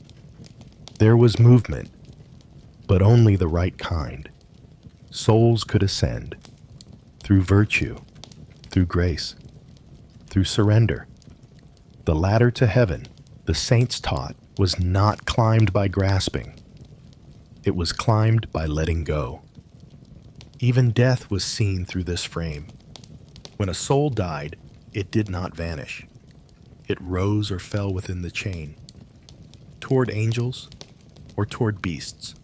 There was movement, but only the right kind. Souls could ascend through virtue, through grace, through surrender. The ladder to heaven, the saints taught, was not climbed by grasping. It was climbed by letting go. Even death was seen through this frame. When a soul died, it did not vanish. It rose or fell within the chain, toward angels or toward beasts.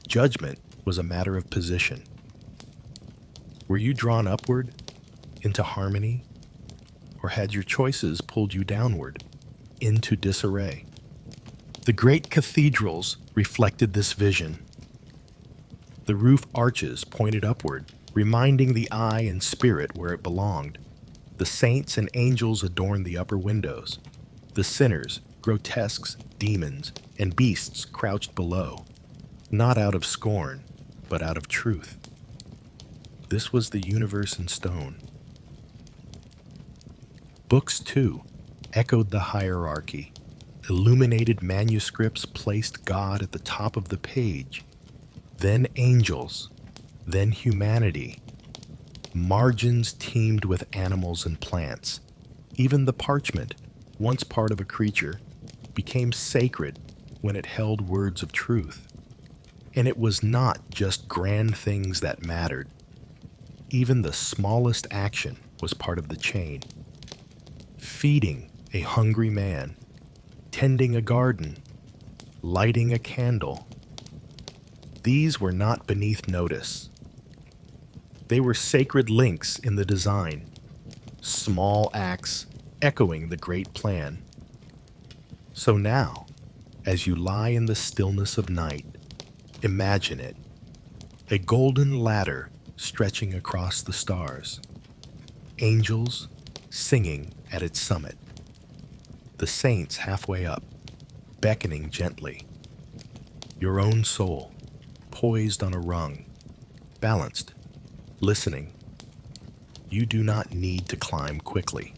Judgment was a matter of position. Were you drawn upward, into harmony, or had your choices pulled you downward, into disarray? The great cathedrals reflected this vision. The roof arches pointed upward, reminding the eye and spirit where it belonged. The saints and angels adorned the upper windows. The sinners, grotesques, demons, and beasts crouched below, not out of scorn, but out of truth. This was the universe in stone. Books, too, echoed the hierarchy. Illuminated manuscripts placed God at the top of the page, then angels, then humanity. Margins teemed with animals and plants. Even the parchment, once part of a creature, became sacred when it held words of truth. And it was not just grand things that mattered. Even the smallest action was part of the chain. Feeding a hungry man, tending a garden, lighting a candle. These were not beneath notice. They were sacred links in the design, small acts echoing the great plan. So now, as you lie in the stillness of night, imagine it, a golden ladder stretching across the stars, angels singing at its summit, the saints halfway up, beckoning gently, your own soul poised on a rung, balanced, listening. You do not need to climb quickly.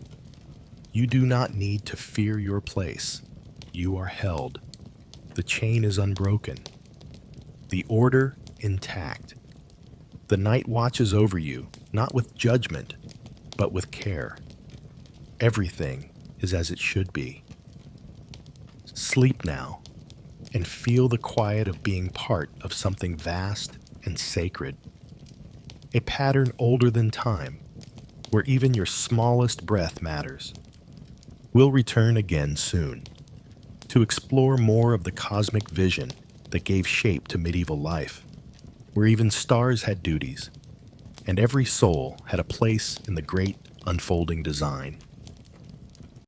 You do not need to fear your place. You are held. The chain is unbroken. The order intact. The night watches over you, not with judgment, but with care. Everything is as it should be. Sleep now and feel the quiet of being part of something vast and sacred. A pattern older than time, where even your smallest breath matters. We'll return again soon to explore more of the cosmic vision that gave shape to medieval life, where even stars had duties, and every soul had a place in the great unfolding design.